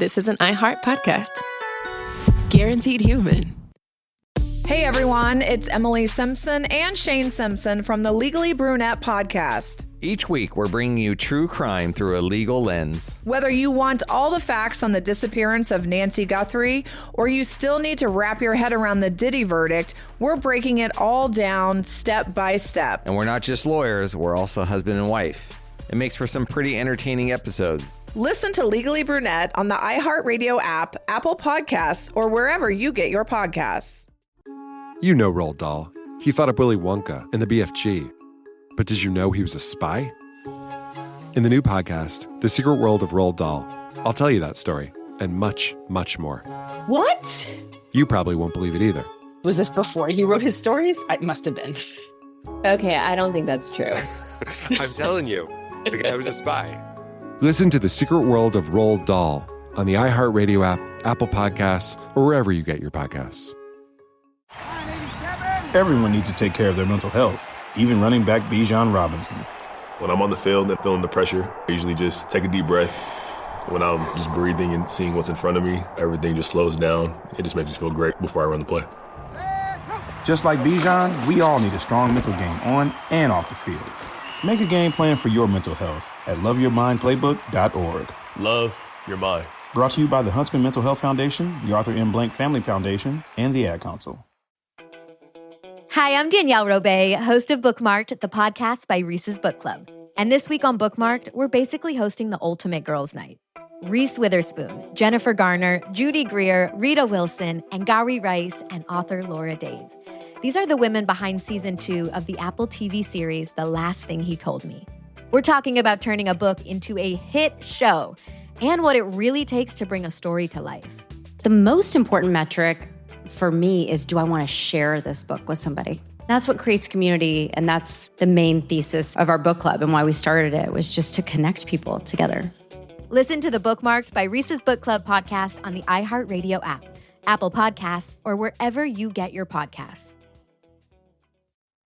this is an iHeart podcast. Guaranteed human. Hey everyone, it's Emily Simpson and Shane Simpson from the Legally Brunette podcast. Each week, we're bringing you true crime through a legal lens. Whether you want all the facts on the disappearance of Nancy Guthrie, or you still need to wrap your head around the Diddy verdict, we're breaking it all down step by step. And we're not just lawyers, we're also husband and wife. It makes for some pretty entertaining episodes. Listen to Legally Brunette on the iHeartRadio app, Apple Podcasts, or wherever you get your podcasts. You know Roald Dahl. He thought up Willy Wonka and the BFG. But did you know he was a spy? In the new podcast, The Secret World of Roald Dahl, I'll tell you that story and much, much more. What? You probably won't believe it either. Was this before he wrote his stories? It must have been. Okay, I don't think that's true. I'm telling you, the guy was a spy. Listen to The Secret World of Roald Dahl on the iHeartRadio app, Apple Podcasts, or wherever you get your podcasts. Everyone needs to take care of their mental health, even running back Bijan Robinson. When I'm on the field and feeling the pressure, I usually just take a deep breath. When I'm just breathing and seeing what's in front of me, everything just slows down. It just makes me feel great before I run the play. Just like Bijan, we all need a strong mental game on and off the field. Make a game plan for your mental health at loveyourmindplaybook.org. Love your mind. Brought to you by the Huntsman Mental Health Foundation, the Arthur M. Blank Family Foundation, and the Ad Council. Hi, I'm Danielle Robay, host of Bookmarked, the podcast by Reese's Book Club. And this week on Bookmarked, we're basically hosting the ultimate girls' night. Reese Witherspoon, Jennifer Garner, Judy Greer, Rita Wilson, Angari Rice, and author Laura Dave. These are the women behind season 2 of the Apple TV series, The Last Thing He Told Me. We're talking about turning a book into a hit show and what it really takes to bring a story to life. The most important metric for me is, do I want to share this book with somebody? That's what creates community, and that's the main thesis of our book club and why we started it, was just to connect people together. Listen to the Bookmarked by Reese's Book Club podcast on the iHeartRadio app, Apple Podcasts, or wherever you get your podcasts.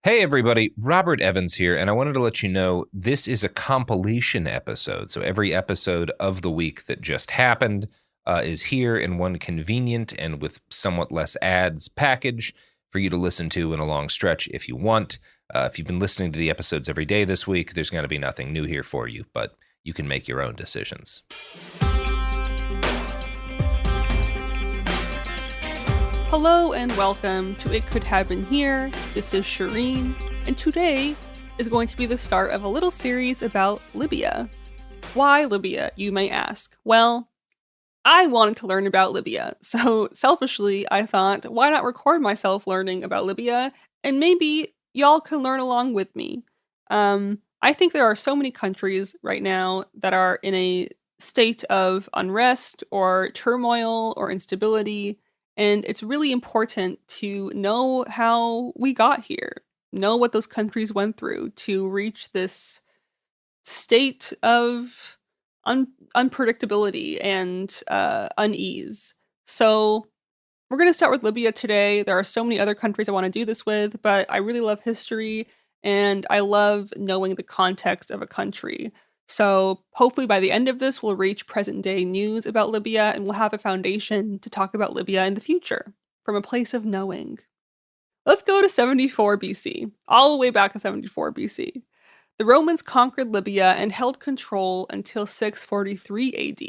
Hey everybody, Robert Evans here, and I wanted to let you know this is a compilation episode. So every episode of the week that just happened is here in one convenient and with somewhat less ads package for you to listen to in a long stretch if you want. If you've been listening to the episodes every day this week, there's going to be nothing new here for you, but you can make your own decisions. Hello and welcome to It Could Happen Here. This is Shireen, and today is going to be the start of a little series about Libya. Why Libya, you may ask? Well, I wanted to learn about Libya, so selfishly I thought, why not record myself learning about Libya, and maybe y'all can learn along with me. I think there are so many countries right now that are in a state of unrest or turmoil or instability, and it's really important to know how we got here, know what those countries went through to reach this state of unpredictability and unease. So we're going to start with Libya today. There are so many other countries I want to do this with, but I really love history and I love knowing the context of a country. So hopefully by the end of this, we'll reach present day news about Libya and we'll have a foundation to talk about Libya in the future from a place of knowing. Let's go to 74 BC, all the way back to 74 BC. The Romans conquered Libya and held control until 643 AD.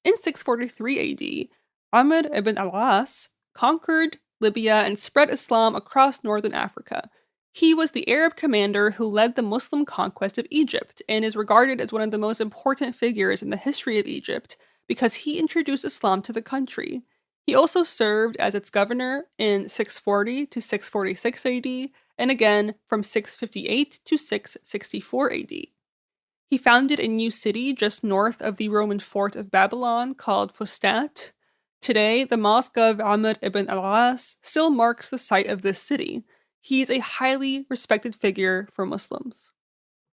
In 643 AD, Amr ibn al-As conquered Libya and spread Islam across northern Africa. He was the Arab commander who led the Muslim conquest of Egypt and is regarded as one of the most important figures in the history of Egypt because he introduced Islam to the country. He also served as its governor in 640 to 646 AD, and again from 658 to 664 AD. He founded a new city just north of the Roman fort of Babylon called Fustat. Today, the Mosque of Amr ibn al-As still marks the site of this city. He is a highly respected figure for Muslims.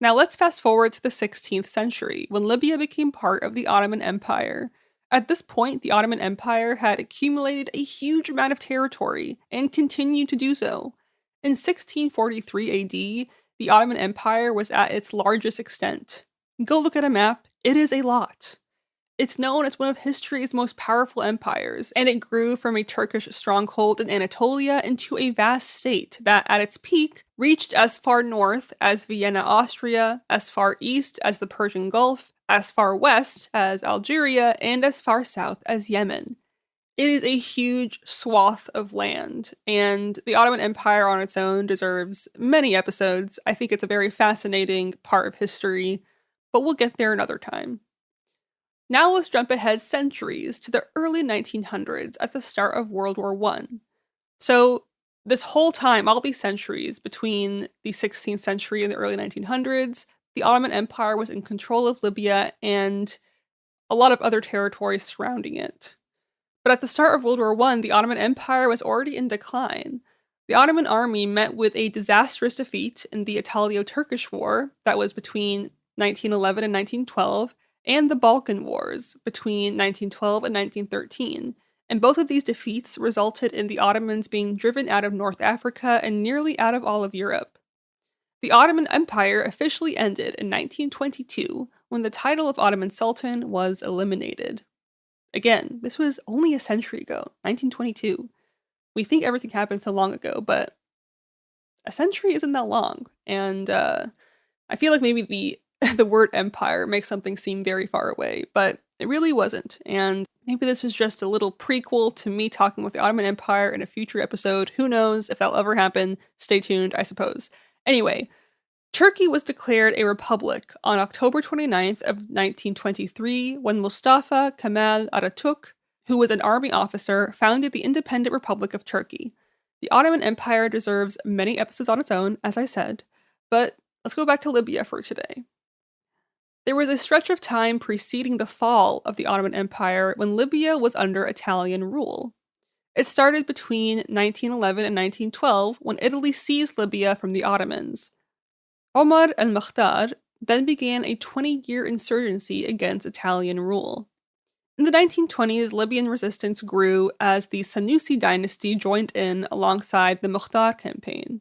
Now let's fast forward to the 16th century, when Libya became part of the Ottoman Empire. At this point, the Ottoman Empire had accumulated a huge amount of territory and continued to do so. In 1643 AD, the Ottoman Empire was at its largest extent. Go look at a map, it is a lot. It's known as one of history's most powerful empires, and it grew from a Turkish stronghold in Anatolia into a vast state that, at its peak, reached as far north as Vienna, Austria, as far east as the Persian Gulf, as far west as Algeria, and as far south as Yemen. It is a huge swath of land, and the Ottoman Empire on its own deserves many episodes. I think it's a very fascinating part of history, but we'll get there another time. Now let's jump ahead centuries to the early 1900s at the start of World War I. So this whole time, all these centuries between the 16th century and the early 1900s, the Ottoman Empire was in control of Libya and a lot of other territories surrounding it. But at the start of World War I, the Ottoman Empire was already in decline. The Ottoman army met with a disastrous defeat in the Italo-Turkish War that was between 1911 and 1912, and the Balkan Wars between 1912 and 1913, and both of these defeats resulted in the Ottomans being driven out of North Africa and nearly out of all of Europe. The Ottoman Empire officially ended in 1922 when the title of Ottoman Sultan was eliminated. Again, this was only a century ago, 1922. We think everything happened so long ago, but a century isn't that long, and I feel like maybe the word empire makes something seem very far away, but it really wasn't. And maybe this is just a little prequel to me talking with the Ottoman Empire in a future episode. Who knows if that'll ever happen? Stay tuned, I suppose. Anyway, Turkey was declared a republic on October 29th of 1923 when Mustafa Kemal Atatürk, who was an army officer, founded the Independent Republic of Turkey. The Ottoman Empire deserves many episodes on its own, as I said, but let's go back to Libya for today. There was a stretch of time preceding the fall of the Ottoman Empire when Libya was under Italian rule. It started between 1911 and 1912 when Italy seized Libya from the Ottomans. Omar al-Mukhtar then began a 20-year insurgency against Italian rule. In the 1920s, Libyan resistance grew as the Senussi dynasty joined in alongside the Mukhtar campaign.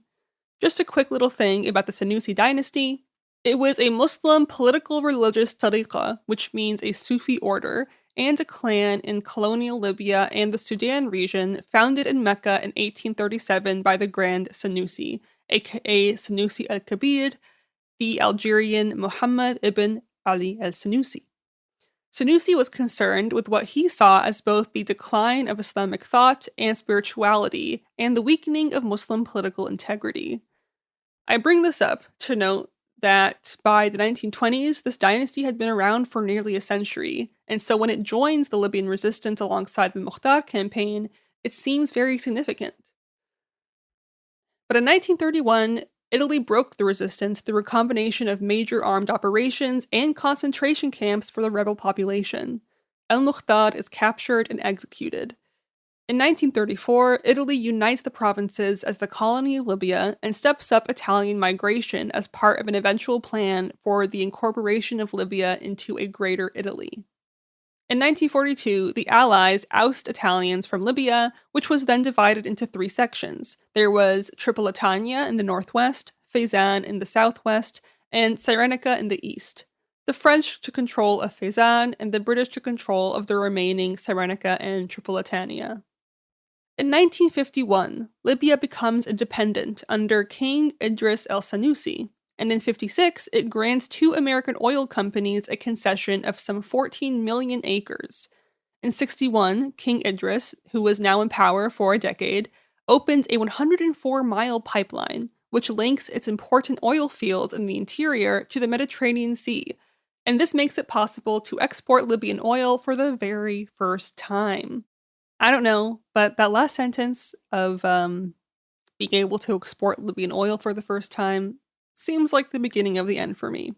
Just a quick little thing about the Senussi dynasty. It was a Muslim political religious tariqa, which means a Sufi order, and a clan in colonial Libya and the Sudan region, founded in Mecca in 1837 by the Grand Senussi, aka Senussi al-Kabir, the Algerian Muhammad ibn Ali al-Senussi. Senussi was concerned with what he saw as both the decline of Islamic thought and spirituality and the weakening of Muslim political integrity. I bring this up to note that by the 1920s, this dynasty had been around for nearly a century, and so when it joins the Libyan resistance alongside the Mukhtar campaign, it seems very significant. But in 1931, Italy broke the resistance through a combination of major armed operations and concentration camps for the rebel population. Al-Mukhtar is captured and executed. In 1934, Italy unites the provinces as the colony of Libya and steps up Italian migration as part of an eventual plan for the incorporation of Libya into a greater Italy. In 1942, the Allies oust Italians from Libya, which was then divided into three sections. There was Tripolitania in the northwest, Fezzan in the southwest, and Cyrenaica in the east. The French took control of Fezzan, and the British took control of the remaining Cyrenaica and Tripolitania. In 1951, Libya becomes independent under King Idris el-Senussi, and in 1956, it grants two American oil companies a concession of some 14 million acres. In 1961, King Idris, who was now in power for a decade, opens a 104-mile pipeline, which links its important oil fields in the interior to the Mediterranean Sea, and this makes it possible to export Libyan oil for the very first time. I don't know, but that last sentence of being able to export Libyan oil for the first time seems like the beginning of the end for me.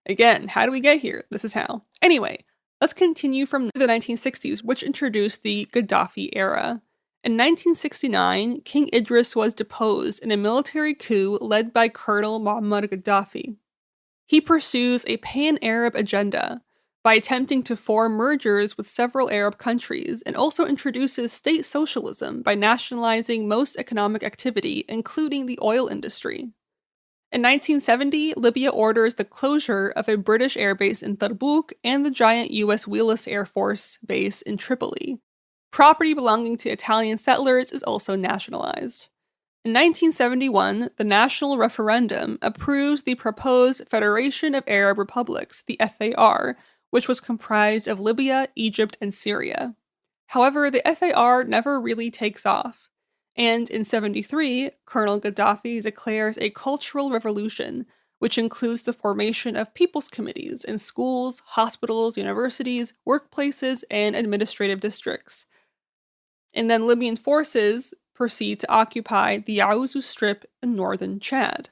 Again, how do we get here? This is how. Anyway, let's continue from the 1960s, which introduced the Gaddafi era. In 1969, King Idris was deposed in a military coup led by Colonel Muammar Gaddafi. He pursues a pan-Arab agenda by attempting to form mergers with several Arab countries, and also introduces state socialism by nationalizing most economic activity, including the oil industry. In 1970, Libya orders the closure of a British airbase in Tobruk and the giant US Wheelus Air Force base in Tripoli. Property belonging to Italian settlers is also nationalized. In 1971, the national referendum approves the proposed Federation of Arab Republics, the FAR, which was comprised of Libya, Egypt, and Syria. However, the FAR never really takes off. And in 73, Colonel Gaddafi declares a cultural revolution, which includes the formation of people's committees in schools, hospitals, universities, workplaces, and administrative districts. And then Libyan forces proceed to occupy the Aouzou Strip in northern Chad.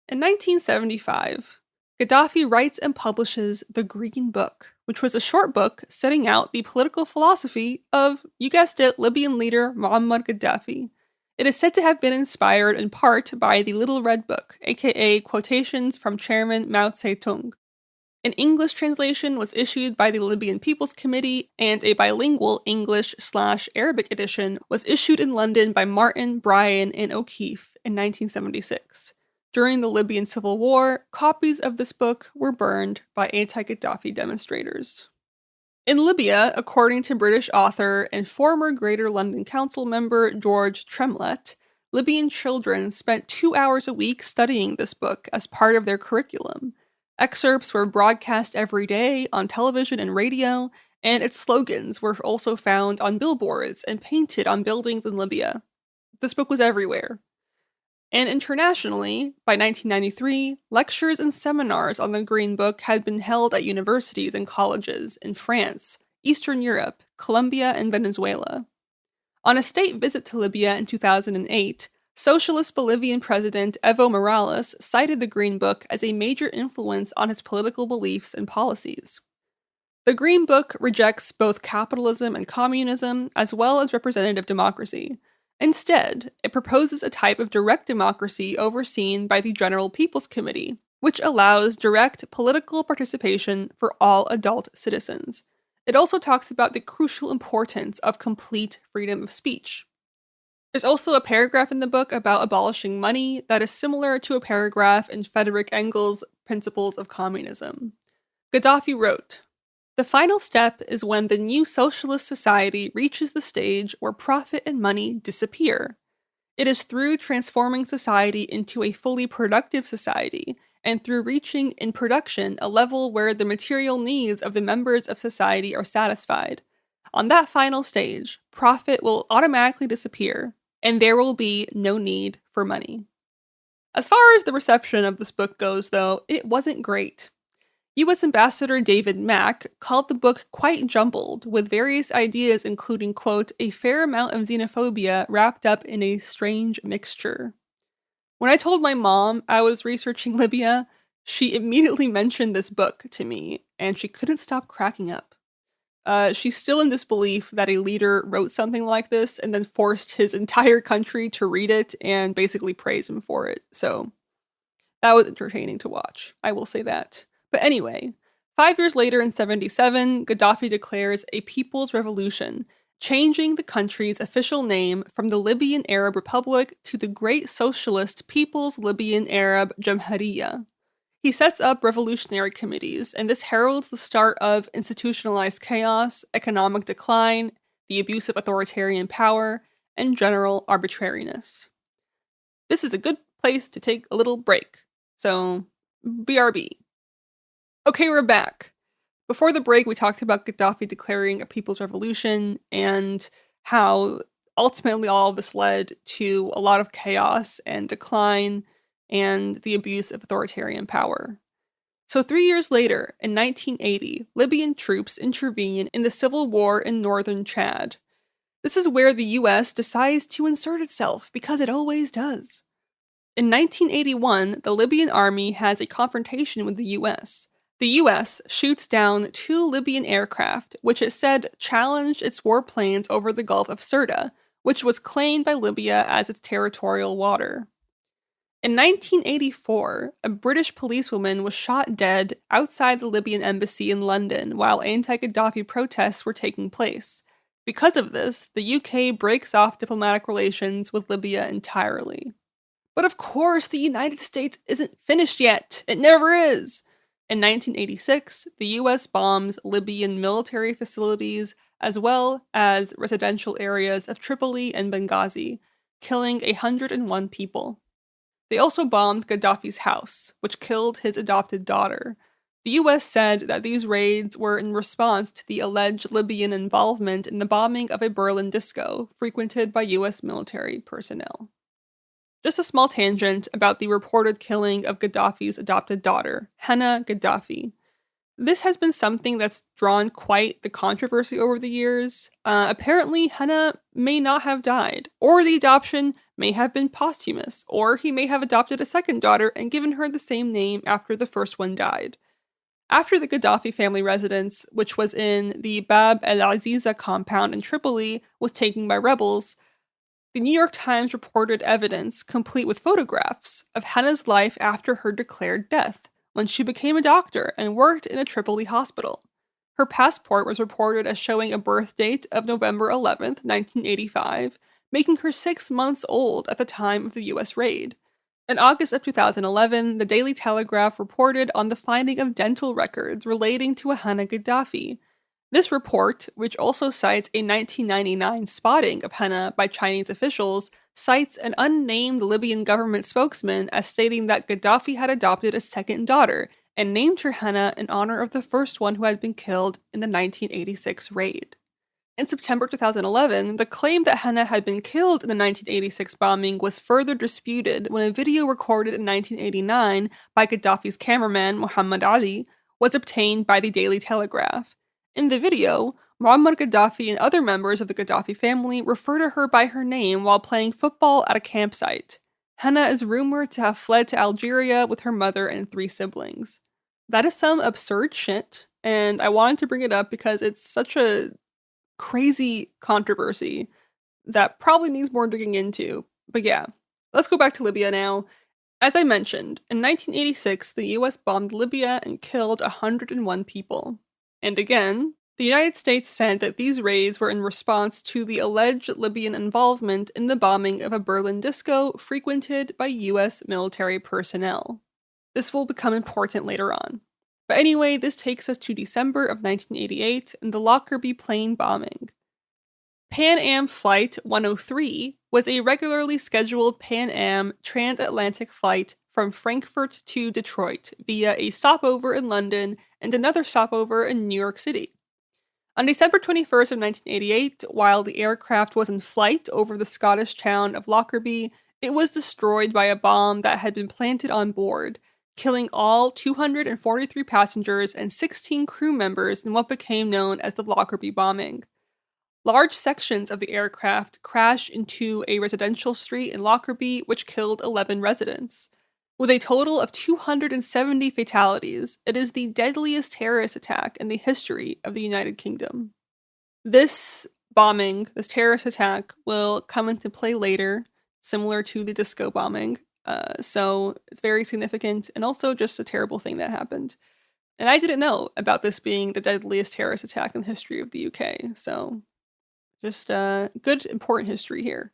In 1975, Gaddafi writes and publishes The Green Book, which was a short book setting out the political philosophy of, you guessed it, Libyan leader Muammar Gaddafi. It is said to have been inspired in part by the Little Red Book, aka quotations from Chairman Mao Zedong. An English translation was issued by the Libyan People's Committee, and a bilingual English/Arabic edition was issued in London by Martin, Bryan, and O'Keefe in 1976. During the Libyan Civil War, copies of this book were burned by anti-Gaddafi demonstrators. In Libya, according to British author and former Greater London Council member George Tremlett, Libyan children spent 2 hours a week studying this book as part of their curriculum. Excerpts were broadcast every day on television and radio, and its slogans were also found on billboards and painted on buildings in Libya. This book was everywhere. And internationally, by 1993, lectures and seminars on the Green Book had been held at universities and colleges in France, Eastern Europe, Colombia, and Venezuela. On a state visit to Libya in 2008, Socialist Bolivian President Evo Morales cited the Green Book as a major influence on his political beliefs and policies. The Green Book rejects both capitalism and communism, as well as representative democracy. Instead, it proposes a type of direct democracy overseen by the General People's Committee, which allows direct political participation for all adult citizens. It also talks about the crucial importance of complete freedom of speech. There's also a paragraph in the book about abolishing money that is similar to a paragraph in Frederick Engels' Principles of Communism. Gaddafi wrote, "The final step is when the new socialist society reaches the stage where profit and money disappear. It is through transforming society into a fully productive society, and through reaching in production a level where the material needs of the members of society are satisfied. On that final stage, profit will automatically disappear, and there will be no need for money." As far as the reception of this book goes, though, it wasn't great. U.S. Ambassador David Mack called the book quite jumbled, with various ideas including, quote, "a fair amount of xenophobia wrapped up in a strange mixture." When I told my mom I was researching Libya, she immediately mentioned this book to me, and she couldn't stop cracking up. She's still in disbelief that a leader wrote something like this and then forced his entire country to read it and basically praise him for it. So that was entertaining to watch, I will say that. But anyway, 5 years later in 1977, Gaddafi declares a people's revolution, changing the country's official name from the Libyan Arab Republic to the Great Socialist People's Libyan Arab Jamhuriya. He sets up revolutionary committees, and this heralds the start of institutionalized chaos, economic decline, the abuse of authoritarian power, and general arbitrariness. This is a good place to take a little break, so BRB. Okay, we're back. Before the break, we talked about Gaddafi declaring a people's revolution and how ultimately all of this led to a lot of chaos and decline and the abuse of authoritarian power. So 3 years later, in 1980, Libyan troops intervene in the civil war in northern Chad. This is where the US decides to insert itself, because it always does. In 1981, the Libyan army has a confrontation with the US. The US shoots down 2 Libyan aircraft, which it said challenged its warplanes over the Gulf of Sirte, which was claimed by Libya as its territorial water. In 1984, a British policewoman was shot dead outside the Libyan embassy in London while anti-Gaddafi protests were taking place. Because of this, the UK breaks off diplomatic relations with Libya entirely. But of course, the United States isn't finished yet. It never is. In 1986, the US bombs Libyan military facilities as well as residential areas of Tripoli and Benghazi, killing 101 people. They also bombed Gaddafi's house, which killed his adopted daughter. The US said that these raids were in response to the alleged Libyan involvement in the bombing of a Berlin disco frequented by US military personnel. Just a small tangent about the reported killing of Gaddafi's adopted daughter, Henna Gaddafi. This has been something that's drawn quite the controversy over the years. Apparently, Henna may not have died, or the adoption may have been posthumous, or he may have adopted a second daughter and given her the same name after the first one died. After the Gaddafi family residence, which was in the Bab el-Aziza compound in Tripoli, was taken by rebels, the New York Times reported evidence, complete with photographs, of Henna's life after her declared death, when she became a doctor and worked in a Tripoli hospital. Her passport was reported as showing a birth date of November 11th, 1985, making her 6 months old at the time of the US raid. In August of 2011, the Daily Telegraph reported on the finding of dental records relating to Henna Gaddafi. This report, which also cites a 1999 spotting of Henna by Chinese officials, cites an unnamed Libyan government spokesman as stating that Gaddafi had adopted a second daughter and named her Henna in honor of the first one who had been killed in the 1986 raid. In September 2011, the claim that Henna had been killed in the 1986 bombing was further disputed when a video recorded in 1989 by Gaddafi's cameraman Muhammad Ali was obtained by the Daily Telegraph. In the video, Muammar Gaddafi and other members of the Gaddafi family refer to her by her name while playing football at a campsite. Henna is rumored to have fled to Algeria with her mother and 3 siblings. That is some absurd shit, and I wanted to bring it up because it's such a crazy controversy that probably needs more digging into. But yeah, let's go back to Libya now. As I mentioned, in 1986, the US bombed Libya and killed 101 people. And again, the United States said that these raids were in response to the alleged Libyan involvement in the bombing of a Berlin disco frequented by US military personnel. This will become important later on. But anyway, this takes us to December of 1988 and the Lockerbie plane bombing. Pan Am Flight 103 was a regularly scheduled Pan Am transatlantic flight from Frankfurt to Detroit via a stopover in London and another stopover in New York City. On December 21st of 1988, while the aircraft was in flight over the Scottish town of Lockerbie, it was destroyed by a bomb that had been planted on board, killing all 243 passengers and 16 crew members in what became known as the Lockerbie bombing. Large sections of the aircraft crashed into a residential street in Lockerbie, which killed 11 residents. With a total of 270 fatalities, it is the deadliest terrorist attack in the history of the United Kingdom. This bombing, this terrorist attack, will come into play later, similar to the disco bombing. So it's very significant and also just a terrible thing that happened. And I didn't know about this being the deadliest terrorist attack in the history of the UK. So just good, important history here.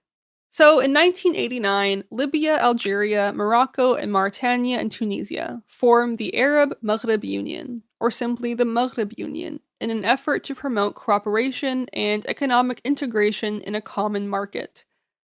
So in 1989, Libya, Algeria, Morocco, and Mauritania and Tunisia formed the Arab Maghreb Union, or simply the Maghreb Union, in an effort to promote cooperation and economic integration in a common market.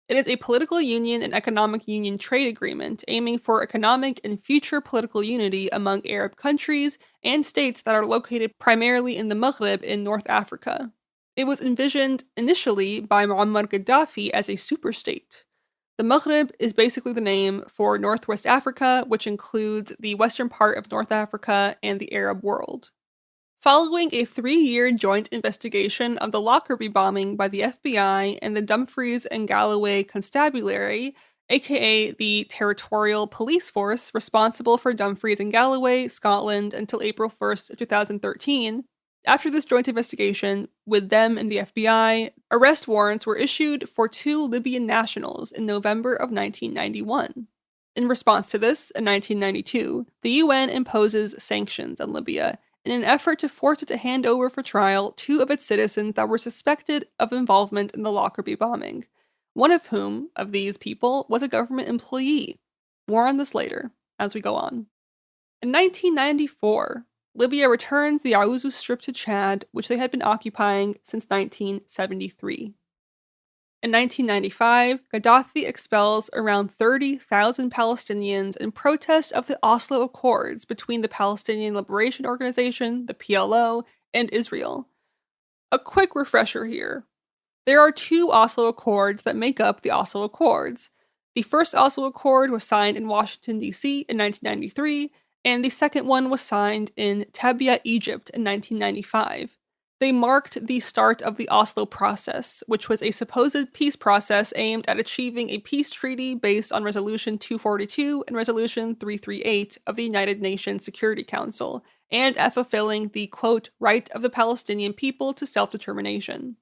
It is a political union and economic union trade agreement aiming for economic and future political unity among Arab countries and states that are located primarily in the Maghreb in North Africa. It was envisioned initially by Muammar Gaddafi as a superstate. The Maghreb is basically the name for Northwest Africa, which includes the western part of North Africa and the Arab world. Following a 3-year joint investigation of the Lockerbie bombing by the FBI and the Dumfries and Galloway Constabulary, aka the Territorial Police Force responsible for Dumfries and Galloway, Scotland until April 1st, 2013, after this joint investigation, with them and the FBI, arrest warrants were issued for 2 Libyan nationals in November of 1991. In response to this, in 1992, the UN imposes sanctions on Libya in an effort to force it to hand over for trial 2 of its citizens that were suspected of involvement in the Lockerbie bombing, one of whom, of these people, was a government employee. More on this later as we go on. In 1994, Libya returns the Aouzou Strip to Chad, which they had been occupying since 1973. In 1995, Gaddafi expels around 30,000 Palestinians in protest of the Oslo Accords between the Palestinian Liberation Organization, the PLO, and Israel. A quick refresher here. There are two Oslo Accords that make up the Oslo Accords. The first Oslo Accord was signed in Washington, D.C. in 1993, and the second one was signed in Tabya, Egypt in 1995. They marked the start of the Oslo process, which was a supposed peace process aimed at achieving a peace treaty based on Resolution 242 and Resolution 338 of the United Nations Security Council, and at fulfilling the, quote, right of the Palestinian people to self-determination.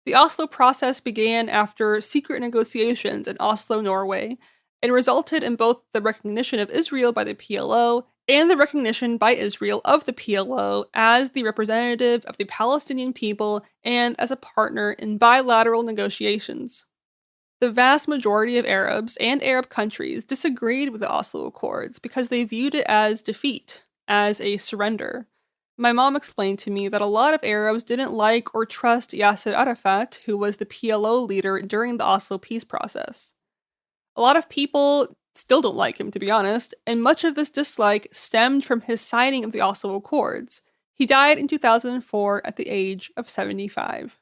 The Oslo process began after secret negotiations in Oslo, Norway, and resulted in both the recognition of Israel by the PLO and the recognition by Israel of the PLO as the representative of the Palestinian people and as a partner in bilateral negotiations. The vast majority of Arabs and Arab countries disagreed with the Oslo Accords because they viewed it as defeat, as a surrender. My mom explained to me that a lot of Arabs didn't like or trust Yasser Arafat, who was the PLO leader during the Oslo peace process. A lot of people still don't like him, to be honest, and much of this dislike stemmed from his signing of the Oslo Accords. He died in 2004 at the age of 75.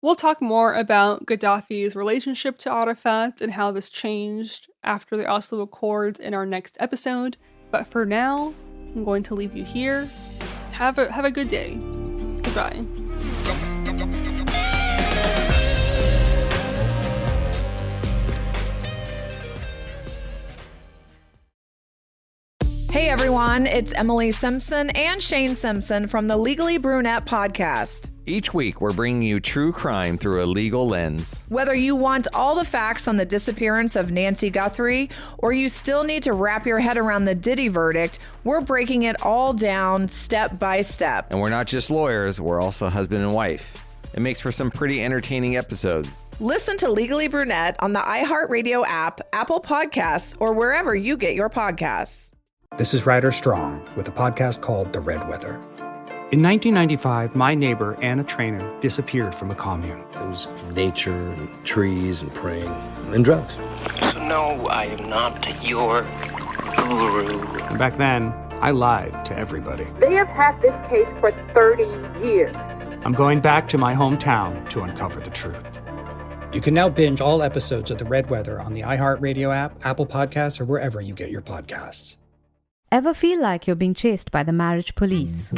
We'll talk more about Gaddafi's relationship to Arafat and how this changed after the Oslo Accords in our next episode, but for now, I'm going to leave you here. Have a good day. Goodbye. Hey everyone, it's Emily Simpson and Shane Simpson from the Legally Brunette podcast. Each week, we're bringing you true crime through a legal lens. Whether you want all the facts on the disappearance of Nancy Guthrie, or you still need to wrap your head around the Diddy verdict, we're breaking it all down step by step. And we're not just lawyers, we're also husband and wife. It makes for some pretty entertaining episodes. Listen to Legally Brunette on the iHeartRadio app, Apple Podcasts, or wherever you get your podcasts. This is Ryder Strong with a podcast called The Red Weather. In 1995, my neighbor, Anna Trainer, disappeared from a commune. It was nature and trees and praying and drugs. So no, I am not your guru. And back then, I lied to everybody. They have had this case for 30 years. I'm going back to my hometown to uncover the truth. You can now binge all episodes of The Red Weather on the iHeartRadio app, Apple Podcasts, or wherever you get your podcasts. Ever feel like you're being chased by the marriage police?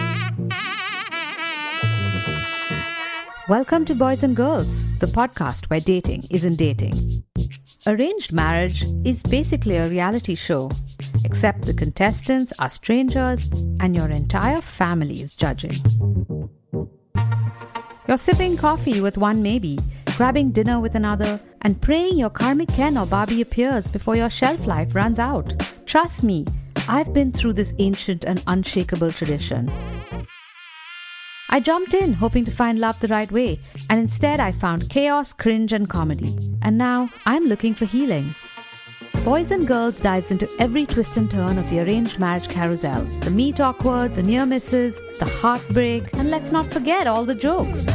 Welcome to Boys and Girls, the podcast where dating isn't dating. Arranged marriage is basically a reality show, except the contestants are strangers and your entire family is judging. You're sipping coffee with one maybe, grabbing dinner with another, and praying your karmic Ken or Barbie appears before your shelf life runs out. Trust me, I've been through this ancient and unshakable tradition. I jumped in hoping to find love the right way, and instead I found chaos, cringe, and comedy. And now I'm looking for healing. Boys and Girls dives into every twist and turn of the arranged marriage carousel. The meet awkward, the near misses, the heartbreak, and let's not forget all the jokes.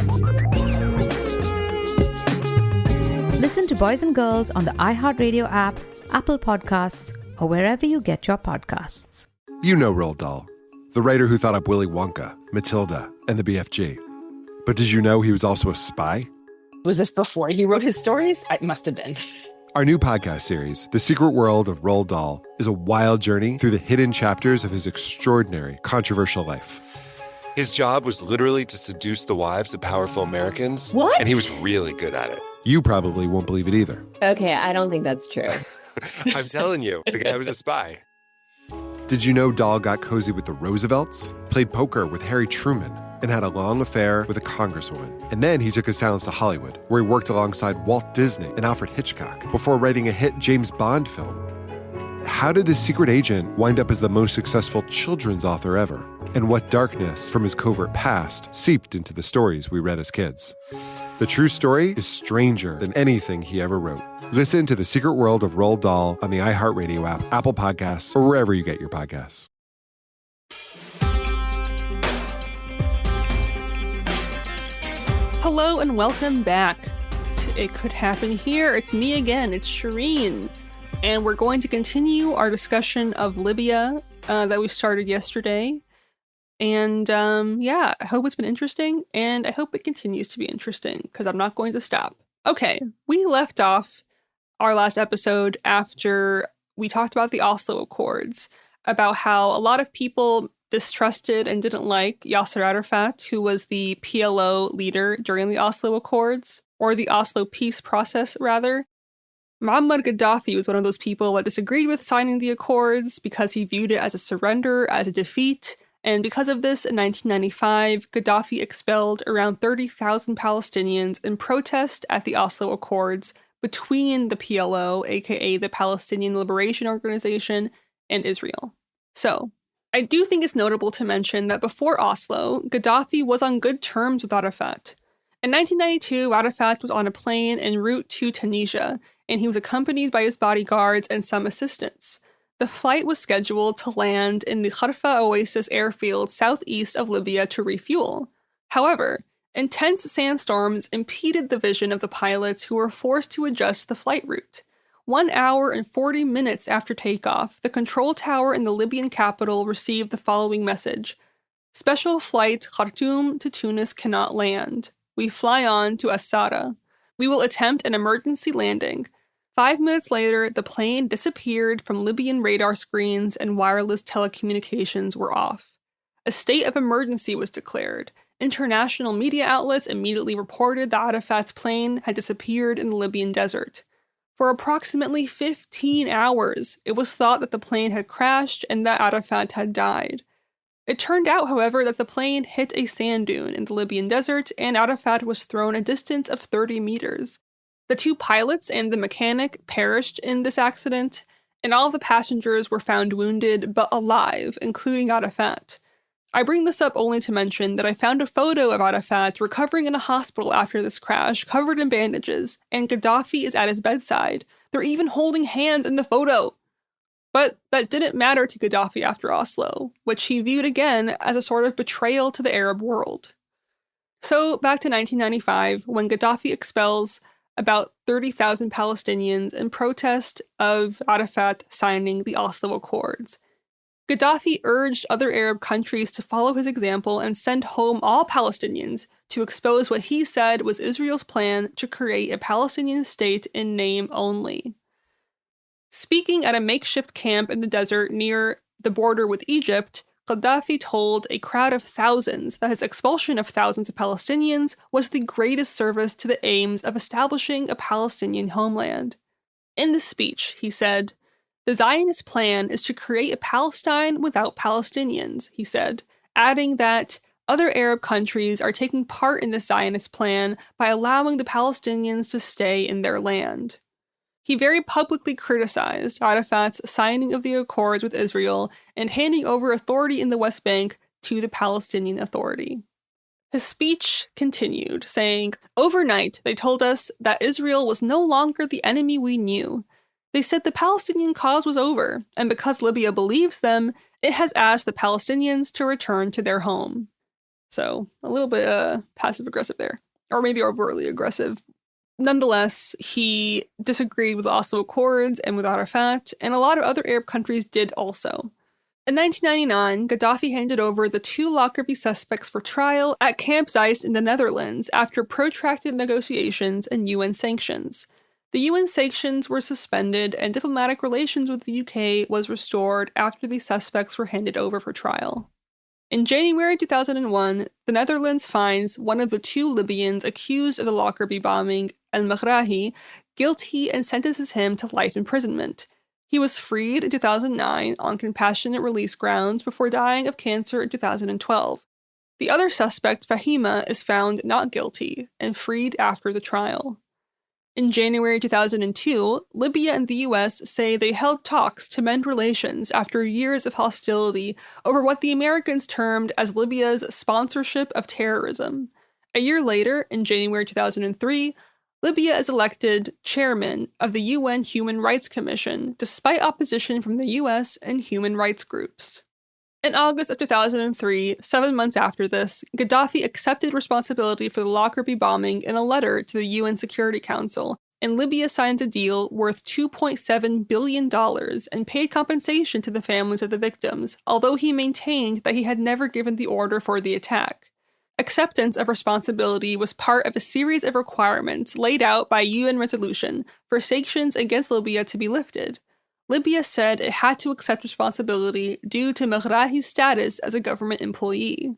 Listen to Boys and Girls on the iHeartRadio app, Apple Podcasts, or wherever you get your podcasts. You know Roald Dahl, the writer who thought up Willy Wonka, Matilda, and the BFG. But did you know he was also a spy? Was this before he wrote his stories? It must have been. Our new podcast series, The Secret World of Roald Dahl, is a wild journey through the hidden chapters of his extraordinary, controversial life. His job was literally to seduce the wives of powerful Americans. What? And he was really good at it. You probably won't believe it either. Okay, I don't think that's true. I'm telling you, the guy was a spy. Did you know Dahl got cozy with the Roosevelts, played poker with Harry Truman, and had a long affair with a congresswoman? And then he took his talents to Hollywood, where he worked alongside Walt Disney and Alfred Hitchcock before writing a hit James Bond film. How did this secret agent wind up as the most successful children's author ever? And what darkness from his covert past seeped into the stories we read as kids? The true story is stranger than anything he ever wrote. Listen to The Secret World of Roald Dahl on the iHeartRadio app, Apple Podcasts, or wherever you get your podcasts. Hello and welcome back to It Could Happen Here. It's me again, it's Shireen. And we're going to continue our discussion of Libya that we started yesterday. And I hope it's been interesting, and I hope it continues to be interesting, because I'm not going to stop. Okay, we left off our last episode after we talked about the Oslo Accords, about how a lot of people distrusted and didn't like Yasser Arafat, who was the PLO leader during the Oslo Accords, or the Oslo peace process, rather. Muammar Gaddafi was one of those people that disagreed with signing the Accords because he viewed it as a surrender, as a defeat. And because of this, in 1995, Gaddafi expelled around 30,000 Palestinians in protest at the Oslo Accords between the PLO, aka the Palestinian Liberation Organization, and Israel. So, I do think it's notable to mention that before Oslo, Gaddafi was on good terms with Arafat. In 1992, Arafat was on a plane en route to Tunisia, and he was accompanied by his bodyguards and some assistants. The flight was scheduled to land in the Kharfa Oasis airfield southeast of Libya to refuel. However, intense sandstorms impeded the vision of the pilots, who were forced to adjust the flight route. 1 hour and 40 minutes after takeoff, the control tower in the Libyan capital received the following message: "Special flight Khartoum to Tunis cannot land. We fly on to Asara. We will attempt an emergency landing." 5 minutes later, the plane disappeared from Libyan radar screens and wireless telecommunications were off. A state of emergency was declared. International media outlets immediately reported that Arafat's plane had disappeared in the Libyan desert. For approximately 15 hours, it was thought that the plane had crashed and that Arafat had died. It turned out, however, that the plane hit a sand dune in the Libyan desert and Arafat was thrown a distance of 30 meters. The 2 pilots and the mechanic perished in this accident, and all of the passengers were found wounded but alive, including Arafat. I bring this up only to mention that I found a photo of Arafat recovering in a hospital after this crash, covered in bandages, and Gaddafi is at his bedside. They're even holding hands in the photo. But that didn't matter to Gaddafi after Oslo, which he viewed again as a sort of betrayal to the Arab world. So, back to 1995, when Gaddafi expels about 30,000 Palestinians in protest of Arafat signing the Oslo Accords. Gaddafi urged other Arab countries to follow his example and send home all Palestinians to expose what he said was Israel's plan to create a Palestinian state in name only. Speaking at a makeshift camp in the desert near the border with Egypt, Gaddafi told a crowd of thousands that his expulsion of thousands of Palestinians was the greatest service to the aims of establishing a Palestinian homeland. In the speech, he said, "The Zionist plan is to create a Palestine without Palestinians," he said, adding that other Arab countries are taking part in the Zionist plan by allowing the Palestinians to stay in their land. He very publicly criticized Arafat's signing of the Accords with Israel and handing over authority in the West Bank to the Palestinian Authority. His speech continued, saying, "Overnight, they told us that Israel was no longer the enemy we knew. They said the Palestinian cause was over, and because Libya believes them, it has asked the Palestinians to return to their home." So, a little bit passive-aggressive there, or maybe overtly aggressive. Nonetheless, he disagreed with the Oslo Accords and with Arafat, and a lot of other Arab countries did also. In 1999, Gaddafi handed over the 2 Lockerbie suspects for trial at Camp Zeist in the Netherlands after protracted negotiations and UN sanctions. The UN sanctions were suspended and diplomatic relations with the UK was restored after the suspects were handed over for trial. In January 2001, the Netherlands finds one of the 2 Libyans accused of the Lockerbie bombing, al-Megrahi, guilty and sentences him to life imprisonment. He was freed in 2009 on compassionate release grounds before dying of cancer in 2012. The other suspect, Fahima, is found not guilty and freed after the trial. In January 2002, Libya and the US say they held talks to mend relations after years of hostility over what the Americans termed as Libya's sponsorship of terrorism. A year later, in January 2003, Libya is elected chairman of the UN Human Rights Commission, despite opposition from the US and human rights groups. In August of 2003, 7 months after this, Gaddafi accepted responsibility for the Lockerbie bombing in a letter to the UN Security Council, and Libya signs a deal worth $2.7 billion and paid compensation to the families of the victims, although he maintained that he had never given the order for the attack. Acceptance of responsibility was part of a series of requirements laid out by UN resolution for sanctions against Libya to be lifted. Libya said it had to accept responsibility due to Megrahi's status as a government employee.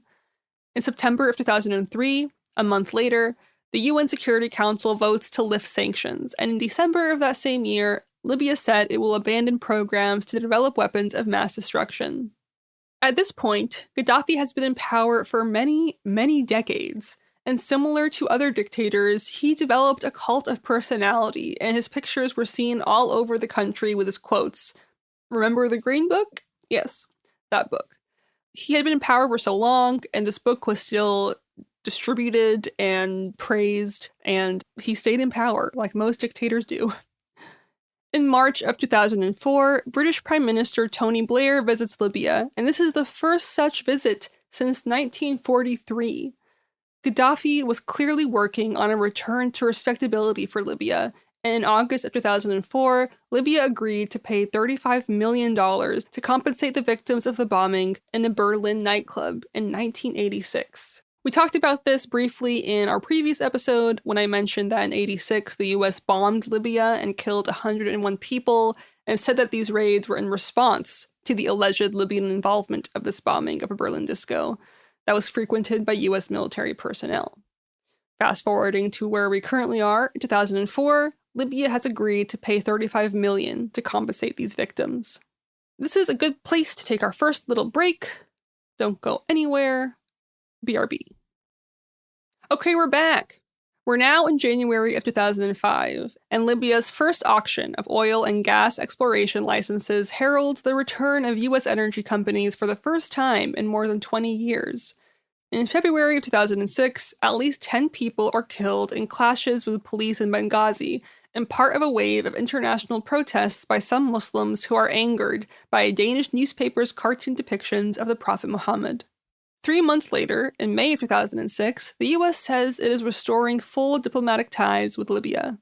In September of 2003, a month later, the UN Security Council votes to lift sanctions, and in December of that same year, Libya said it will abandon programs to develop weapons of mass destruction. At this point, Gaddafi has been in power for many, many decades, and similar to other dictators, he developed a cult of personality, and his pictures were seen all over the country with his quotes. Remember the Green Book? Yes, that book. He had been in power for so long, and this book was still distributed and praised, and he stayed in power, like most dictators do. In March of 2004, British Prime Minister Tony Blair visits Libya, and this is the first such visit since 1943. Gaddafi was clearly working on a return to respectability for Libya, and in August of 2004, Libya agreed to pay $35 million to compensate the victims of the bombing in a Berlin nightclub in 1986. We talked about this briefly in our previous episode when I mentioned that in 86, the US bombed Libya and killed 101 people and said that these raids were in response to the alleged Libyan involvement of this bombing of a Berlin disco that was frequented by US military personnel. Fast forwarding to where we currently are, in 2004, Libya has agreed to pay $35 million to compensate these victims. This is a good place to take our first little break. Don't go anywhere. BRB. Okay, we're back. We're now in January of 2005, and Libya's first auction of oil and gas exploration licenses heralds the return of US energy companies for the first time in more than 20 years. In February of 2006, at least 10 people are killed in clashes with police in Benghazi, and part of a wave of international protests by some Muslims who are angered by a Danish newspaper's cartoon depictions of the Prophet Muhammad. 3 months later, in May of 2006, the US says it is restoring full diplomatic ties with Libya.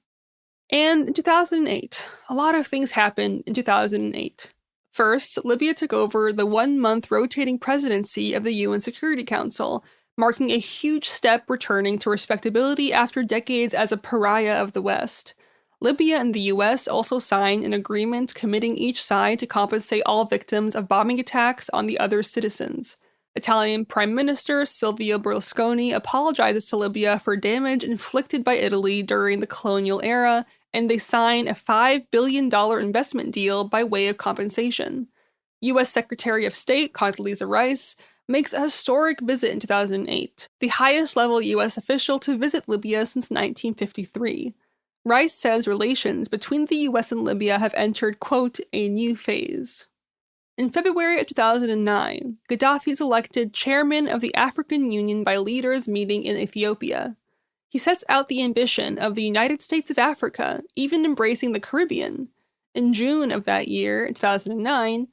And in 2008, a lot of things happened in 2008. First, Libya took over the 1-month rotating presidency of the UN Security Council, marking a huge step returning to respectability after decades as a pariah of the West. Libya and the US also signed an agreement committing each side to compensate all victims of bombing attacks on the other citizens. Italian Prime Minister Silvio Berlusconi apologizes to Libya for damage inflicted by Italy during the colonial era, and they sign a $5 billion investment deal by way of compensation. U.S. Secretary of State Condoleezza Rice makes a historic visit in 2008, the highest-level U.S. official to visit Libya since 1953. Rice says relations between the U.S. and Libya have entered, quote, a new phase. In February of 2009, Gaddafi is elected chairman of the African Union by leaders meeting in Ethiopia. He sets out the ambition of the United States of Africa, even embracing the Caribbean. In June of that year, 2009,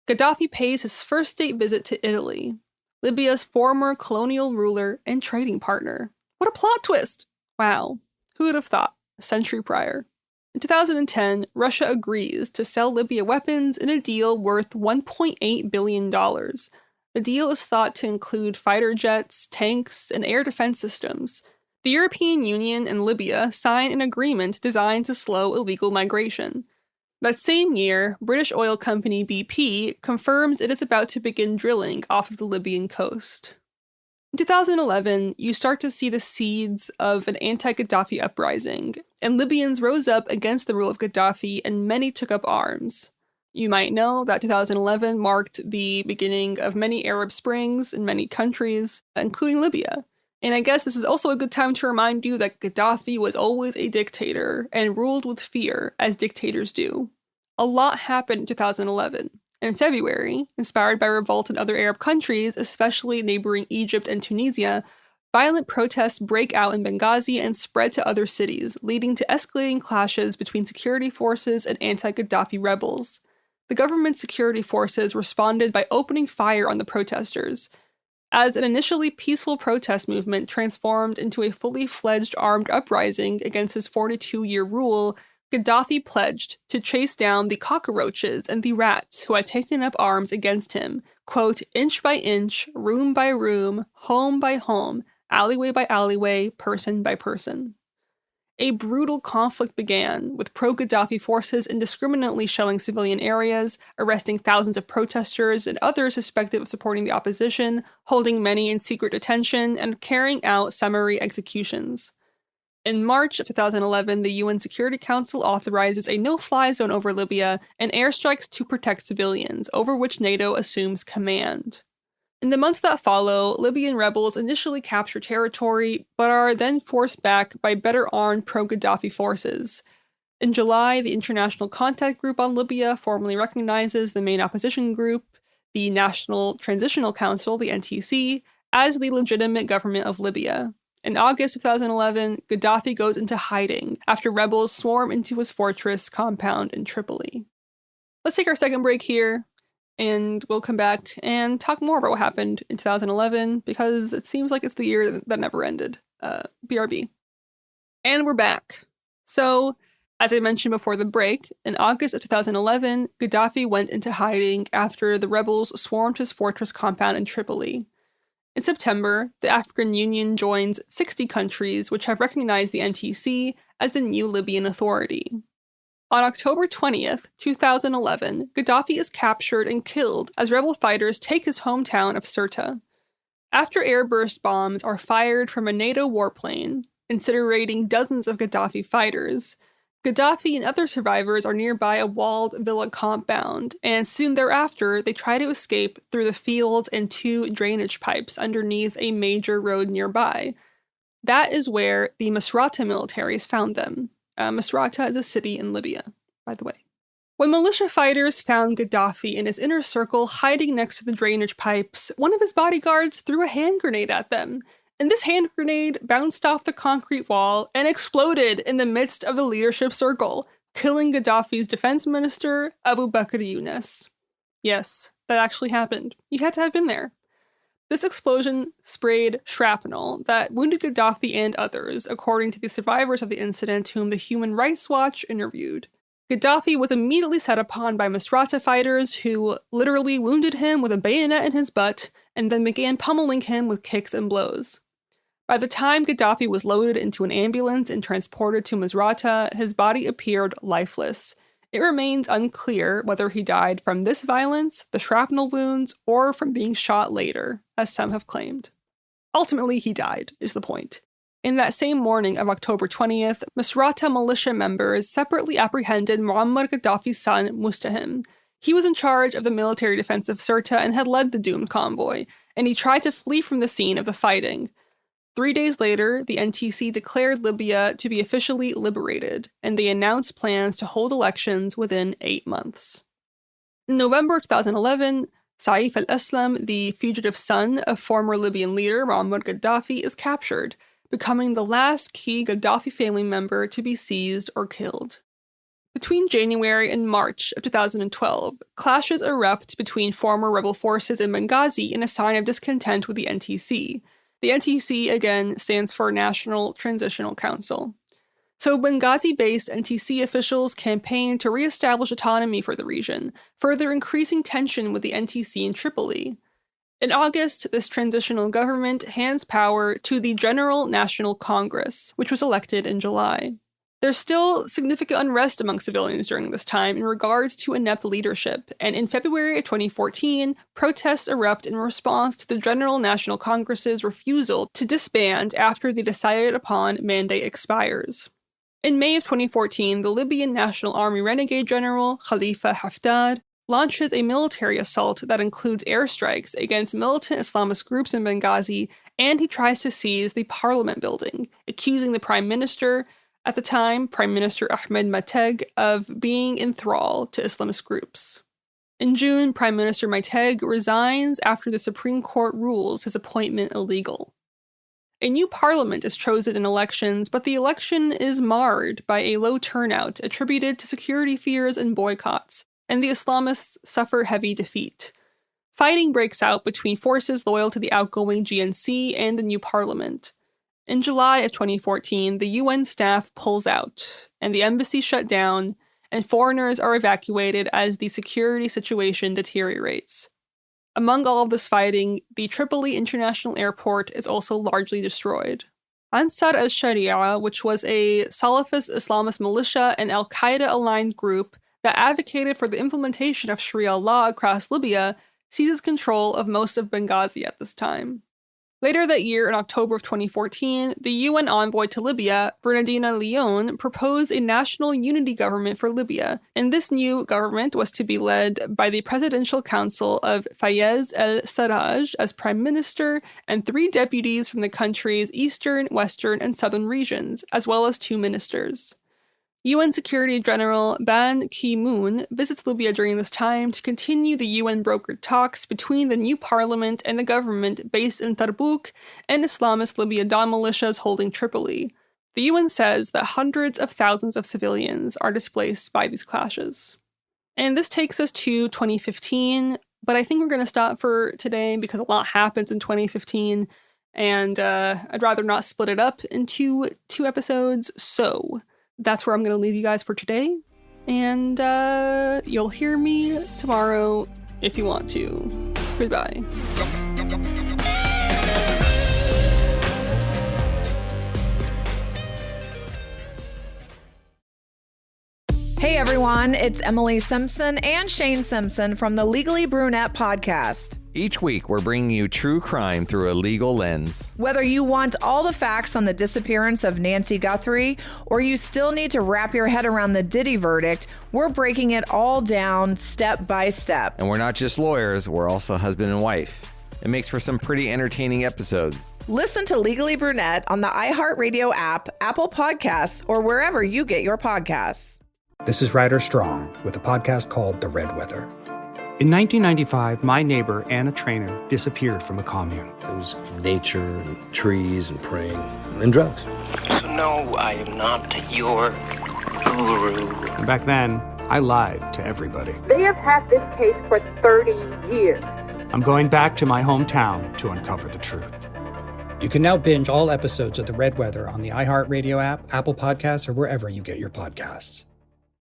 Gaddafi pays his first state visit to Italy, Libya's former colonial ruler and trading partner. What a plot twist! Wow, who would have thought, a century prior? In 2010, Russia agrees to sell Libya weapons in a deal worth $1.8 billion. The deal is thought to include fighter jets, tanks, and air defense systems. The European Union and Libya sign an agreement designed to slow illegal migration. That same year, British oil company BP confirms it is about to begin drilling off of the Libyan coast. In 2011, you start to see the seeds of an anti-Gaddafi uprising, and Libyans rose up against the rule of Gaddafi and many took up arms. You might know that 2011 marked the beginning of many Arab Springs in many countries, including Libya. And I guess this is also a good time to remind you that Gaddafi was always a dictator and ruled with fear, as dictators do. A lot happened in 2011. In February, inspired by revolt in other Arab countries, especially neighboring Egypt and Tunisia, Violent protests break out in Benghazi and spread to other cities, leading to escalating clashes between security forces and anti-Gaddafi rebels. The government's security forces responded by opening fire on the protesters. As an initially peaceful protest movement transformed into a fully fledged armed uprising against his 42-year rule, Gaddafi pledged to chase down the cockroaches and the rats who had taken up arms against him, quote, inch by inch, room by room, home by home, alleyway by alleyway, person by person. A brutal conflict began, with pro-Gaddafi forces indiscriminately shelling civilian areas, arresting thousands of protesters and others suspected of supporting the opposition, holding many in secret detention, and carrying out summary executions. In March of 2011, the UN Security Council authorizes a no-fly zone over Libya and airstrikes to protect civilians, over which NATO assumes command. In the months that follow, Libyan rebels initially capture territory, but are then forced back by better armed pro-Gaddafi forces. In July, the International Contact Group on Libya formally recognizes the main opposition group, the National Transitional Council, the NTC, as the legitimate government of Libya. In August of 2011, Gaddafi goes into hiding after rebels swarm into his fortress compound in Tripoli. Let's take our second break here, and we'll come back and talk more about what happened in 2011, because it seems like it's the year that never ended. BRB. And we're back. So, as I mentioned before the break, in August of 2011, Gaddafi went into hiding after the rebels swarmed his fortress compound in Tripoli. In September, the African Union joins 60 countries which have recognized the NTC as the new Libyan authority. On October 20th, 2011, Gaddafi is captured and killed as rebel fighters take his hometown of Sirte. After airburst bombs are fired from a NATO warplane, incinerating dozens of Gaddafi fighters, Gaddafi and other survivors are nearby a walled villa compound, and soon thereafter, they try to escape through the fields and 2 drainage pipes underneath a major road nearby. That is where the Misrata militaries found them. Misrata is a city in Libya, by the way. When militia fighters found Gaddafi in his inner circle hiding next to the drainage pipes, one of his bodyguards threw a hand grenade at them. And this hand grenade bounced off the concrete wall and exploded in the midst of the leadership circle, killing Gaddafi's defense minister, Abu Bakr Yunus. Yes, that actually happened. You had to have been there. This explosion sprayed shrapnel that wounded Gaddafi and others, according to the survivors of the incident whom the Human Rights Watch interviewed. Gaddafi was immediately set upon by Misrata fighters who literally wounded him with a bayonet in his butt and then began pummeling him with kicks and blows. By the time Gaddafi was loaded into an ambulance and transported to Misrata, his body appeared lifeless. It remains unclear whether he died from this violence, the shrapnel wounds, or from being shot later, as some have claimed. Ultimately, he died, is the point. In that same morning of October 20th, Misrata militia members separately apprehended Muammar Gaddafi's son, Mustahim. He was in charge of the military defense of Sirte and had led the doomed convoy, and he tried to flee from the scene of the fighting. 3 days later, the NTC declared Libya to be officially liberated, and they announced plans to hold elections within 8 months. In November 2011, Saif al-Islam, the fugitive son of former Libyan leader Muammar Gaddafi, is captured, becoming the last key Gaddafi family member to be seized or killed. Between January and March of 2012, clashes erupt between former rebel forces in Benghazi in a sign of discontent with the NTC. The NTC, again, stands for National Transitional Council. So Benghazi-based NTC officials campaigned to re-establish autonomy for the region, further increasing tension with the NTC in Tripoli. In August, this transitional government hands power to the General National Congress, which was elected in July. There's still significant unrest among civilians during this time in regards to inept leadership, and in February of 2014, protests erupt in response to the General National Congress's refusal to disband after the decided upon mandate expires. In May of 2014, the Libyan National Army renegade general Khalifa Haftar launches a military assault that includes airstrikes against militant Islamist groups in Benghazi, and he tries to seize the parliament building, accusing the prime minister, at the time, Prime Minister Ahmed Mateg, of being in thrall to Islamist groups. In June, Prime Minister Mateg resigns after the Supreme Court rules his appointment illegal. A new parliament is chosen in elections, but the election is marred by a low turnout attributed to security fears and boycotts, and the Islamists suffer heavy defeat. Fighting breaks out between forces loyal to the outgoing GNC and the new parliament. In July of 2014, the UN staff pulls out, and the embassy shut down, and foreigners are evacuated as the security situation deteriorates. Among all of this fighting, the Tripoli International Airport is also largely destroyed. Ansar al-Sharia, which was a Salafist Islamist militia and al-Qaeda-aligned group that advocated for the implementation of Sharia law across Libya, seizes control of most of Benghazi at this time. Later that year, in October of 2014, the UN envoy to Libya, Bernardino Leon, proposed a national unity government for Libya, and this new government was to be led by the Presidential Council of Fayez el-Sarraj as prime minister and 3 deputies from the country's eastern, western, and southern regions, as well as 2 ministers. UN Secretary General Ban Ki-moon visits Libya during this time to continue the UN-brokered talks between the new parliament and the government based in Tarbuk and Islamist Libya Dawn militias holding Tripoli. The UN says that hundreds of thousands of civilians are displaced by these clashes. And this takes us to 2015, but I think we're going to stop for today because a lot happens in 2015, and I'd rather not split it up into 2 episodes, so that's where I'm going to leave you guys for today, and you'll hear me tomorrow if you want to. Goodbye. Hey everyone, it's Emily Simpson and Shane Simpson from the Legally Brunette podcast. Each week, we're bringing you true crime through a legal lens. Whether you want all the facts on the disappearance of Nancy Guthrie, or you still need to wrap your head around the Diddy verdict, we're breaking it all down step by step. And we're not just lawyers, we're also husband and wife. It makes for some pretty entertaining episodes. Listen to Legally Brunette on the iHeartRadio app, Apple Podcasts, or wherever you get your podcasts. This is Ryder Strong with a podcast called The Red Weather. In 1995, my neighbor, Anna Trainer, disappeared from a commune. It was nature and trees and praying and drugs. So no, I am not your guru. And back then, I lied to everybody. They have had this case for 30 years. I'm going back to my hometown to uncover the truth. You can now binge all episodes of The Red Weather on the iHeartRadio app, Apple Podcasts, or wherever you get your podcasts.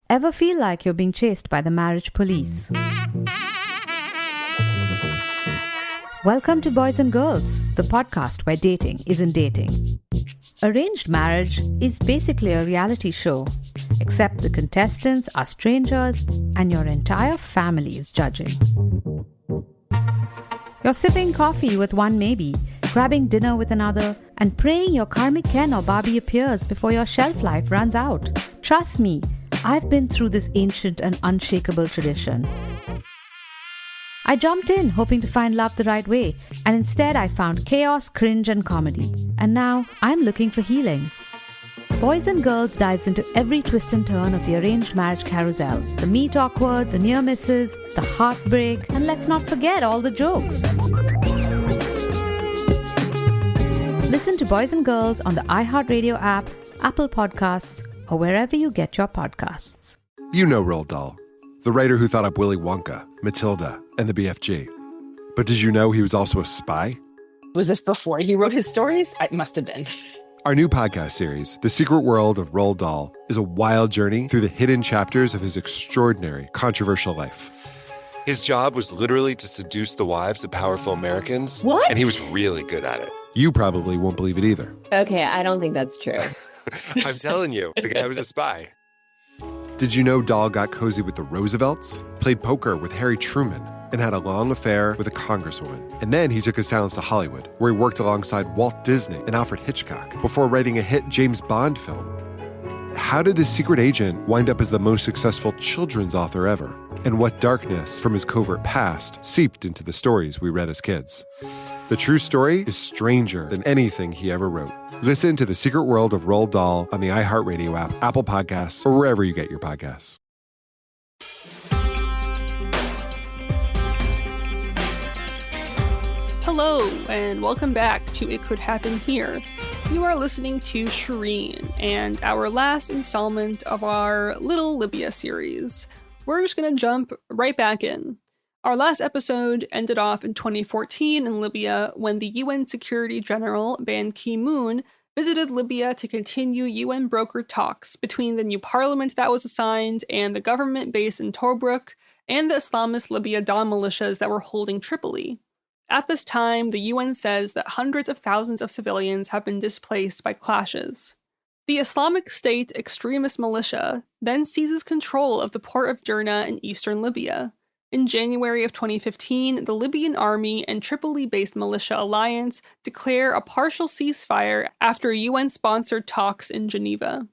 Ever feel like you're being chased by the marriage police? Welcome to Boys and Girls, the podcast where dating isn't dating. Arranged marriage is basically a reality show, except the contestants are strangers and your entire family is judging. You're sipping coffee with one maybe, grabbing dinner with another, and praying your karmic Ken or Barbie appears before your shelf life runs out. Trust me, I've been through this ancient and unshakable tradition. I jumped in hoping to find love the right way, and instead I found chaos, cringe, and comedy. And now I'm looking for healing. Boys and Girls dives into every twist and turn of the arranged marriage carousel. The meet awkward, the near misses, the heartbreak, and let's not forget all the jokes. Listen to Boys and Girls on the iHeartRadio app, Apple Podcasts, or wherever you get your podcasts. You know Roald Dahl, the writer who thought up Willy Wonka, Matilda, and the BFG. But did you know he was also a spy? Was this before he wrote his stories? It must have been. Our new podcast series, The Secret World of Roald Dahl, is a wild journey through the hidden chapters of his extraordinary, controversial life. His job was literally to seduce the wives of powerful Americans. What? And he was really good at it. You probably won't believe it either. Okay, I don't think that's true. I'm telling you, the guy was a spy. Did you know Dahl got cozy with the Roosevelts, played poker with Harry Truman, and had a long affair with a congresswoman? And then he took his talents to Hollywood, where he worked alongside Walt Disney and Alfred Hitchcock before writing a hit James Bond film. How did this secret agent wind up as the most successful children's author ever? And what darkness from his covert past seeped into the stories we read as kids? The true story is stranger than anything he ever wrote. Listen to The Secret World of Roald Dahl on the iHeartRadio app, Apple Podcasts, or wherever you get your podcasts. Hello, and welcome back to It Could Happen Here. You are listening to Shireen, and our last installment of our Little Libya series. We're just going to jump right back in. Our last episode ended off in 2014 in Libya when the UN Security General Ban Ki-moon visited Libya to continue UN-brokered talks between the new parliament that was assigned and the government based in Tobruk and the Islamist Libya Dawn militias that were holding Tripoli. At this time, the UN says that hundreds of thousands of civilians have been displaced by clashes. The Islamic State extremist militia then seizes control of the port of Derna in eastern Libya. In January of 2015, the Libyan army and Tripoli-based militia alliance declare a partial ceasefire after UN-sponsored talks in Geneva.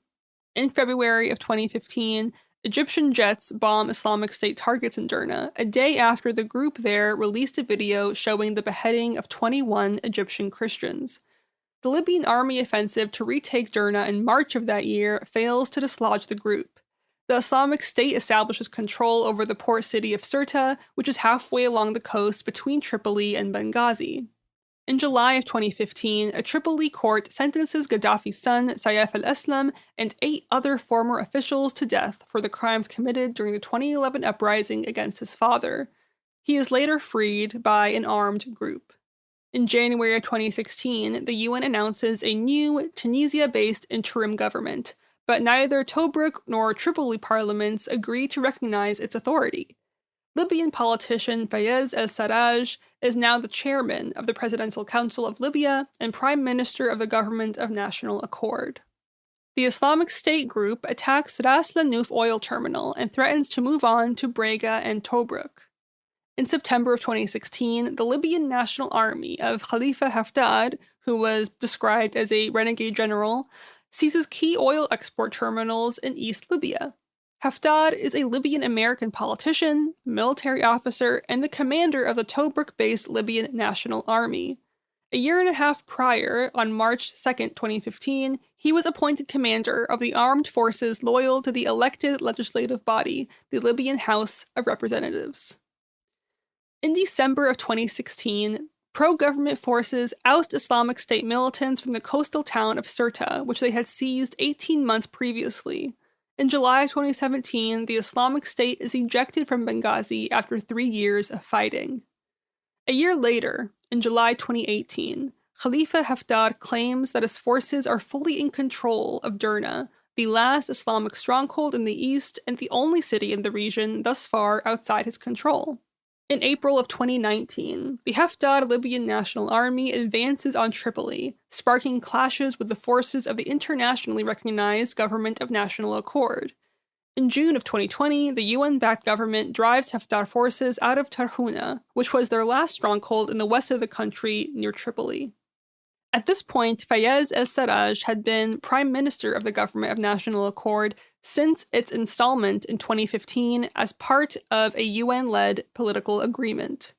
In February of 2015, Egyptian jets bomb Islamic State targets in Derna, a day after the group there released a video showing the beheading of 21 Egyptian Christians. The Libyan army offensive to retake Derna in March of that year fails to dislodge the group. The Islamic State establishes control over the port city of Sirte, which is halfway along the coast between Tripoli and Benghazi. In July of 2015, a Tripoli court sentences Gaddafi's son, Saif al-Islam, and 8 other former officials to death for the crimes committed during the 2011 uprising against his father. He is later freed by an armed group. In January of 2016, the UN announces a new Tunisia-based interim government, but neither Tobruk nor Tripoli parliaments agree to recognize its authority. Libyan politician Fayez al-Sarraj is now the chairman of the Presidential Council of Libya and Prime Minister of the Government of National Accord. The Islamic State group attacks Ras Lanuf oil terminal and threatens to move on to Brega and Tobruk. In September of 2016, the Libyan National Army of Khalifa Haftar, who was described as a renegade general, seizes key oil export terminals in East Libya. Haftar is a Libyan-American politician, military officer, and the commander of the Tobruk-based Libyan National Army. A year and a half prior, on March 2, 2015, he was appointed commander of the armed forces loyal to the elected legislative body, the Libyan House of Representatives. In December of 2016, pro-government forces oust Islamic State militants from the coastal town of Sirte, which they had seized 18 months previously. In July 2017, the Islamic State is ejected from Benghazi after 3 years of fighting. A year later, in July 2018, Khalifa Haftar claims that his forces are fully in control of Derna, the last Islamic stronghold in the east and the only city in the region thus far outside his control. In April of 2019, the Haftar Libyan National Army advances on Tripoli, sparking clashes with the forces of the internationally recognized Government of National Accord. In June of 2020, the UN-backed government drives Haftar forces out of Tarhuna, which was their last stronghold in the west of the country near Tripoli. At this point, Fayez al-Sarraj had been Prime Minister of the Government of National Accord since its installment in 2015 as part of a UN-led political agreement.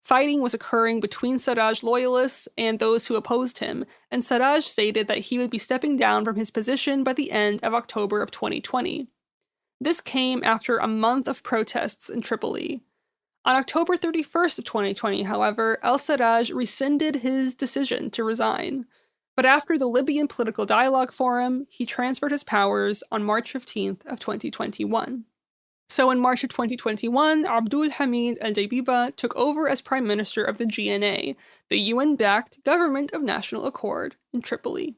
Fighting was occurring between Sarraj loyalists and those who opposed him, and Sarraj stated that he would be stepping down from his position by the end of October of 2020. This came after a month of protests in Tripoli. On October 31st of 2020, however, al-Sarraj rescinded his decision to resign. But after the Libyan Political Dialogue Forum, he transferred his powers on March 15th of 2021. So in March of 2021, Abdul Hamid al-Deibiba took over as Prime Minister of the GNA, the UN-backed Government of National Accord, in Tripoli.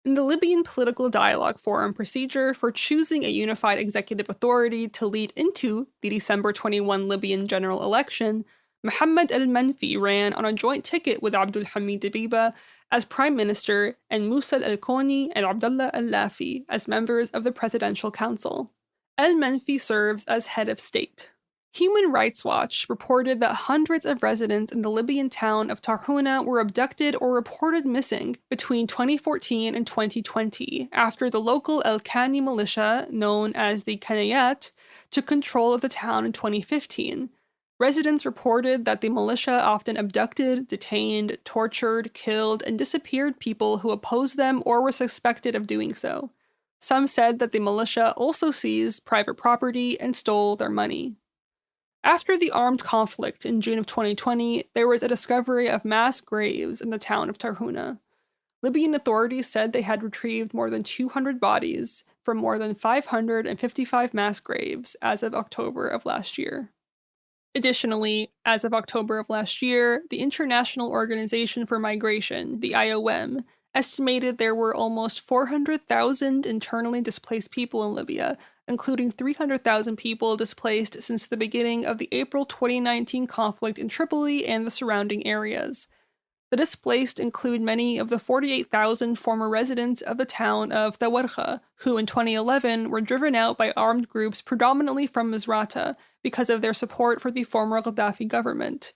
In the Libyan Political Dialogue Forum procedure for choosing a unified executive authority to lead into the December 21 Libyan general election, Mohammed al-Manfi ran on a joint ticket with Abdul Hamid Deibiba as Prime Minister and Musa al-Koni and Abdullah al-Lafi as members of the Presidential Council. Al-Manfi serves as head of state. Human Rights Watch reported that hundreds of residents in the Libyan town of Tarhuna were abducted or reported missing between 2014 and 2020 after the local El-Khani militia, known as the Kanayat, took control of the town in 2015. Residents reported that the militia often abducted, detained, tortured, killed, and disappeared people who opposed them or were suspected of doing so. Some said that the militia also seized private property and stole their money. After the armed conflict in June of 2020, there was a discovery of mass graves in the town of Tarhuna. Libyan authorities said they had retrieved more than 200 bodies from more than 555 mass graves as of October of last year. Additionally, as of October of last year, the International Organization for Migration, the IOM, estimated there were almost 400,000 internally displaced people in Libya, including 300,000 people displaced since the beginning of the April 2019 conflict in Tripoli and the surrounding areas. The displaced include many of the 48,000 former residents of the town of Tawarkha, who in 2011 were driven out by armed groups predominantly from Misrata because of their support for the former Gaddafi government.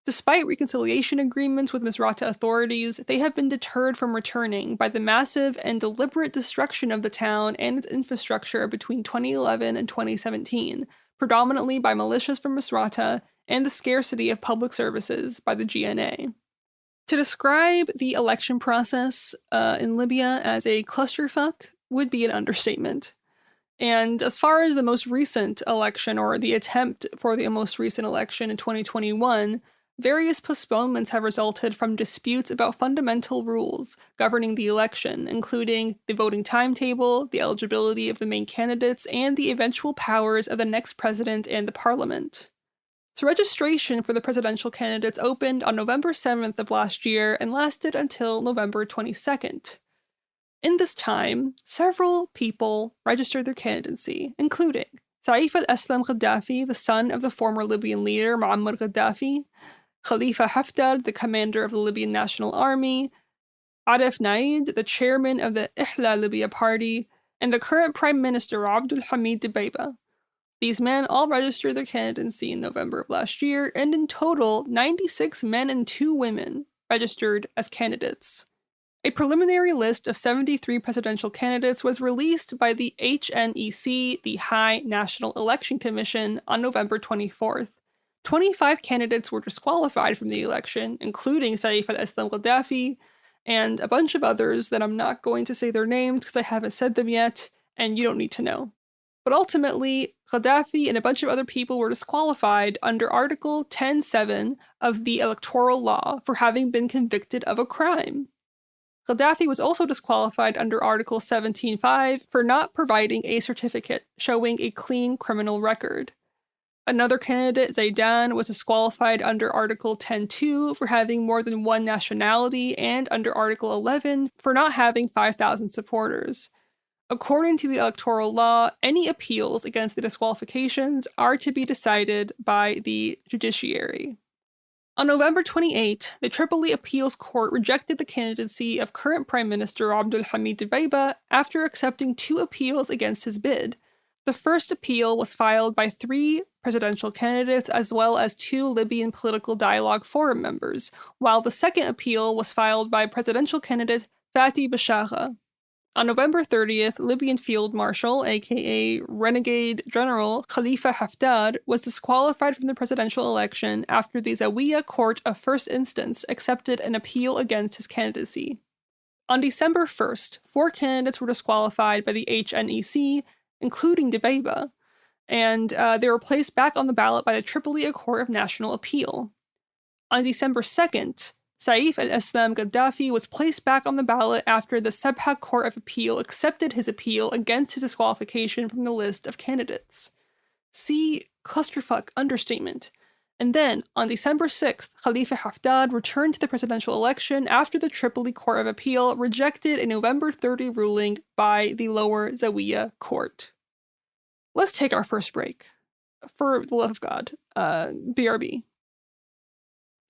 Despite reconciliation agreements with Misrata authorities, they have been deterred from returning by the massive and deliberate destruction of the town and its infrastructure between 2011 and 2017, predominantly by militias from Misrata, and the scarcity of public services by the GNA. To describe the election process in Libya as a clusterfuck would be an understatement. And as far as the most recent election, or the attempt for the most recent election in 2021, various postponements have resulted from disputes about fundamental rules governing the election, including the voting timetable, the eligibility of the main candidates, and the eventual powers of the next president and the parliament. So registration for the presidential candidates opened on November 7th of last year and lasted until November 22nd. In this time, several people registered their candidacy, including Saif al-Islam Gaddafi, the son of the former Libyan leader Muammar Gaddafi, Khalifa Haftar, the commander of the Libyan National Army, Arif Naid, the chairman of the Ihla Libya Party, and the current Prime Minister Abdul Hamid Dibeiba. These men all registered their candidacy in November of last year, and in total, 96 men and 2 women registered as candidates. A preliminary list of 73 presidential candidates was released by the HNEC, the High National Election Commission, on November 24th. 25 candidates were disqualified from the election, including Saif al-Islam Gaddafi, and a bunch of others that I'm not going to say their names because I haven't said them yet, and you don't need to know. But ultimately, Gaddafi and a bunch of other people were disqualified under Article 10.7 of the Electoral Law for having been convicted of a crime. Gaddafi was also disqualified under Article 17.5 for not providing a certificate showing a clean criminal record. Another candidate, Zaidan, was disqualified under Article 10.2 for having more than one nationality, and under Article 11 for not having 5,000 supporters. According to the electoral law, any appeals against the disqualifications are to be decided by the judiciary. On November 28, the Tripoli Appeals Court rejected the candidacy of current Prime Minister Abdul Hamid Dibeiba after accepting 2 appeals against his bid. The first appeal was filed by 3 presidential candidates as well as 2 Libyan Political Dialogue Forum members, while the second appeal was filed by presidential candidate Fatih Bashagha. On November 30th, Libyan Field Marshal, aka Renegade General Khalifa Haftar, was disqualified from the presidential election after the Zawiya Court of First Instance accepted an appeal against his candidacy. On December 1st, 4 candidates were disqualified by the HNEC, including Dibeiba, and they were placed back on the ballot by the Tripoli Court of National Appeal. On December 2nd, Saif al-Islam Gaddafi was placed back on the ballot after the Sabha Court of Appeal accepted his appeal against his disqualification from the list of candidates. See clusterfuck understatement. And then, on December 6th, Khalifa Haftar returned to the presidential election after the Tripoli Court of Appeal rejected a November 30 ruling by the lower Zawiya Court. Let's take our first break. For the love of God. BRB.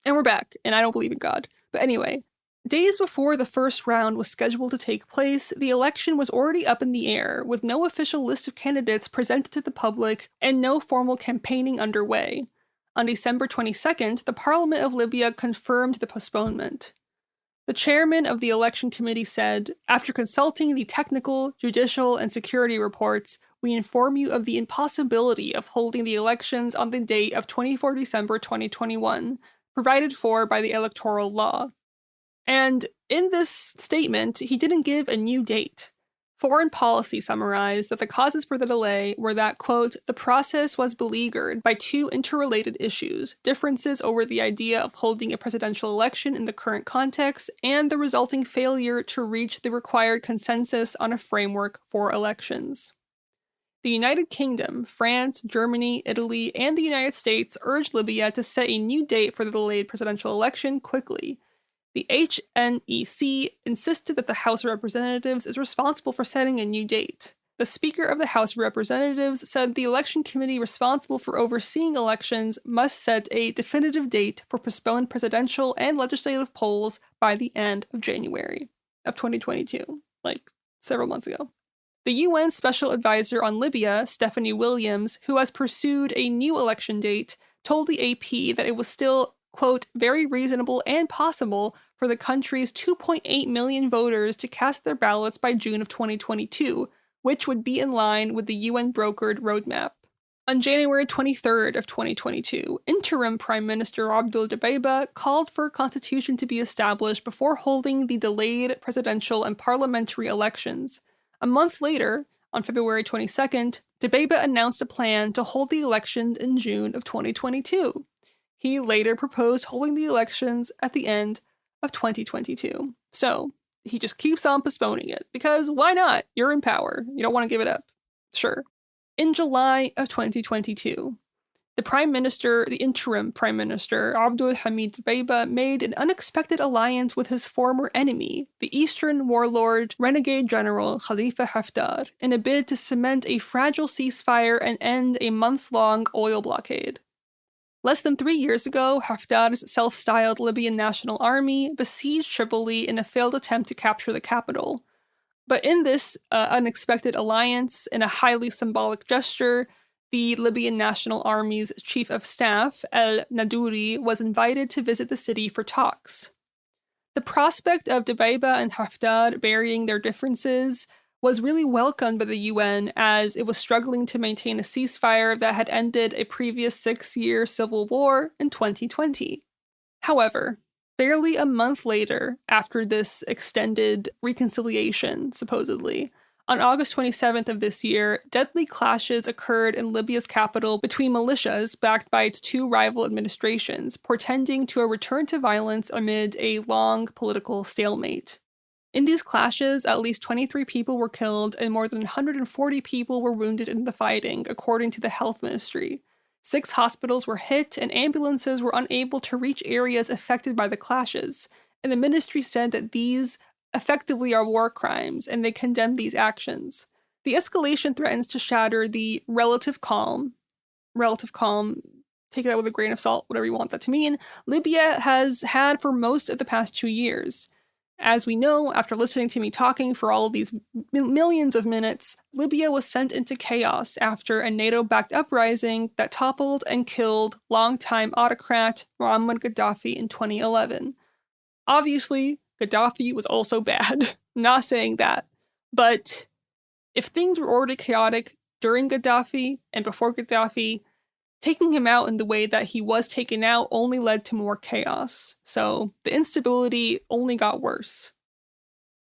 And we're back, and I don't believe in God. But anyway, days before the first round was scheduled to take place, the election was already up in the air, with no official list of candidates presented to the public and no formal campaigning underway. On December 22nd, the Parliament of Libya confirmed the postponement. The chairman of the election committee said, "After consulting the technical, judicial, and security reports, we inform you of the impossibility of holding the elections on the date of 24 December 2021, provided for by the electoral law." And in this statement, he didn't give a new date. Foreign Policy summarized that the causes for the delay were that, quote, the process was beleaguered by two interrelated issues, differences over the idea of holding a presidential election in the current context, and the resulting failure to reach the required consensus on a framework for elections. The United Kingdom, France, Germany, Italy, and the United States urged Libya to set a new date for the delayed presidential election quickly. The HNEC insisted that the House of Representatives is responsible for setting a new date. The Speaker of the House of Representatives said the election committee responsible for overseeing elections must set a definitive date for postponed presidential and legislative polls by the end of January of 2022, like several months ago. The UN Special Advisor on Libya, Stephanie Williams, who has pursued a new election date, told the AP that it was still, quote, very reasonable and possible for the country's 2.8 million voters to cast their ballots by June of 2022, which would be in line with the UN-brokered roadmap. On January 23rd of 2022, interim Prime Minister Abdul Dbeibeh called for a constitution to be established before holding the delayed presidential and parliamentary elections. A month later, on February 22nd, Dbeibeh announced a plan to hold the elections in June of 2022. He later proposed holding the elections at the end of 2022. So he just keeps on postponing it because why not? You're in power. You don't want to give it up. Sure. In July of 2022, the interim Prime Minister, Abdul Hamid Dbeibeh, made an unexpected alliance with his former enemy, the Eastern warlord renegade general Khalifa Haftar, in a bid to cement a fragile ceasefire and end a months-long oil blockade. Less than 3 years ago, Haftar's self-styled Libyan National Army besieged Tripoli in a failed attempt to capture the capital. But in this unexpected alliance, in a highly symbolic gesture, the Libyan National Army's Chief of Staff, El-Naduri, was invited to visit the city for talks. The prospect of Dbeibeh and Haftar burying their differences was really welcomed by the UN as it was struggling to maintain a ceasefire that had ended a previous 6-year civil war in 2020. However, barely a month later, after this extended reconciliation, supposedly, on August 27th of this year, deadly clashes occurred in Libya's capital between militias backed by its two rival administrations, portending to a return to violence amid a long political stalemate. In these clashes, at least 23 people were killed and more than 140 people were wounded in the fighting, according to the health ministry. 6 hospitals were hit and ambulances were unable to reach areas affected by the clashes, and the ministry said that these effectively are war crimes, and they condemned these actions. The escalation threatens to shatter the relative calm, take that with a grain of salt, whatever you want that to mean, Libya has had for most of the past 2 years. As we know, after listening to me talking for all of these millions of minutes, Libya was sent into chaos after a NATO-backed uprising that toppled and killed longtime autocrat Muammar Gaddafi in 2011. Obviously, Gaddafi was also bad. Not saying that. But if things were already chaotic during Gaddafi and before Gaddafi, taking him out in the way that he was taken out only led to more chaos. So the instability only got worse.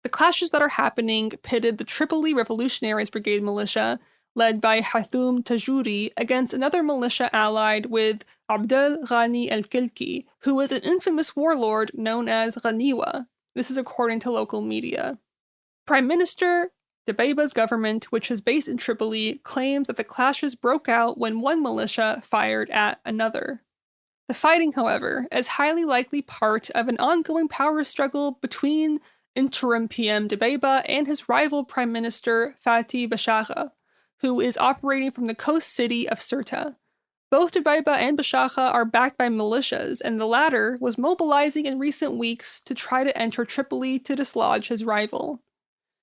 The clashes that are happening pitted the Tripoli Revolutionaries Brigade militia, led by Hathum Tajuri, against another militia allied with Abdel Ghani el-Kilki, who was an infamous warlord known as Ghaniwa. This is according to local media. Prime Minister Dbeibeh's government, which is based in Tripoli, claims that the clashes broke out when one militia fired at another. The fighting, however, is highly likely part of an ongoing power struggle between interim PM Dbeibeh and his rival Prime Minister Fathi Bashagha, who is operating from the coast city of Sirte. Both Dbeibeh and Bashagha are backed by militias, and the latter was mobilizing in recent weeks to try to enter Tripoli to dislodge his rival.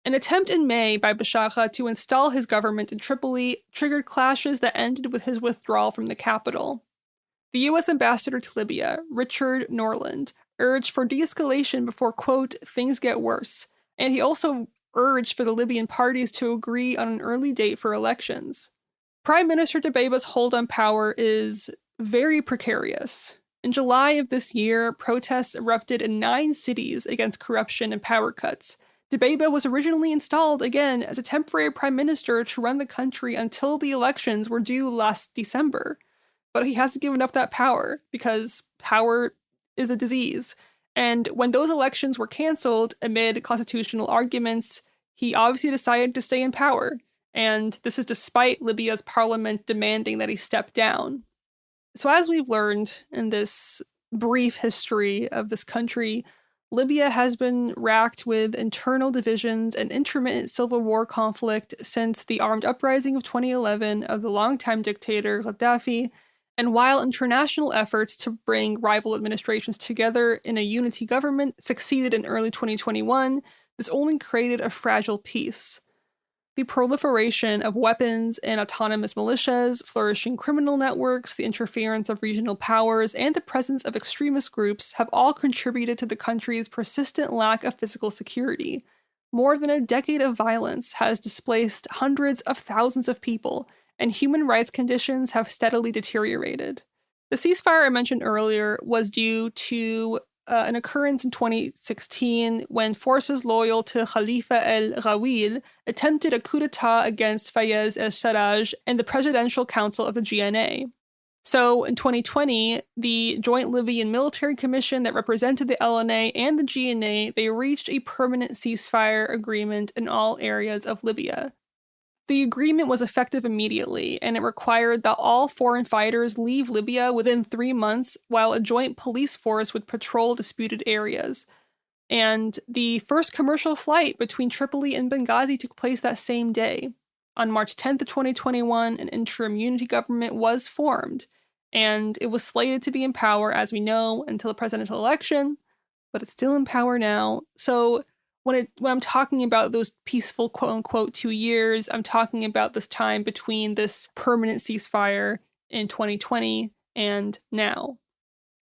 An attempt in May by Bashagha to install his government in Tripoli triggered clashes that ended with his withdrawal from the capital. The U.S. ambassador to Libya, Richard Norland, urged for de-escalation before, quote, things get worse, and he also urged for the Libyan parties to agree on an early date for elections. Prime Minister Dbeibeh's hold on power is very precarious. In July of this year, protests erupted in 9 cities against corruption and power cuts. Dbeibeh was originally installed again as a temporary prime minister to run the country until the elections were due last December. But he hasn't given up that power because power is a disease. And when those elections were canceled amid constitutional arguments, he obviously decided to stay in power. And this is despite Libya's parliament demanding that he step down. So as we've learned in this brief history of this country, Libya has been racked with internal divisions and intermittent civil war conflict since the armed uprising of 2011 of the longtime dictator Gaddafi. And while international efforts to bring rival administrations together in a unity government succeeded in early 2021, this only created a fragile peace. The proliferation of weapons and autonomous militias, flourishing criminal networks, the interference of regional powers, and the presence of extremist groups have all contributed to the country's persistent lack of physical security. More than a decade of violence has displaced hundreds of thousands of people, and human rights conditions have steadily deteriorated. The ceasefire I mentioned earlier was due to an occurrence in 2016 when forces loyal to Khalifa el-Ghawil attempted a coup d'etat against Fayez el-Sarraj and the Presidential Council of the GNA. So in 2020, the Joint Libyan Military Commission that represented the LNA and the GNA, they reached a permanent ceasefire agreement in all areas of Libya. The agreement was effective immediately, and it required that all foreign fighters leave Libya within 3 months, while a joint police force would patrol disputed areas. And the first commercial flight between Tripoli and Benghazi took place that same day. On March 10th of 2021, an interim unity government was formed, and it was slated to be in power, as we know, until the presidential election, but it's still in power now. So when I'm talking about those peaceful, quote-unquote, 2 years, I'm talking about this time between this permanent ceasefire in 2020 and now.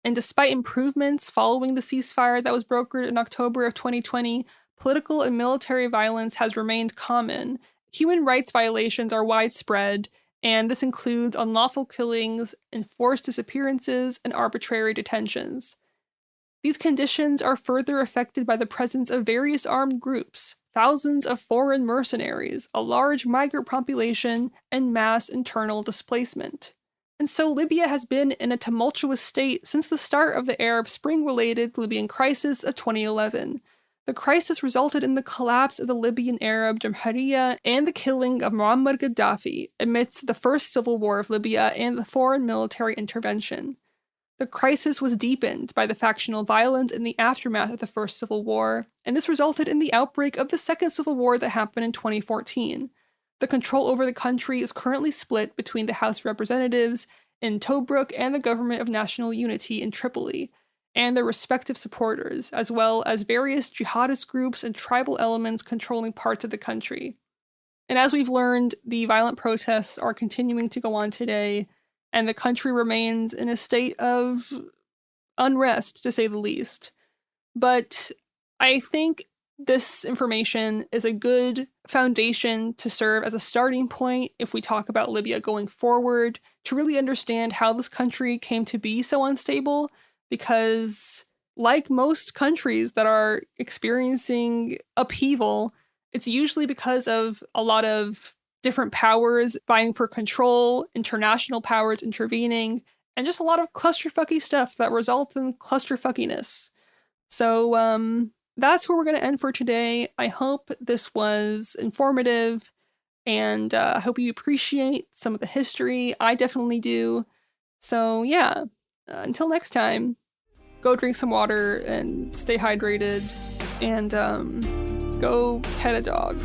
And despite improvements following the ceasefire that was brokered in October of 2020, political and military violence has remained common. Human rights violations are widespread, and this includes unlawful killings, enforced disappearances, and arbitrary detentions. These conditions are further affected by the presence of various armed groups, thousands of foreign mercenaries, a large migrant population, and mass internal displacement. And so Libya has been in a tumultuous state since the start of the Arab Spring-related Libyan crisis of 2011. The crisis resulted in the collapse of the Libyan Arab Jamhuriya and the killing of Muammar Gaddafi amidst the first civil war of Libya and the foreign military intervention. The crisis was deepened by the factional violence in the aftermath of the First Civil War, and this resulted in the outbreak of the Second Civil War that happened in 2014. The control over the country is currently split between the House of Representatives in Tobruk and the Government of National Unity in Tripoli, and their respective supporters, as well as various jihadist groups and tribal elements controlling parts of the country. And as we've learned, the violent protests are continuing to go on today, and the country remains in a state of unrest, to say the least. But I think this information is a good foundation to serve as a starting point if we talk about Libya going forward, to really understand how this country came to be so unstable, because like most countries that are experiencing upheaval, it's usually because of a lot of different powers vying for control, international powers intervening, and just a lot of clusterfucky stuff that results in clusterfuckiness. So that's where we're going to end for today. I hope this was informative, and I hope you appreciate some of the history. I definitely do. So yeah, until next time, go drink some water and stay hydrated, and go pet a dog.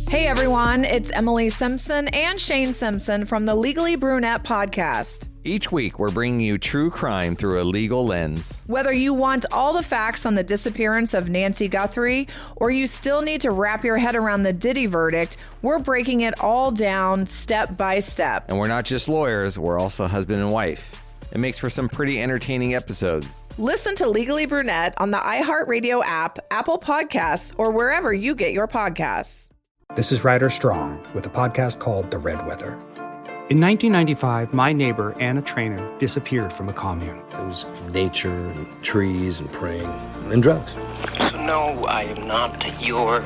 Hey everyone, it's Emily Simpson and Shane Simpson from the Legally Brunette podcast. Each week, we're bringing you true crime through a legal lens. Whether you want all the facts on the disappearance of Nancy Guthrie, or you still need to wrap your head around the Diddy verdict, we're breaking it all down step by step. And we're not just lawyers, we're also husband and wife. It makes for some pretty entertaining episodes. Listen to Legally Brunette on the iHeartRadio app, Apple Podcasts, or wherever you get your podcasts. This is Ryder Strong with a podcast called The Red Weather. In 1995, my neighbor, Anna Trainer, disappeared from a commune. It was nature and trees and praying and drugs. So no, I am not your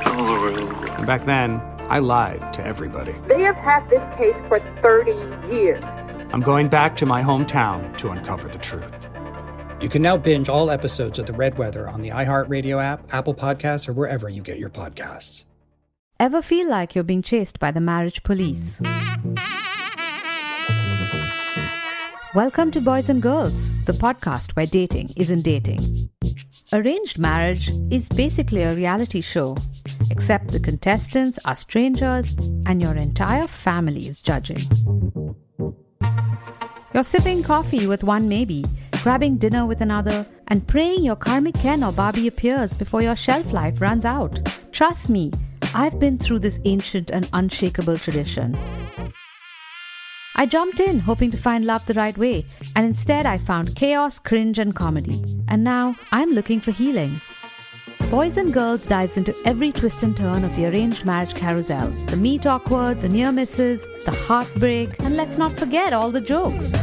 guru. And back then, I lied to everybody. They have had this case for 30 years. I'm going back to my hometown to uncover the truth. You can now binge all episodes of The Red Weather on the iHeartRadio app, Apple Podcasts, or wherever you get your podcasts. Ever feel like you're being chased by the marriage police? Welcome to Boys and Girls, the podcast where dating isn't dating. Arranged marriage is basically a reality show, except the contestants are strangers and your entire family is judging. You're sipping coffee with one maybe, grabbing dinner with another, and praying your karmic Ken or Barbie appears before your shelf life runs out. Trust me, I've been through this ancient and unshakable tradition. I jumped in hoping to find love the right way, and instead I found chaos, cringe, and comedy. And now I'm looking for healing. Boys and Girls dives into every twist and turn of the arranged marriage carousel. The meet awkward, the near misses, the heartbreak, and let's not forget all the jokes.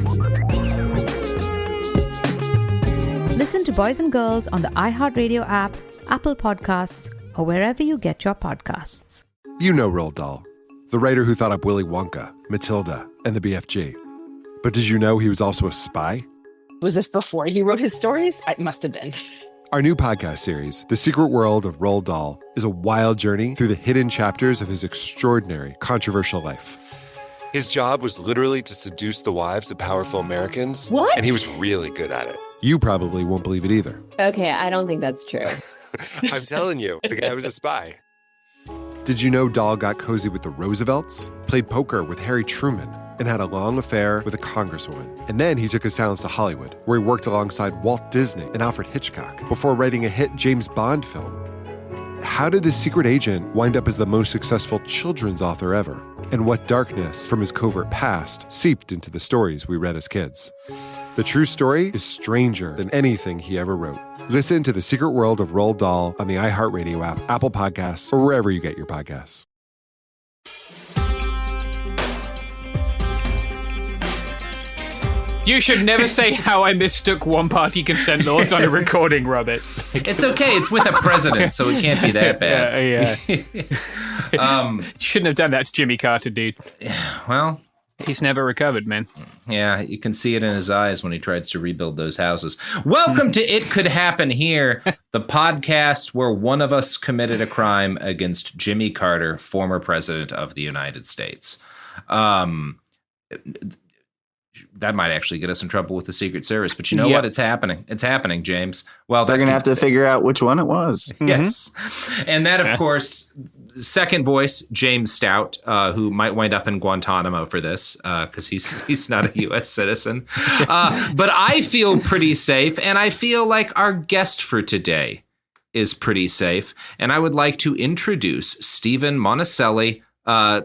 Listen to Boys and Girls on the iHeartRadio app, Apple Podcasts, or wherever you get your podcasts. You know Roald Dahl, the writer who thought up Willy Wonka, Matilda, and the BFG. But did you know he was also a spy? Was this before he wrote his stories? It must have been. Our new podcast series, The Secret World of Roald Dahl, is a wild journey through the hidden chapters of his extraordinary, controversial life. His job was literally to seduce the wives of powerful Americans. What? And he was really good at it. You probably won't believe it either. Okay, I don't think that's true. I'm telling you, the guy was a spy. Did you know Dahl got cozy with the Roosevelts, played poker with Harry Truman, and had a long affair with a congresswoman? And then he took his talents to Hollywood, where he worked alongside Walt Disney and Alfred Hitchcock before writing a hit James Bond film. How did this secret agent wind up as the most successful children's author ever? And what darkness from his covert past seeped into the stories we read as kids? The true story is stranger than anything he ever wrote. Listen to The Secret World of Roald Dahl on the iHeartRadio app, Apple Podcasts, or wherever you get your podcasts. You should never say how I mistook one-party consent laws on a recording, Robert. It's okay. It's with a president, so it can't be that bad. Yeah. Shouldn't have done that to Jimmy Carter, dude. Well, he's never recovered, man. Yeah, you can see it in his eyes when he tries to rebuild those houses. Welcome to It Could Happen Here, the podcast where one of us committed a crime against Jimmy Carter, former president of the United States. That might actually get us in trouble with the Secret Service, but you know what? It's happening. It's happening, James. Well, they're going to have to figure out which one it was. Yes. And that, of course, second voice, James Stout, who might wind up in Guantanamo for this because he's not a U.S. citizen. But I feel pretty safe, and I feel like our guest for today is pretty safe. And I would like to introduce Stephen Monticelli.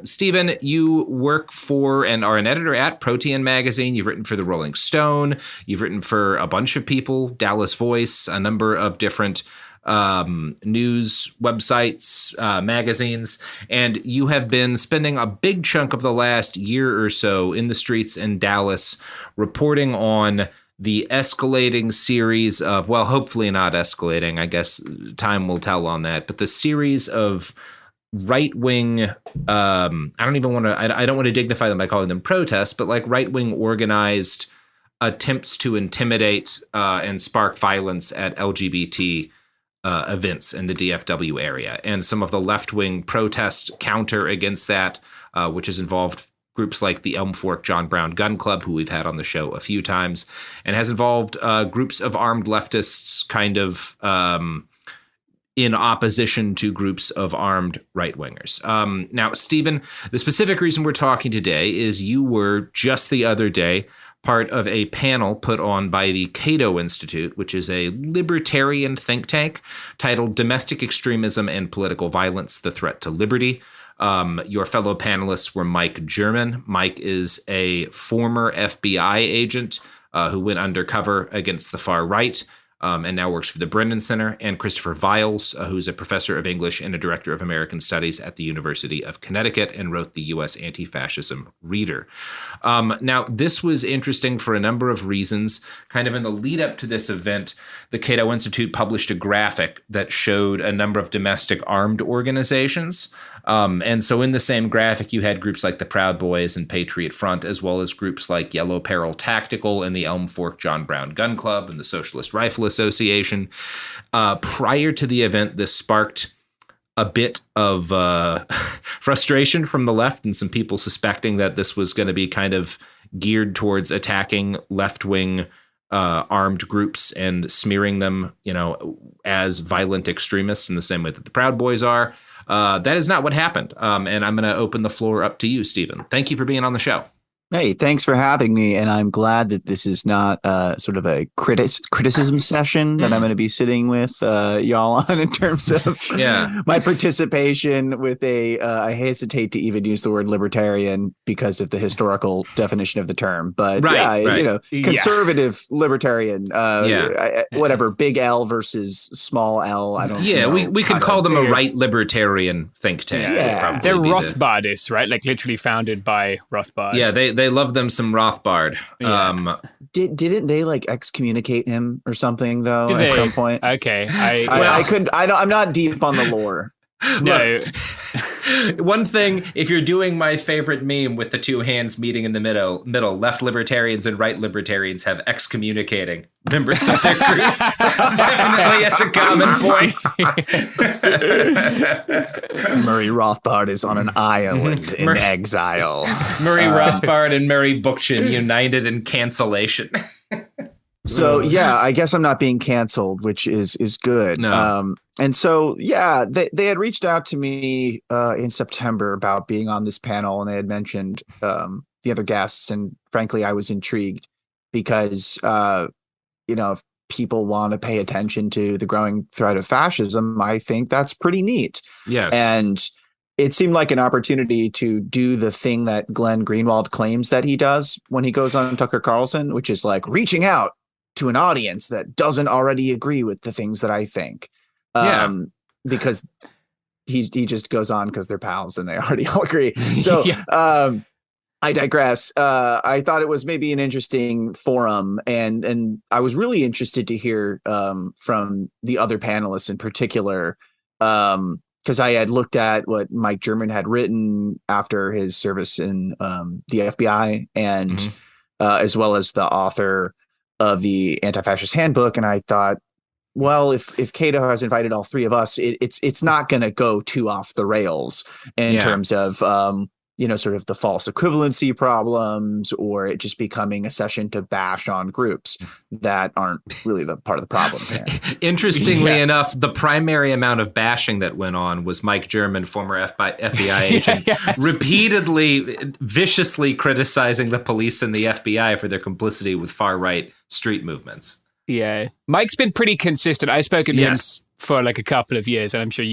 Stephen, you work for and are an editor at Protean Magazine. You've written for the Rolling Stone. You've written for a bunch of people, Dallas Voice, a number of different news websites, magazines, and you have been spending a big chunk of the last year or so in the streets in Dallas reporting on the escalating series of, well, hopefully not escalating, I guess time will tell on that, but the series of right-wing, I don't want to dignify them by calling them protests, but like right-wing organized attempts to intimidate and spark violence at LGBT events in the DFW area. And some of the left-wing protest counter against that, which has involved groups like the Elm Fork John Brown Gun Club, who we've had on the show a few times, and has involved groups of armed leftists kind of in opposition to groups of armed right-wingers. Now, Stephen, the specific reason we're talking today is you were just the other day part of a panel put on by the Cato Institute, which is a libertarian think tank titled Domestic Extremism and Political Violence, The Threat to Liberty. Your fellow panelists were Mike German. Mike is a former FBI agent who went undercover against the far right. and now works for the Brennan Center, and Christopher Viles, who's a professor of English and a director of American Studies at the University of Connecticut and wrote the U.S. Anti-Fascism Reader. Now, this was interesting for a number of reasons. Kind of in the lead up to this event, the Cato Institute published a graphic that showed a number of domestic armed organizations. And so in the same graphic, you had groups like the Proud Boys and Patriot Front, as well as groups like Yellow Peril Tactical and the Elm Fork John Brown Gun Club and the Socialist Rifle Association. Prior to the event, this sparked a bit of frustration from the left and some people suspecting that this was going to be kind of geared towards attacking left-wing armed groups and smearing them, as violent extremists in the same way that the Proud Boys are. That is not what happened. And I'm going to open the floor up to you, Stephen. Thank you for being on the show. Hey, thanks for having me. And I'm glad that this is not sort of a criticism session that I'm going to be sitting with y'all on in terms of my participation with I hesitate to even use the word libertarian because of the historical definition of the term. But conservative libertarian, whatever, big L versus small L. I don't know. Yeah, we could call them a right libertarian think tank. Yeah. They're Rothbardists, right? Like literally founded by Rothbard. Yeah, they love them some Rothbard. Yeah. Didn't they like excommunicate him or something though at some point? Okay, I'm not deep on the lore. No. One thing, if you're doing my favorite meme with the two hands meeting in the middle, left libertarians and right libertarians have excommunicating members of their groups. Definitely as a common point. Murray Rothbard is on an island in exile. Murray Rothbard and Murray Bookchin united in cancellation. So, I guess I'm not being canceled, which is good. No. And so, they had reached out to me in September about being on this panel, and they had mentioned the other guests. And frankly, I was intrigued because, if people want to pay attention to the growing threat of fascism, I think that's pretty neat. Yes. And it seemed like an opportunity to do the thing that Glenn Greenwald claims that he does when he goes on Tucker Carlson, which is like reaching out to an audience that doesn't already agree with the things that I think. Because he just goes on because they're pals and they already all agree. So I digress. I thought it was maybe an interesting forum, and I was really interested to hear from the other panelists in particular, because I had looked at what Mike German had written after his service in the FBI, and as well as the author of the Anti-Fascist Handbook, and I thought, well, if Cato has invited all three of us, it's not going to go too off the rails in terms of sort of the false equivalency problems, or it just becoming a session to bash on groups that aren't really the part of the problem here. Interestingly enough, the primary amount of bashing that went on was Mike German, former FBI agent, repeatedly, viciously criticizing the police and the FBI for their complicity with far-right street movements. Yeah. Mike's been pretty consistent. I've spoken to him for like a couple of years, and I'm sure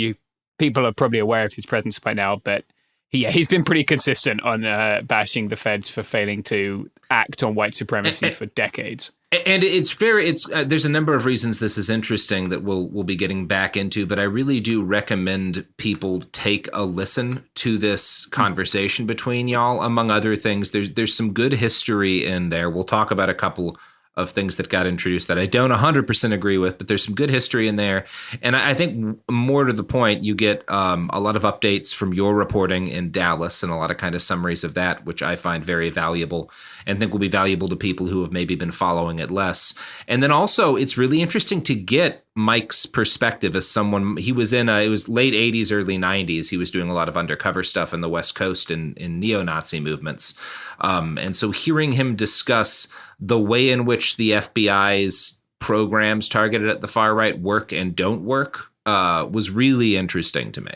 people are probably aware of his presence by now, but he's been pretty consistent on bashing the feds for failing to act on white supremacy for decades. And there's a number of reasons this is interesting that we'll be getting back into, but I really do recommend people take a listen to this conversation between y'all. Among other things, there's some good history in there. We'll talk about a couple of things that got introduced that I don't 100% agree with, but there's some good history in there. And I think more to the point, you get a lot of updates from your reporting in Dallas and a lot of kind of summaries of that, which I find very valuable and think will be valuable to people who have maybe been following it less. And then also, it's really interesting to get Mike's perspective as someone, he was in, it was late 80s, early 90s. He was doing a lot of undercover stuff in the West Coast in neo-Nazi movements. And so hearing him discuss the way in which the FBI's programs targeted at the far right work and don't work was really interesting to me.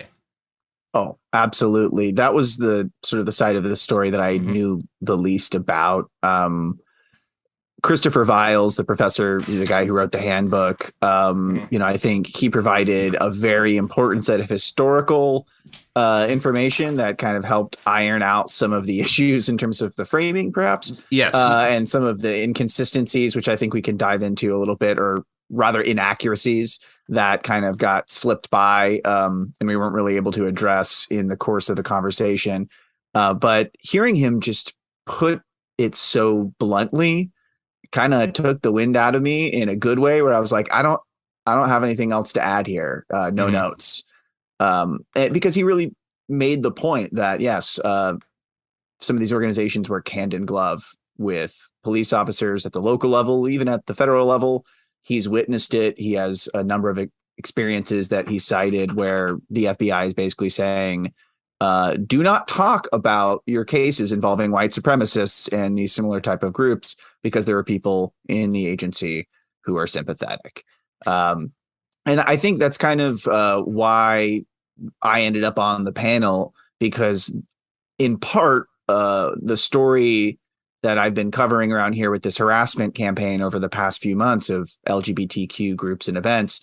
Oh, absolutely. That was the sort of the side of the story that I knew the least about. Christopher Viles, the professor, the guy who wrote the handbook, I think he provided a very important set of historical information that kind of helped iron out some of the issues in terms of the framing, perhaps. Yes. And some of the inconsistencies, which I think we can dive into a little bit, or rather inaccuracies that kind of got slipped by and we weren't really able to address in the course of the conversation. But hearing him just put it so bluntly kind of took the wind out of me in a good way, where I was like, I don't have anything else to add here. No notes. Because he really made the point that, yes, some of these organizations work hand in glove with police officers at the local level, even at the federal level. He's witnessed it. He has a number of experiences that he cited where the FBI is basically saying, do not talk about your cases involving white supremacists and these similar type of groups, because there are people in the agency who are sympathetic. And I think that's kind of why I ended up on the panel, because in part, the story that I've been covering around here with this harassment campaign over the past few months of LGBTQ groups and events,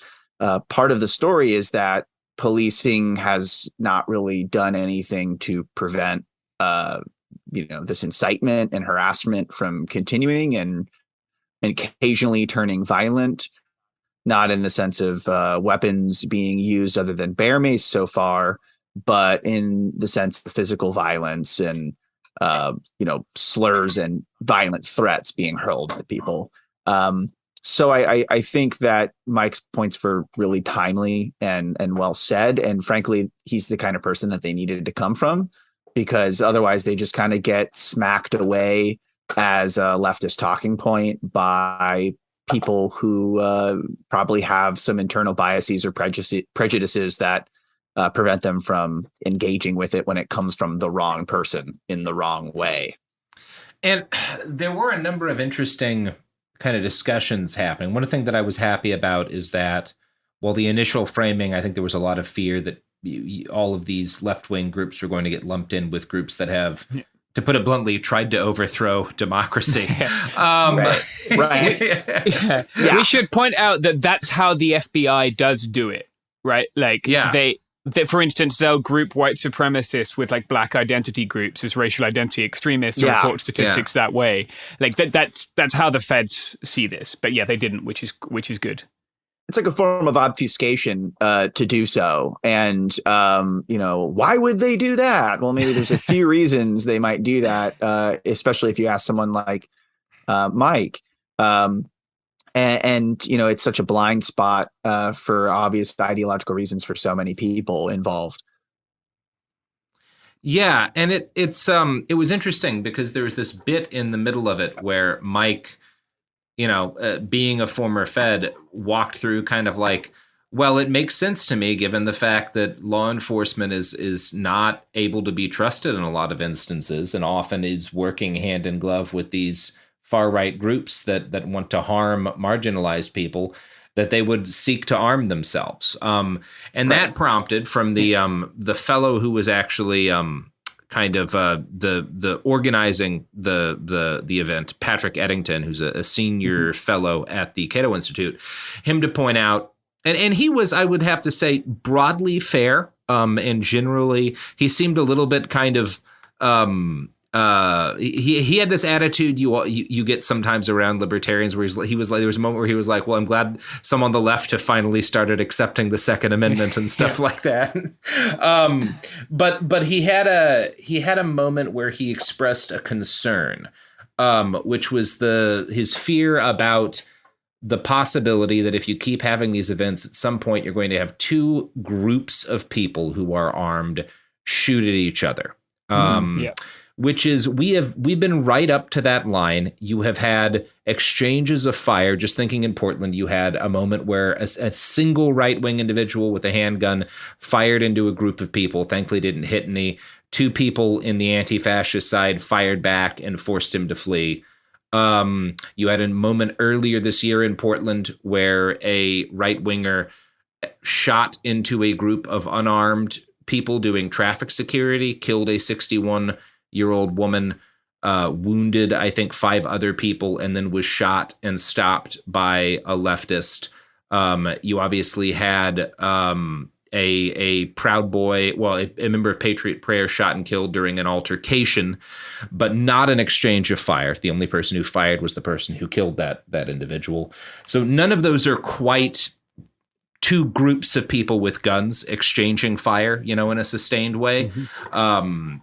part of the story is that policing has not really done anything to prevent, this incitement and harassment from continuing and occasionally turning violent, not in the sense of weapons being used other than bear mace so far, but in the sense of physical violence and slurs and violent threats being hurled at people. So I think that Mike's points were really timely and well said. And frankly, he's the kind of person that they needed to come from, because otherwise they just kind of get smacked away as a leftist talking point by people who probably have some internal biases or prejudices that prevent them from engaging with it when it comes from the wrong person in the wrong way. And there were a number of interesting kind of discussions happening. One thing that I was happy about is that while the initial framing, I think there was a lot of fear that all of these left-wing groups were going to get lumped in with groups that have, to put it bluntly, tried to overthrow democracy. Right. Yeah. We should point out that that's how the FBI does do it, right? Like, they, for instance, they'll group white supremacists with like black identity groups as racial identity extremists or report statistics that way. Like that's how the feds see this. But yeah, they didn't, which is good. It's like a form of obfuscation to do so. And, why would they do that? Well, maybe there's a few reasons they might do that, especially if you ask someone like Mike. And it's such a blind spot for obvious ideological reasons for so many people involved. Yeah, and it was interesting because there was this bit in the middle of it where Mike, being a former Fed, walked through kind of like, well, it makes sense to me given the fact that law enforcement is not able to be trusted in a lot of instances and often is working hand in glove with these far-right groups that want to harm marginalized people, that they would seek to arm themselves. And that prompted from the fellow who was actually the organizing the event, Patrick Eddington, who's a senior fellow at the Cato Institute, him to point out, and he was, I would have to say, broadly fair, and generally he seemed a little bit kind of he had this attitude you get sometimes around libertarians where he was like, there was a moment where he was like, well, I'm glad some on the left have finally started accepting the Second Amendment and stuff like that. But he had a moment where he expressed a concern, which was his fear about the possibility that if you keep having these events, at some point you're going to have two groups of people who are armed shoot at each other. Which is, we've been right up to that line. You have had exchanges of fire. Just thinking in Portland, you had a moment where a single right-wing individual with a handgun fired into a group of people. Thankfully, didn't hit any. Two people in the anti-fascist side fired back and forced him to flee. You had a moment earlier this year in Portland where a right-winger shot into a group of unarmed people doing traffic security, killed a 61-year-old woman, wounded, I think, 5 other people, and then was shot and stopped by a leftist. You obviously had a Proud Boy, a member of Patriot Prayer shot and killed during an altercation, but not an exchange of fire. The only person who fired was the person who killed that individual. So none of those are quite two groups of people with guns exchanging fire, in a sustained way. Mm-hmm.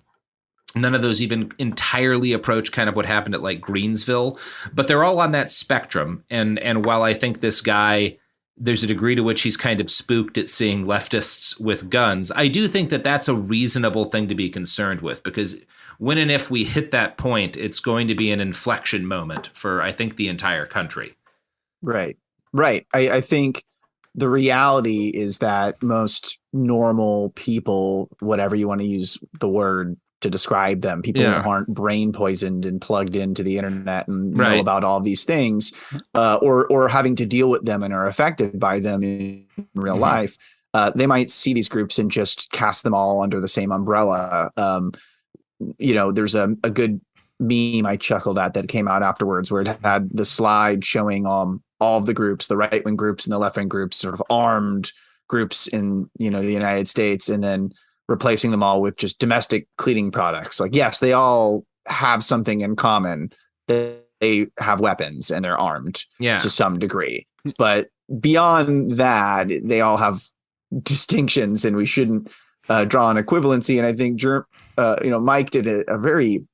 None of those even entirely approach kind of what happened at like Greensville, but they're all on that spectrum. And while I think this guy, there's a degree to which he's kind of spooked at seeing leftists with guns, I do think that that's a reasonable thing to be concerned with, because when and if we hit that point, it's going to be an inflection moment for, I think, the entire country. Right. I think the reality is that most normal people, whatever you want to use the word to describe them, people who aren't brain poisoned and plugged into the internet and know about all these things, or having to deal with them and are affected by them in real life, they might see these groups and just cast them all under the same umbrella. There's a good meme I chuckled at that came out afterwards where it had the slide showing all of the groups, the right-wing groups and the left-wing groups, sort of armed groups in the United States, and then replacing them all with just domestic cleaning products. Like, yes, they all have something in common. They have weapons and they're armed to some degree. But beyond that, they all have distinctions, and we shouldn't draw an equivalency. And I think Mike did a very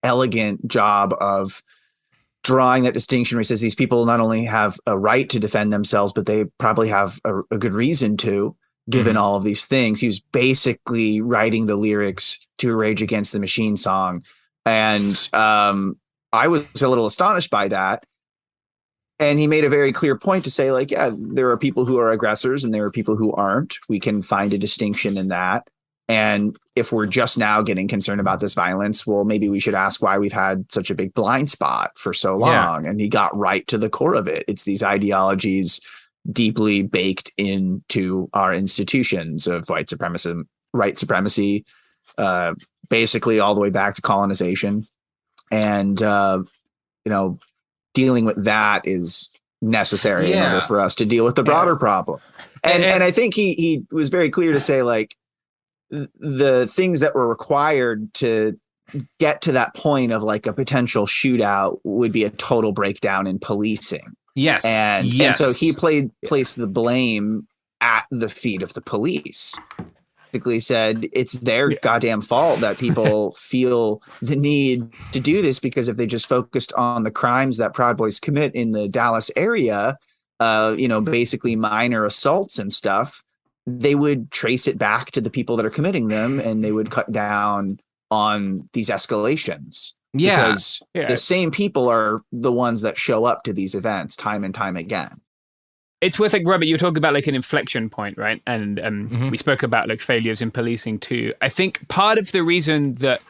elegant job of drawing that distinction where he says these people not only have a right to defend themselves, but they probably have a good reason to, given all of these things. He was basically writing the lyrics to a Rage Against the Machine song. And I was a little astonished by that. And he made a very clear point to say, like, yeah, there are people who are aggressors and there are people who aren't. We can find a distinction in that. And if we're just now getting concerned about this violence, well, maybe we should ask why we've had such a big blind spot for so long. And he got right to the core of it. It's these ideologies deeply baked into our institutions of white supremacy, basically all the way back to colonization. And, dealing with that is necessary in order for us to deal with the broader problem. And I think he was very clear to say, like, the things that were required to get to that point of like a potential shootout would be a total breakdown in policing. Yes. And so he placed the blame at the feet of the police. Basically said it's their goddamn fault that people feel the need to do this, because if they just focused on the crimes that Proud Boys commit in the Dallas area, basically minor assaults and stuff, they would trace it back to the people that are committing them, and they would cut down on these escalations. Because the same people are the ones that show up to these events time and time again. It's worth, like, Robert, you're talking about like an inflection point, right? And we spoke about like failures in policing too. I think part of the reason that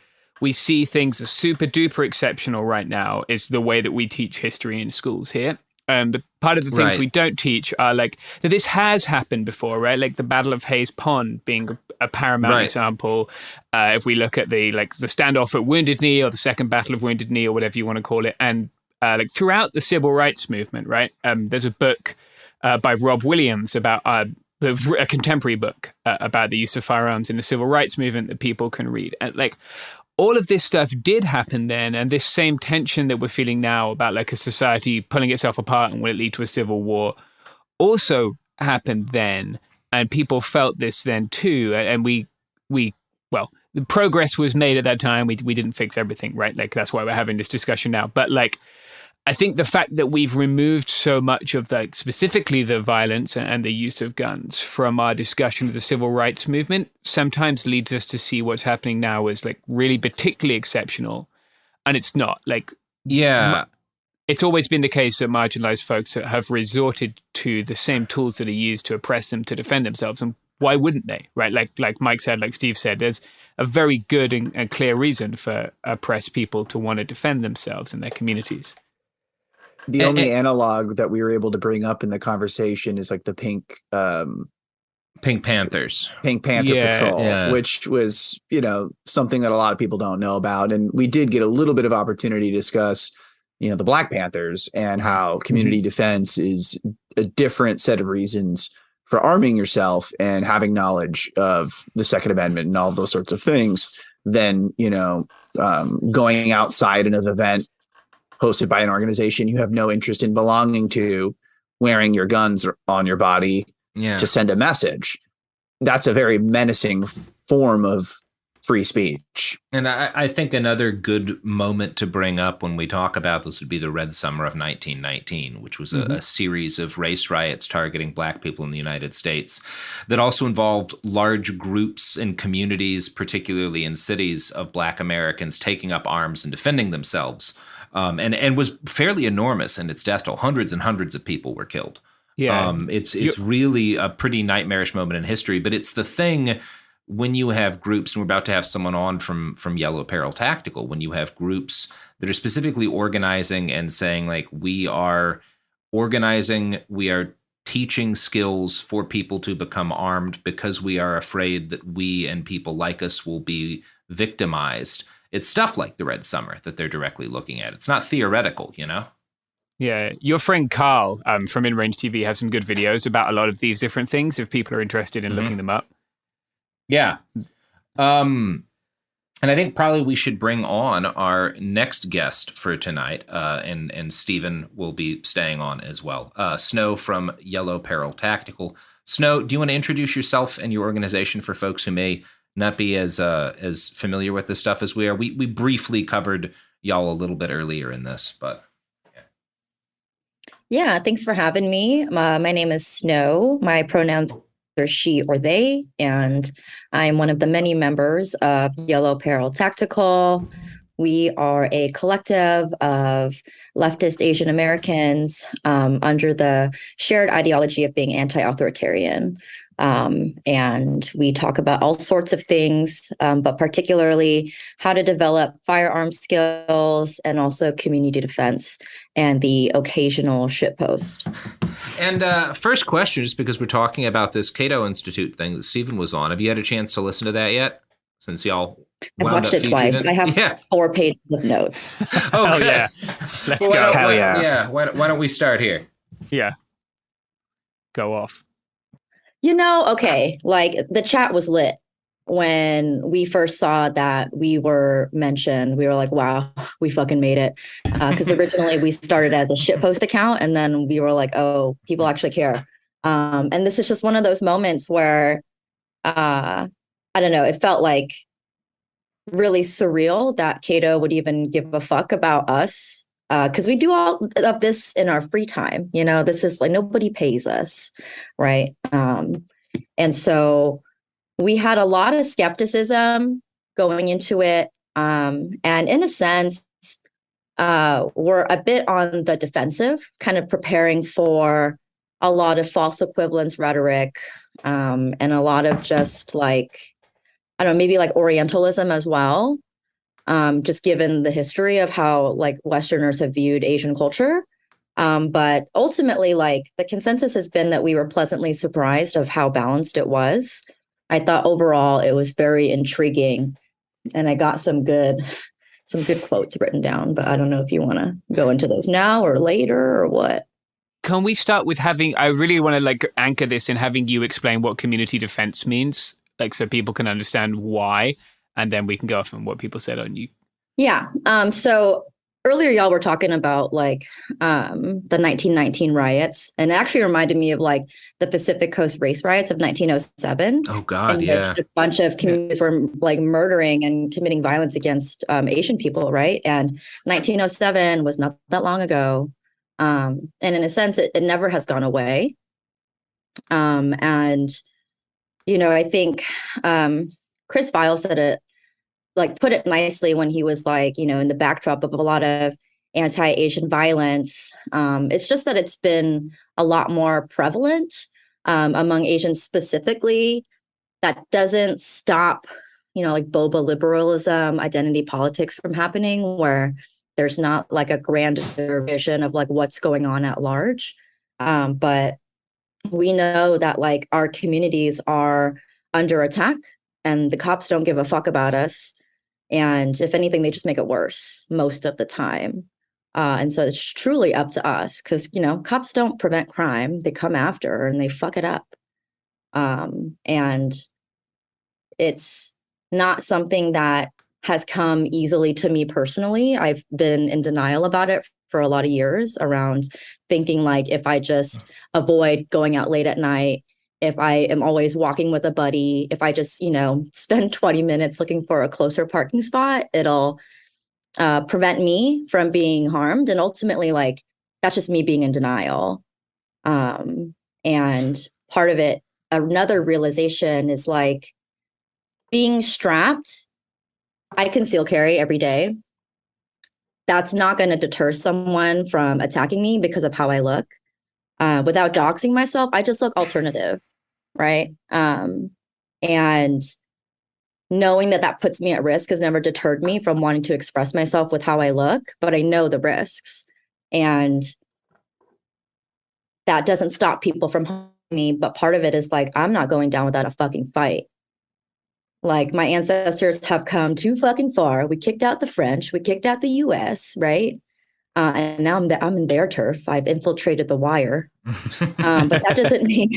we see things as super duper exceptional right now is the way that we teach history in schools here. But part of the things we don't teach are like that this has happened before, right? Like the Battle of Hayes Pond being a paramount example. If we look at the standoff at Wounded Knee, or the Second Battle of Wounded Knee, or whatever you want to call it, and like throughout the civil rights movement, right? There's a book by Rob Williams about a contemporary book about the use of firearms in the civil rights movement that people can read. And like all of this stuff did happen then, and this same tension that we're feeling now about like a society pulling itself apart and will it lead to a civil war also happened then, and people felt this then too. And the progress was made at that time. We didn't fix everything, right? Like that's why we're having this discussion now. But like, I think the fact that we've removed so much of like specifically the violence and the use of guns from our discussion of the civil rights movement sometimes leads us to see what's happening now as like really particularly exceptional. And it's not. Like, it's always been the case that marginalized folks have resorted to the same tools that are used to oppress them to defend themselves. And why wouldn't they? Right? Like Mike said, like Steve said, there's a very good and clear reason for oppressed people to want to defend themselves and their communities. The only analog that we were able to bring up in the conversation is like the Pink Panthers. Pink Panther Patrol, which was, something that a lot of people don't know about. And we did get a little bit of opportunity to discuss, the Black Panthers and how community defense is a different set of reasons for arming yourself and having knowledge of the Second Amendment and all those sorts of things than, going outside an event hosted by an organization you have no interest in belonging to, wearing your guns on your body to send a message. That's a very menacing form of free speech. And I think another good moment to bring up when we talk about this would be the Red Summer of 1919, which was a series of race riots targeting Black people in the United States that also involved large groups and communities, particularly in cities, of Black Americans taking up arms and defending themselves, and was fairly enormous in its death toll. Hundreds and hundreds of people were killed. Yeah, it's really a pretty nightmarish moment in history, but it's the thing when you have groups, and we're about to have someone on from Yellow Peril Tactical, when you have groups that are specifically organizing and saying, like, we are organizing, we are teaching skills for people to become armed because we are afraid that we and people like us will be victimized. It's stuff like the Red Summer that they're directly looking at. It's not theoretical, Yeah, your friend Carl from In Range TV has some good videos about a lot of these different things if people are interested in looking them up. Yeah. And I think probably we should bring on our next guest for tonight, and Stephen will be staying on as well. Snow from Yellow Peril Tactical. Snow, do you want to introduce yourself and your organization for folks who may not be as familiar with this stuff as we are? We briefly covered y'all a little bit earlier in this, but... Yeah, thanks for having me. My name is Snow. My pronouns are she or they, and I'm one of the many members of Yellow Peril Tactical. We are a collective of leftist Asian Americans under the shared ideology of being anti-authoritarian. And we talk about all sorts of things, but particularly how to develop firearm skills and also community defense and the occasional shitpost. And first question, just because we're talking about this Cato Institute thing that Stephen was on, have you had a chance to listen to that yet? Since y'all I watched it twice. I have 4 pages of notes. Oh, yeah. Let's go. Hell yeah. Yeah. Why don't we start here? Yeah. Go off. Okay, like the chat was lit when we first saw that we were mentioned. We were like, wow, we fucking made it. Because originally we started as a shitpost account, and then we were like, oh, people actually care. And this is just one of those moments where, I don't know, it felt like really surreal that Cato would even give a fuck about us. Because we do all of this in our free time. This is like nobody pays us, right? And so we had a lot of skepticism going into it. And in a sense, we're a bit on the defensive, kind of preparing for a lot of false equivalence rhetoric and a lot of just like, I don't know, maybe like Orientalism as well. Just given the history of how like Westerners have viewed Asian culture. But ultimately, like the consensus has been that we were pleasantly surprised of how balanced it was. I thought overall it was very intriguing, and I got some good quotes written down, but I don't know if you want to go into those now or later or what. Can we start with I really want to like anchor this in having you explain what community defense means, like so people can understand why. And then we can go off on what people said on you. Yeah. So earlier, y'all were talking about like the 1919 riots, and it actually reminded me of like the Pacific Coast race riots of 1907. Oh God, yeah. A bunch of communities were like murdering and committing violence against Asian people, right? And 1907 was not that long ago, and in a sense, it never has gone away. And I think Chris Vile said it, like put it nicely when he was like, in the backdrop of a lot of anti-Asian violence. It's just that it's been a lot more prevalent among Asians specifically. That doesn't stop, like boba liberalism, identity politics from happening, where there's not like a grander vision of like what's going on at large. But we know that like our communities are under attack, and the cops don't give a fuck about us. And if anything, they just make it worse most of the time. And so it's truly up to us because, cops don't prevent crime. They come after and they fuck it up. And it's not something that has come easily to me personally. I've been in denial about it for a lot of years, around thinking like, if I just avoid going out late at night, if I am always walking with a buddy, if I just, spend 20 minutes looking for a closer parking spot, it'll prevent me from being harmed. And ultimately, like, that's just me being in denial. And part of it, another realization is like, being strapped, I conceal carry every day. That's not going to deter someone from attacking me because of how I look. Without doxing myself, I just look alternative, right? And knowing that puts me at risk has never deterred me from wanting to express myself with how I look, but I know the risks. And that doesn't stop people from harming me, but part of it is like, I'm not going down without a fucking fight. Like, my ancestors have come too fucking far. We kicked out the French. We kicked out the U.S., right? And now I'm in their turf. I've infiltrated the wire. But that doesn't mean,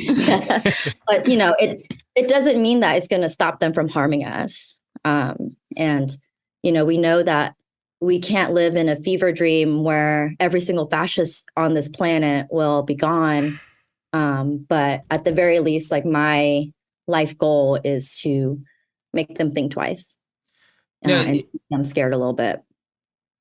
but it doesn't mean that it's going to stop them from harming us. And we know that we can't live in a fever dream where every single fascist on this planet will be gone. But at the very least, like, my life goal is to make them think twice. And I'm scared a little bit.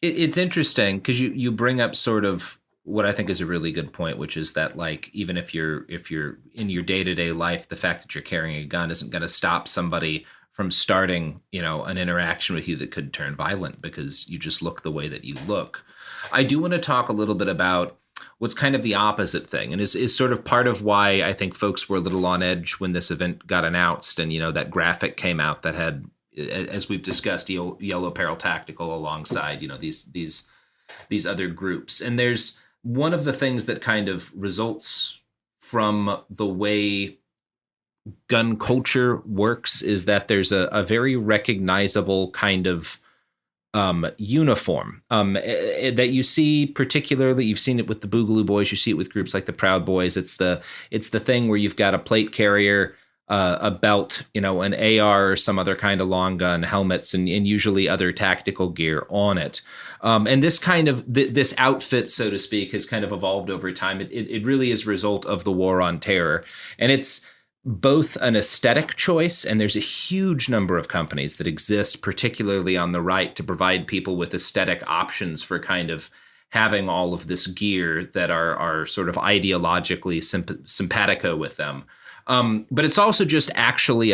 It's interesting because you bring up sort of what I think is a really good point, which is that, like, even if you're in your day-to-day life, the fact that you're carrying a gun isn't going to stop somebody from starting, an interaction with you that could turn violent because you just look the way that you look. I do want to talk a little bit about what's kind of the opposite thing, and is sort of part of why I think folks were a little on edge when this event got announced, and that graphic came out that had, as we've discussed, Yellow Peril Tactical alongside these other groups. And there's one of the things that kind of results from the way gun culture works is that there's a very recognizable kind of uniform that you see. Particularly, you've seen it with the Boogaloo Boys. You see it with groups like the Proud Boys. It's the thing where you've got a plate carrier, a belt, an AR or some other kind of long gun, helmets, and usually other tactical gear on it. And this kind of this outfit, so to speak, has kind of evolved over time. It really is a result of the war on terror, and it's both an aesthetic choice, and there's a huge number of companies that exist, particularly on the right, to provide people with aesthetic options for kind of having all of this gear that are sort of ideologically simpatico with them. But it's also just actually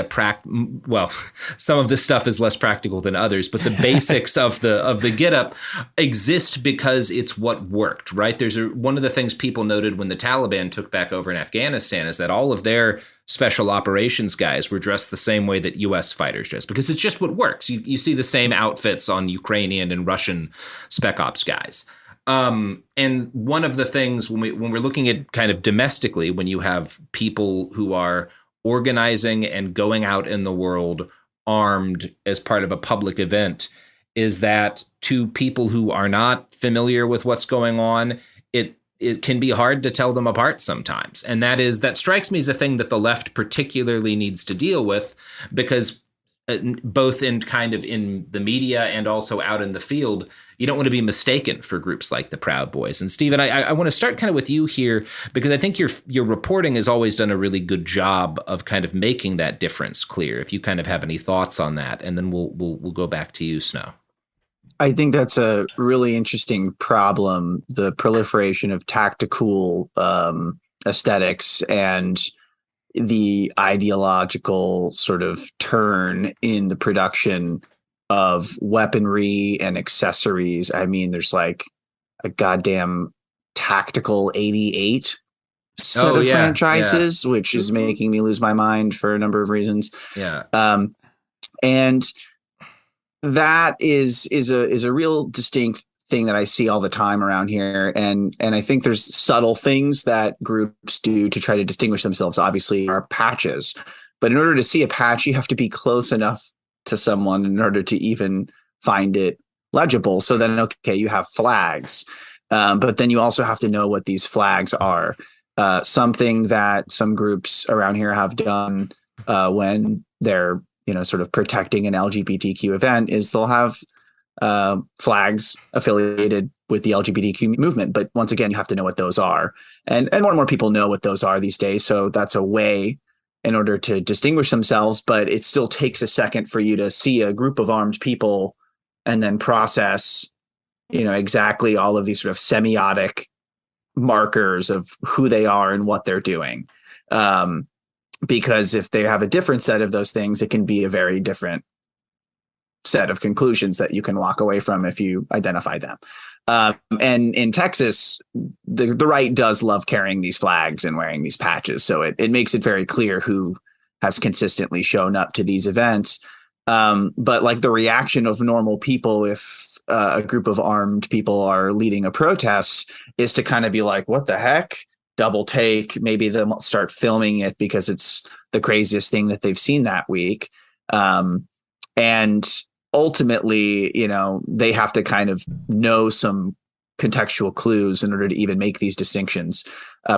some of this stuff is less practical than others, but the basics of the getup exist because it's what worked, right? One of the things people noted when the Taliban took back over in Afghanistan is that all of their special operations guys were dressed the same way that U.S. fighters dress, because it's just what works. You see the same outfits on Ukrainian and Russian spec ops guys. And one of the things when we're looking at kind of domestically, when you have people who are organizing and going out in the world armed as part of a public event, is that to people who are not familiar with what's going on, it can be hard to tell them apart sometimes. And that strikes me as a thing that the left particularly needs to deal with, because both in the media and also out in the field, you don't want to be mistaken for groups like the Proud Boys. And Stephen, I want to start kind of with you here, because I think your reporting has always done a really good job of kind of making that difference clear. If you kind of have any thoughts on that, and then we'll go back to you, Snow. I think that's a really interesting problem, the proliferation of tactical aesthetics and the ideological sort of turn in the production of weaponry and accessories. I mean, there's like a goddamn tactical 88 set of franchises, which is making me lose my mind for a number of reasons. Yeah. And that is a real distinct thing that I see all the time around here. And I think there's subtle things that groups do to try to distinguish themselves. Obviously, are patches. But in order to see a patch, you have to be close enough to someone in order to even find it legible. So then, okay, you have flags. But then you also have to know what these flags are. Something that some groups around here have done when they're, sort of protecting an LGBTQ event is they'll have flags affiliated with the LGBTQ movement. But once again, you have to know what those are. And more and more people know what those are these days. So that's a way in order to distinguish themselves. But it still takes a second for you to see a group of armed people and then process, exactly all of these sort of semiotic markers of who they are and what they're doing. Because if they have a different set of those things, it can be a very different set of conclusions that you can walk away from if you identify them. And in Texas, the right does love carrying these flags and wearing these patches. So it makes it very clear who has consistently shown up to these events. But like the reaction of normal people, if a group of armed people are leading a protest, is to kind of be like, what the heck? Double take. Maybe they'll start filming it because it's the craziest thing that they've seen that week. And ultimately, they have to kind of know some contextual clues in order to even make these distinctions,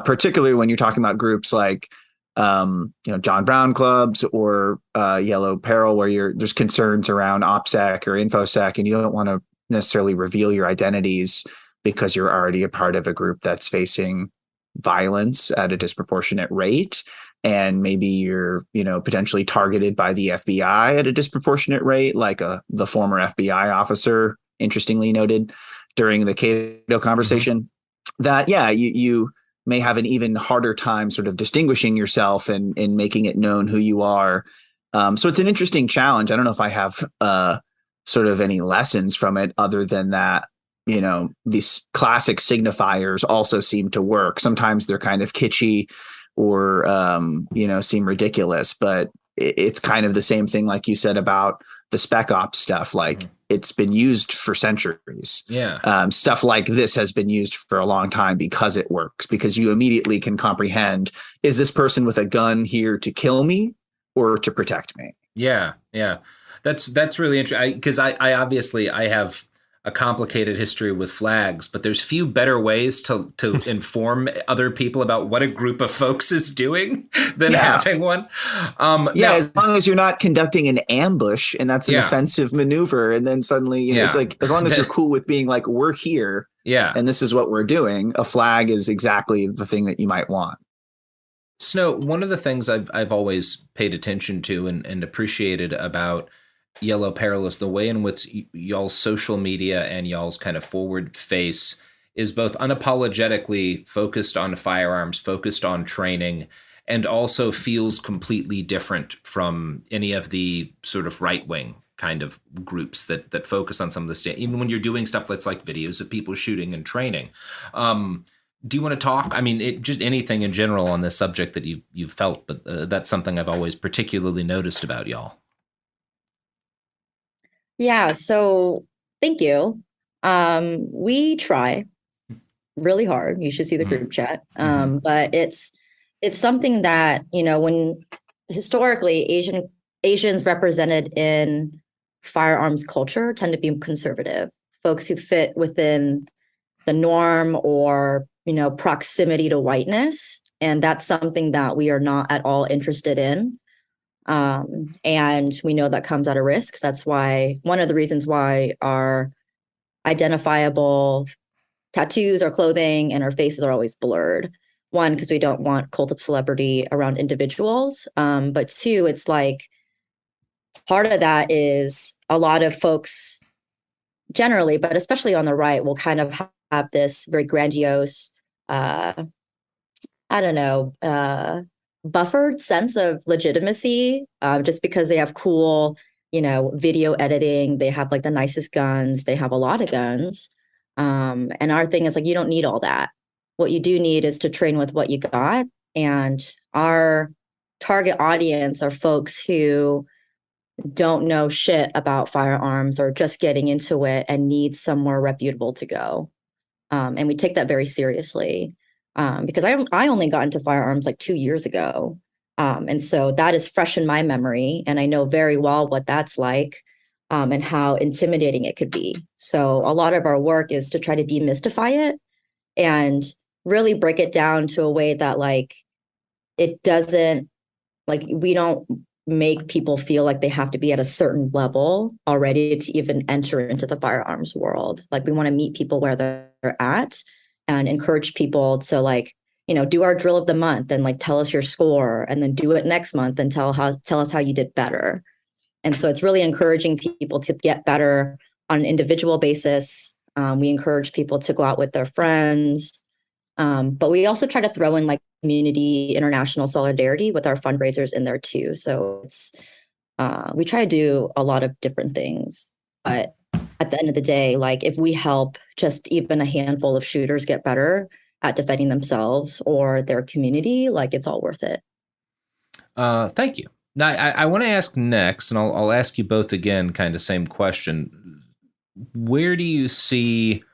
particularly when you're talking about groups like, John Brown clubs or Yellow Peril, where there's concerns around OPSEC or InfoSec, and you don't want to necessarily reveal your identities because you're already a part of a group that's facing violence at a disproportionate rate. And maybe you're, potentially targeted by the FBI at a disproportionate rate, like the former FBI officer, interestingly noted during the Cato conversation, that, you may have an even harder time sort of distinguishing yourself and making it known who you are. So it's an interesting challenge. I don't know if I have sort of any lessons from it other than that, these classic signifiers also seem to work. Sometimes they're kind of kitschy or, seem ridiculous, but it's kind of the same thing, like you said, about the spec ops stuff. Like it's been used for centuries. Yeah. Stuff like this has been used for a long time because it works, because you immediately can comprehend, is this person with a gun here to kill me or to protect me? Yeah. Yeah. That's really interesting, because I obviously have a complicated history with flags, but there's few better ways to inform other people about what a group of folks is doing than having one. Now, as long as you're not conducting an ambush and that's an offensive maneuver, and then suddenly, it's like, as long as you're cool with being like, we're here, and this is what we're doing, a flag is exactly the thing that you might want. Snow, one of the things I've always paid attention to and appreciated about Yellow Peril is the way in which y'all's social media and y'all's kind of forward face is both unapologetically focused on firearms, focused on training, and also feels completely different from any of the sort of right-wing kind of groups that focus on some of this, even when you're doing stuff that's like videos of people shooting and training. Do you want to talk? I mean, just anything in general on this subject that you've felt, but that's something I've always particularly noticed about y'all. Yeah, so thank you. We try really hard. You should see the group chat. But it's something that, when historically Asians represented in firearms culture tend to be conservative, folks who fit within the norm or, proximity to whiteness. And that's something that we are not at all interested in. And we know that comes at a risk. That's why one of the reasons why our identifiable tattoos, our clothing, and our faces are always blurred. One, because we don't want cult of celebrity around individuals. But two, it's like part of that is a lot of folks generally, but especially on the right, will kind of have this very grandiose, buffered sense of legitimacy, just because they have cool, video editing. They have like the nicest guns. They have a lot of guns. And our thing is like, you don't need all that. What you do need is to train with what you got. And our target audience are folks who don't know shit about firearms or just getting into it and need somewhere reputable to go. And we take that very seriously. Because I only got into firearms like 2 years ago. And so that is fresh in my memory. And I know very well what that's like and how intimidating it could be. So a lot of our work is to try to demystify it and really break it down to a way that like it doesn't, like we don't make people feel like they have to be at a certain level already to even enter into the firearms world. Like we want to meet people where they're at and encourage people to like, you know, do our drill of the month and like tell us your score, and then do it next month and tell us how you did better. And so it's really encouraging people to get better on an individual basis. We encourage people to go out with their friends. But we also try to throw in like community international solidarity with our fundraisers in there too. So it's we try to do a lot of different things. But at the end of the day, like if we help just even a handful of shooters get better at defending themselves or their community, like it's all worth it. Thank you. Now, I want to ask next, and I'll ask you both again, kind of same question. Where do you see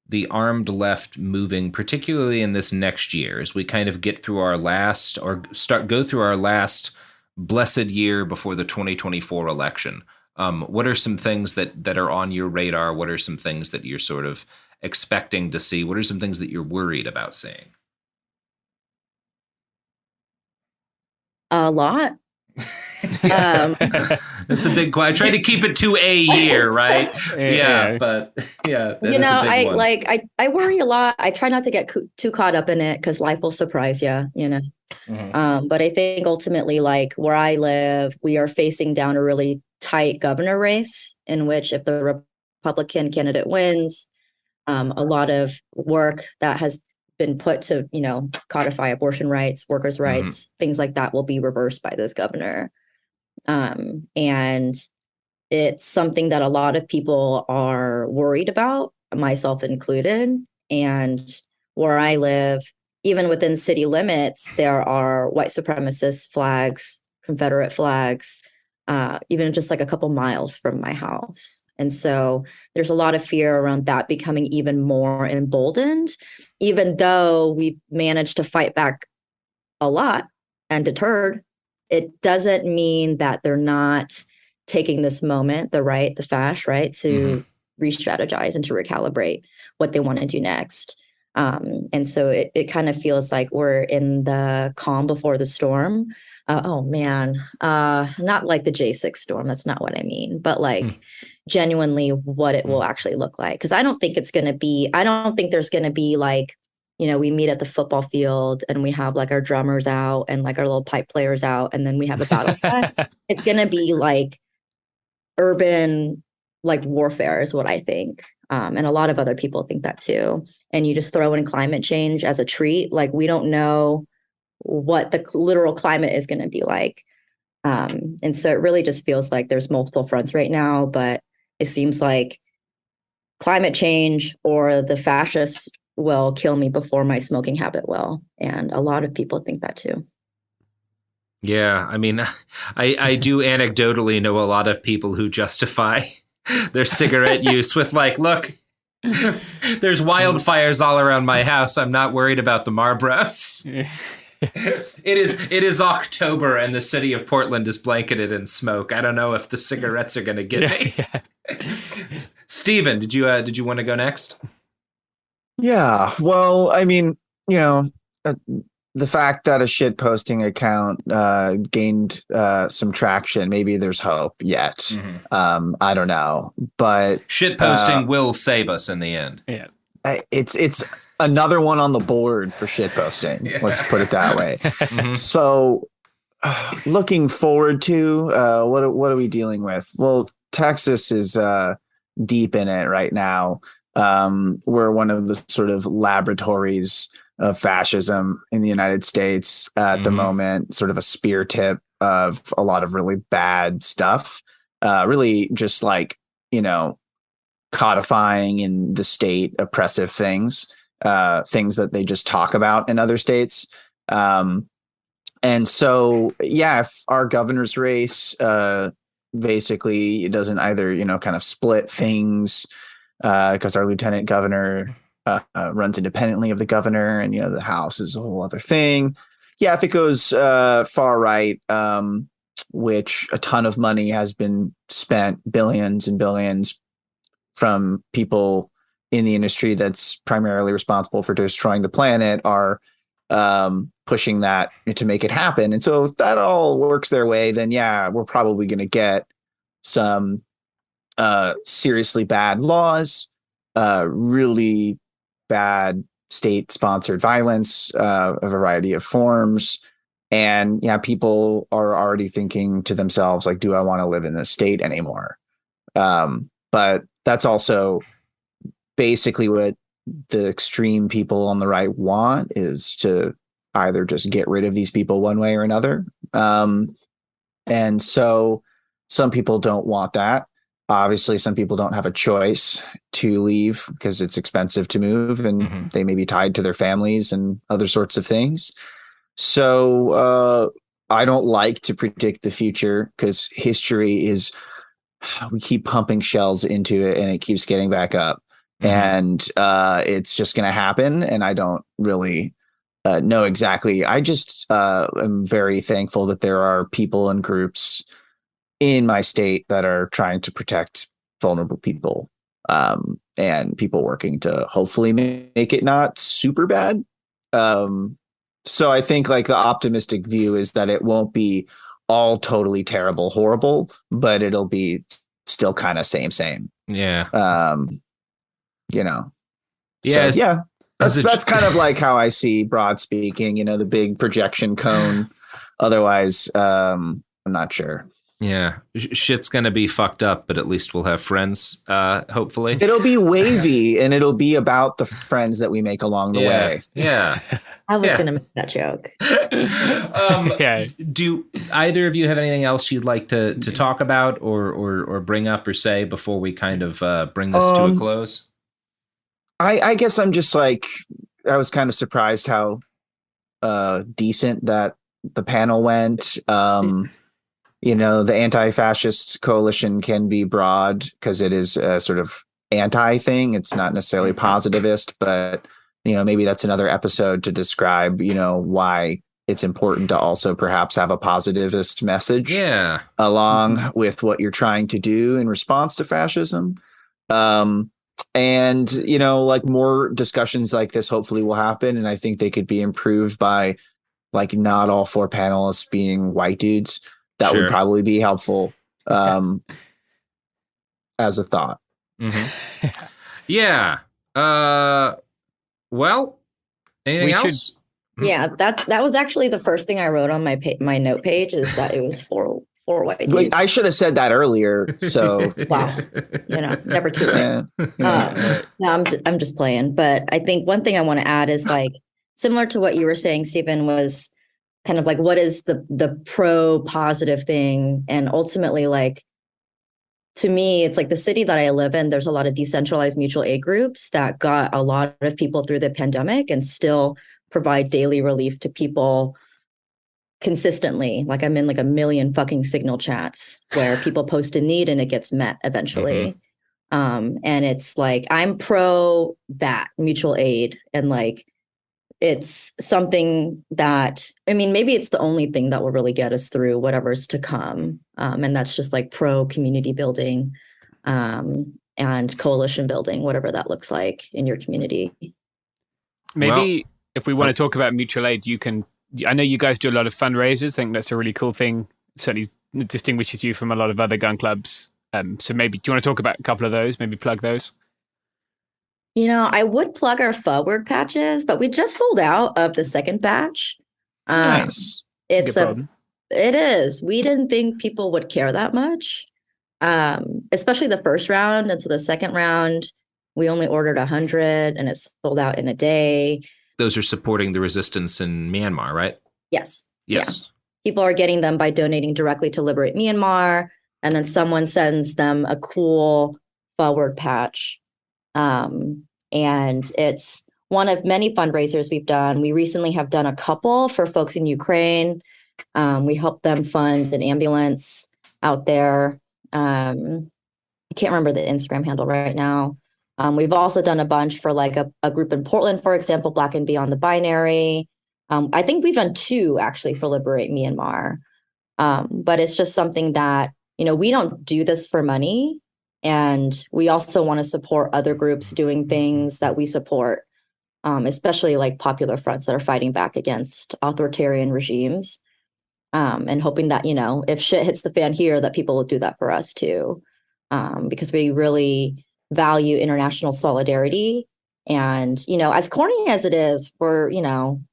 the armed left moving, particularly in this next year, as we kind of get through our last, or go through our last blessed year before the 2024 election? What are some things that are on your radar? What are some things that you're sort of expecting to see? What are some things that you're worried about seeing? A lot. It's a big question. I try to keep it to a year, right? Yeah, but yeah, you know, I worry a lot. I try not to get too caught up in it because life will surprise you, you know. Mm-hmm. But I think ultimately, like where I live, we are facing down a really tight governor race in which if the Republican candidate wins, a lot of work that has been put to, you know, codify abortion rights, workers' rights, things like that will be reversed by this governor. And it's something that a lot of people are worried about, myself included. And where I live, even within city limits, there are white supremacist flags, Confederate flags, even just like a couple miles from my house. And so there's a lot of fear around that becoming even more emboldened, even though we've managed to fight back a lot and deterred. It doesn't mean that they're not taking this moment, the fash, right, to re-strategize and to recalibrate what they want to do next. And so it kind of feels like we're in the calm before the storm. Oh man, not like the J6 storm. That's not what I mean, but like genuinely what it will actually look like. Because I don't think there's going to be like, you know, we meet at the football field and we have like our drummers out and like our little pipe players out, and then we have a battle set. It's going to be like urban, like warfare is what I think. And a lot of other people think that too. And you just throw in climate change as a treat. Like we don't know what the literal climate is going to be like. And so it really just feels like there's multiple fronts right now, but it seems like climate change or the fascists will kill me before my smoking habit will. And a lot of people think that too. Yeah, I mean, I do anecdotally know a lot of people who justify their cigarette use with like, look, there's wildfires all around my house. I'm not worried about the Marlboros. It is October and the city of Portland is blanketed in smoke. I don't know if the cigarettes are going to get me. Steven, did you want to go next? Yeah, well, I mean, you know, the fact that a shit posting account gained some traction, maybe there's hope yet. I don't know, but shit posting will save us in the end. Yeah, it's another one on the board for shit posting. Yeah. Let's put it that way. So, looking forward to what are we dealing with? Well, Texas is deep in it right now. We're one of the sort of laboratories of fascism in the United States at the moment, sort of a spear tip of a lot of really bad stuff, really just like, you know, codifying in the state oppressive things that they just talk about in other states. And so, yeah, if our governor's race basically it doesn't either, you know, kind of split things because our lieutenant governor runs independently of the governor, and, you know, the House is a whole other thing. Yeah, if it goes far right, which a ton of money has been spent, billions and billions, from people in the industry that's primarily responsible for destroying the planet are pushing that to make it happen. And so if that all works their way, then yeah, we're probably going to get some seriously bad laws, really bad state-sponsored violence, a variety of forms. And yeah, people are already thinking to themselves, like, do I want to live in this state anymore? But that's also basically what the extreme people on the right want, is to either just get rid of these people one way or another. And so some people don't want that. Obviously, some people don't have a choice to leave because it's expensive to move, and they may be tied to their families and other sorts of things. So I don't like to predict the future, because history is, we keep pumping shells into it and it keeps getting back up. And it's just going to happen. And I don't really know exactly. I just am very thankful that there are people and groups in my state that are trying to protect vulnerable people, and people working to hopefully make it not super bad. So I think like the optimistic view is that it won't be all totally terrible, horrible, but it'll be still kind of same. Yeah. You know. Yeah. So, yeah. That's kind of like how I see broad speaking, you know, the big projection cone. Otherwise, I'm not sure. Yeah, shit's gonna be fucked up, but at least we'll have friends. Hopefully, it'll be wavy, and it'll be about the friends that we make along the way. Yeah, I was gonna make that joke. Do either of you have anything else you'd like to talk about or bring up or say before we kind of bring this to a close? I guess I'm just like, I was kind of surprised how decent that the panel went. You know, the anti-fascist coalition can be broad because it is a sort of anti thing. It's not necessarily positivist, but, you know, maybe that's another episode to describe, you know, why it's important to also perhaps have a positivist message along with what you're trying to do in response to fascism. And, you know, like more discussions like this hopefully will happen. And I think they could be improved by like not all 4 panelists being white dudes. That would probably be helpful as a thought. Yeah. Well, anything else? Yeah, that was actually the first thing I wrote on my note page, is that it was four white dudes. Wait, I should have said that earlier. So wow, you know, never too late. No, I'm just playing. But I think one thing I want to add is like similar to what you were saying, Stephen, was kind of like, what is the pro positive thing? And ultimately, like, to me, it's like the city that I live in, there's a lot of decentralized mutual aid groups that got a lot of people through the pandemic and still provide daily relief to people consistently. Like I'm in like a million fucking Signal chats where people post a need and it gets met eventually. And it's like, I'm pro that mutual aid, and like, it's something that, I mean, maybe it's the only thing that will really get us through whatever's to come. And that's just like pro community building and coalition building, whatever that looks like in your community. Maybe if we want to talk about mutual aid, I know you guys do a lot of fundraisers. I think that's a really cool thing. It certainly distinguishes you from a lot of other gun clubs. So maybe, do you want to talk about a couple of those? Maybe plug those? You know, I would plug our forward patches, but we just sold out of the second batch. Nice. It is. We didn't think people would care that much, especially the first round. And so the second round, we only ordered 100 and it's sold out in a day. Those are supporting the resistance in Myanmar, right? Yes. Yes. Yeah. People are getting them by donating directly to Liberate Myanmar. And then someone sends them a cool forward patch. And it's one of many fundraisers we've done. We recently have done a couple for folks in Ukraine. We helped them fund an ambulance out there. I can't remember the Instagram handle right now. We've also done a bunch for like a group in Portland, for example, Black and Beyond the Binary. I think we've done 2 actually for Liberate Myanmar. But it's just something that, you know, we don't do this for money. And we also want to support other groups doing things that we support, especially like popular fronts that are fighting back against authoritarian regimes, and hoping that, you know, if shit hits the fan here, that people will do that for us too, because we really value international solidarity. And, you know, as corny as it is, we're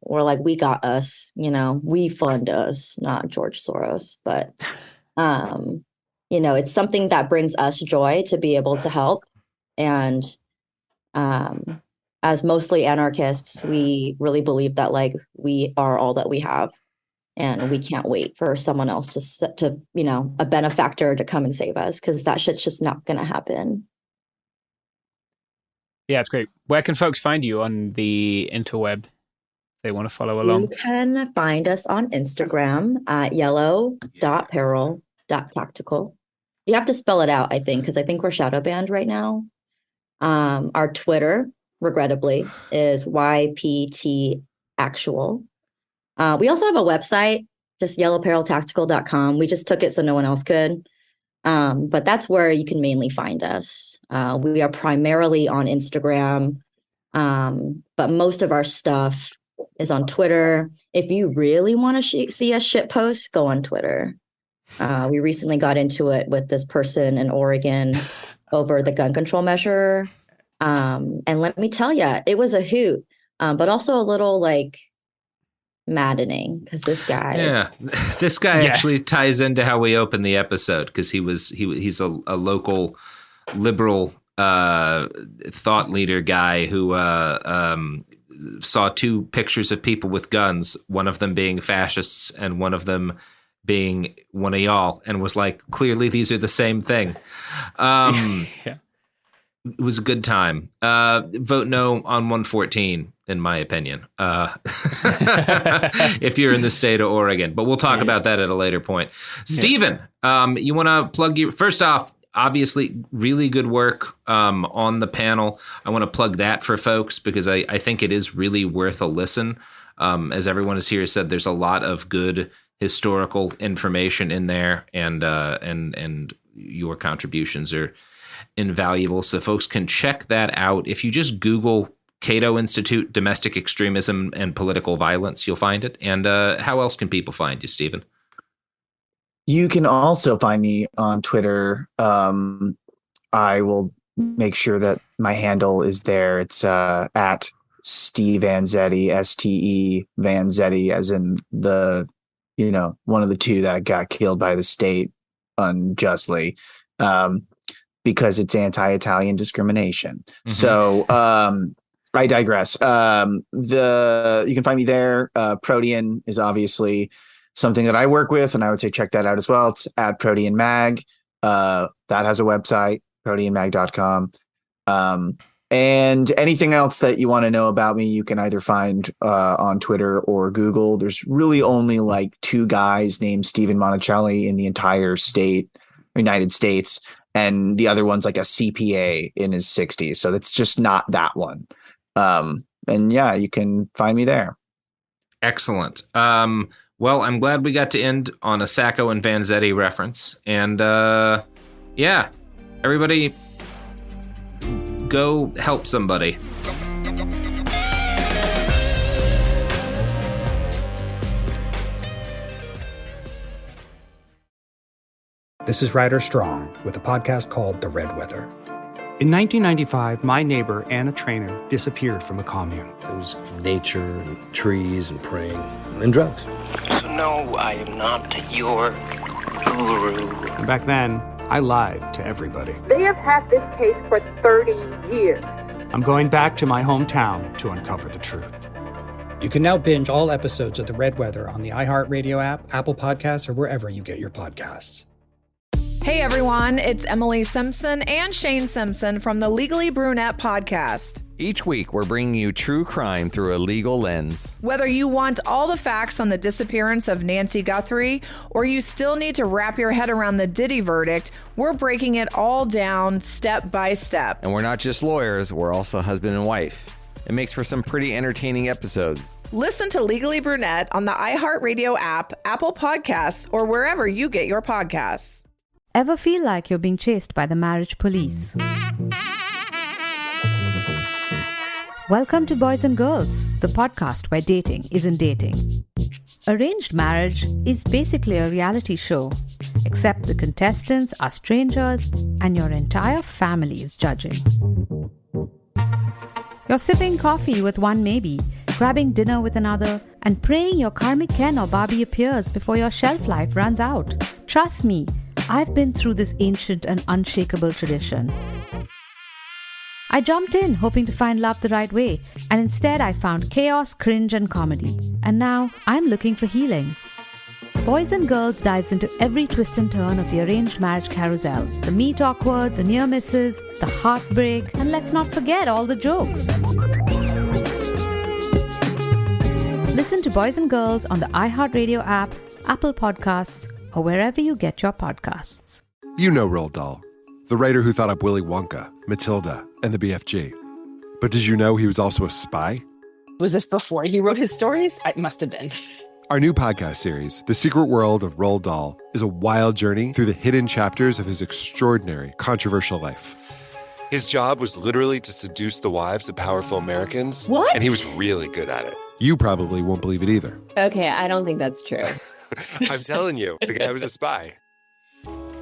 like, we got us, you know, we fund us, not George Soros. But, you know, it's something that brings us joy to be able to help. And as mostly anarchists, we really believe that, like, we are all that we have. And we can't wait for someone else to, you know, a benefactor to come and save us, because that shit's just not going to happen. Yeah, it's great. Where can folks find you on the interweb if they want to follow along? You can find us on Instagram at yellow.peril.tactical. You have to spell it out, I think, because I think we're shadow banned right now. Our Twitter, regrettably, is YPT Actual. We also have a website, just yellowperiltactical.com. We just took it so no one else could. But that's where you can mainly find us. We are primarily on Instagram, but most of our stuff is on Twitter. If you really want to see us shitpost, go on Twitter. We recently got into it with this person in Oregon over the gun control measure. And let me tell you, it was a hoot, but also a little like maddening, because this guy actually ties into how we opened the episode, because he's a local liberal thought leader guy who saw two pictures of people with guns, one of them being fascists and one of them being one of y'all, and was like, clearly these are the same thing. It was a good time. Vote no on 114, in my opinion, if you're in the state of Oregon. But we'll talk about that at a later point. Stephen, you want to plug your... First off, obviously, really good work on the panel. I want to plug that for folks, because I think it is really worth a listen. As everyone is here said, there's a lot of good historical information in there, and your contributions are invaluable. So folks can check that out. If you just Google Cato Institute, Domestic Extremism and Political Violence, you'll find it. And how else can people find you, Stephen? You can also find me on Twitter. I will make sure that my handle is there. It's at Steve Vanzetti, STE Vanzetti, as in the, you know, one of the two that got killed by the state unjustly. Because it's anti-Italian discrimination. Mm-hmm. So I digress. You can find me there. Protean is obviously something that I work with, and I would say check that out as well. It's at Protean Mag. That has a website, proteanmag.com. And anything else that you want to know about me, you can either find on Twitter or Google. There's really only like two guys named Stephen Monticelli in the entire United States. And the other one's like a CPA in his 60s. So that's just not that one. And yeah, you can find me there. Excellent. Well, I'm glad we got to end on a Sacco and Vanzetti reference. And yeah, everybody go help somebody. This is Ryder Strong with a podcast called The Red Weather. In 1995, my neighbor, Anna Trainer, disappeared from a commune. It was nature and trees and praying and drugs. So no, I am not your guru. And back then, I lied to everybody. They have had this case for 30 years. I'm going back to my hometown to uncover the truth. You can now binge all episodes of The Red Weather on the iHeartRadio app, Apple Podcasts, or wherever you get your podcasts. Hey everyone, it's Emily Simpson and Shane Simpson from the Legally Brunette podcast. Each week, we're bringing you true crime through a legal lens. Whether you want all the facts on the disappearance of Nancy Guthrie, or you still need to wrap your head around the Diddy verdict, we're breaking it all down step by step. And we're not just lawyers, we're also husband and wife. It makes for some pretty entertaining episodes. Listen to Legally Brunette on the iHeartRadio app, Apple Podcasts, or wherever you get your podcasts. Ever feel like you're being chased by the marriage police? Welcome to Boys and Girls, the podcast where dating isn't dating. Arranged marriage is basically a reality show, except the contestants are strangers and your entire family is judging. You're sipping coffee with one maybe, grabbing dinner with another, and praying your karmic Ken or Barbie appears before your shelf life runs out. Trust me, I've been through this ancient and unshakable tradition. I jumped in hoping to find love the right way, and instead I found chaos, cringe, and comedy. And now I'm looking for healing. Boys and Girls dives into every twist and turn of the arranged marriage carousel. The meet awkward, the near misses, the heartbreak, and let's not forget all the jokes. Listen to Boys and Girls on the iHeartRadio app, Apple Podcasts, or wherever you get your podcasts. You know Roald Dahl, the writer who thought up Willy Wonka, Matilda, and the BFG. But did you know he was also a spy? Was this before he wrote his stories? It must have been. Our new podcast series, The Secret World of Roald Dahl, is a wild journey through the hidden chapters of his extraordinary, controversial life. His job was literally to seduce the wives of powerful Americans. What? And he was really good at it. You probably won't believe it either. Okay, I don't think that's true. I'm telling you, the guy was a spy.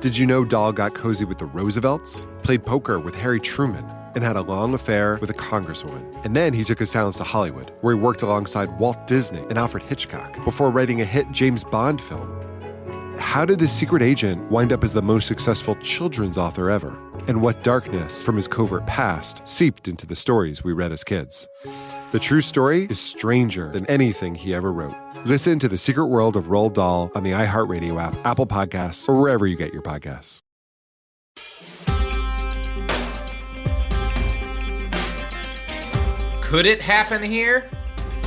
Did you know Dahl got cozy with the Roosevelts, played poker with Harry Truman, and had a long affair with a congresswoman? And then he took his talents to Hollywood, where he worked alongside Walt Disney and Alfred Hitchcock before writing a hit James Bond film. How did this secret agent wind up as the most successful children's author ever? And what darkness from his covert past seeped into the stories we read as kids? The true story is stranger than anything he ever wrote. Listen to The Secret World of Roald Dahl on the iHeartRadio app, Apple Podcasts, or wherever you get your podcasts. Could it happen here?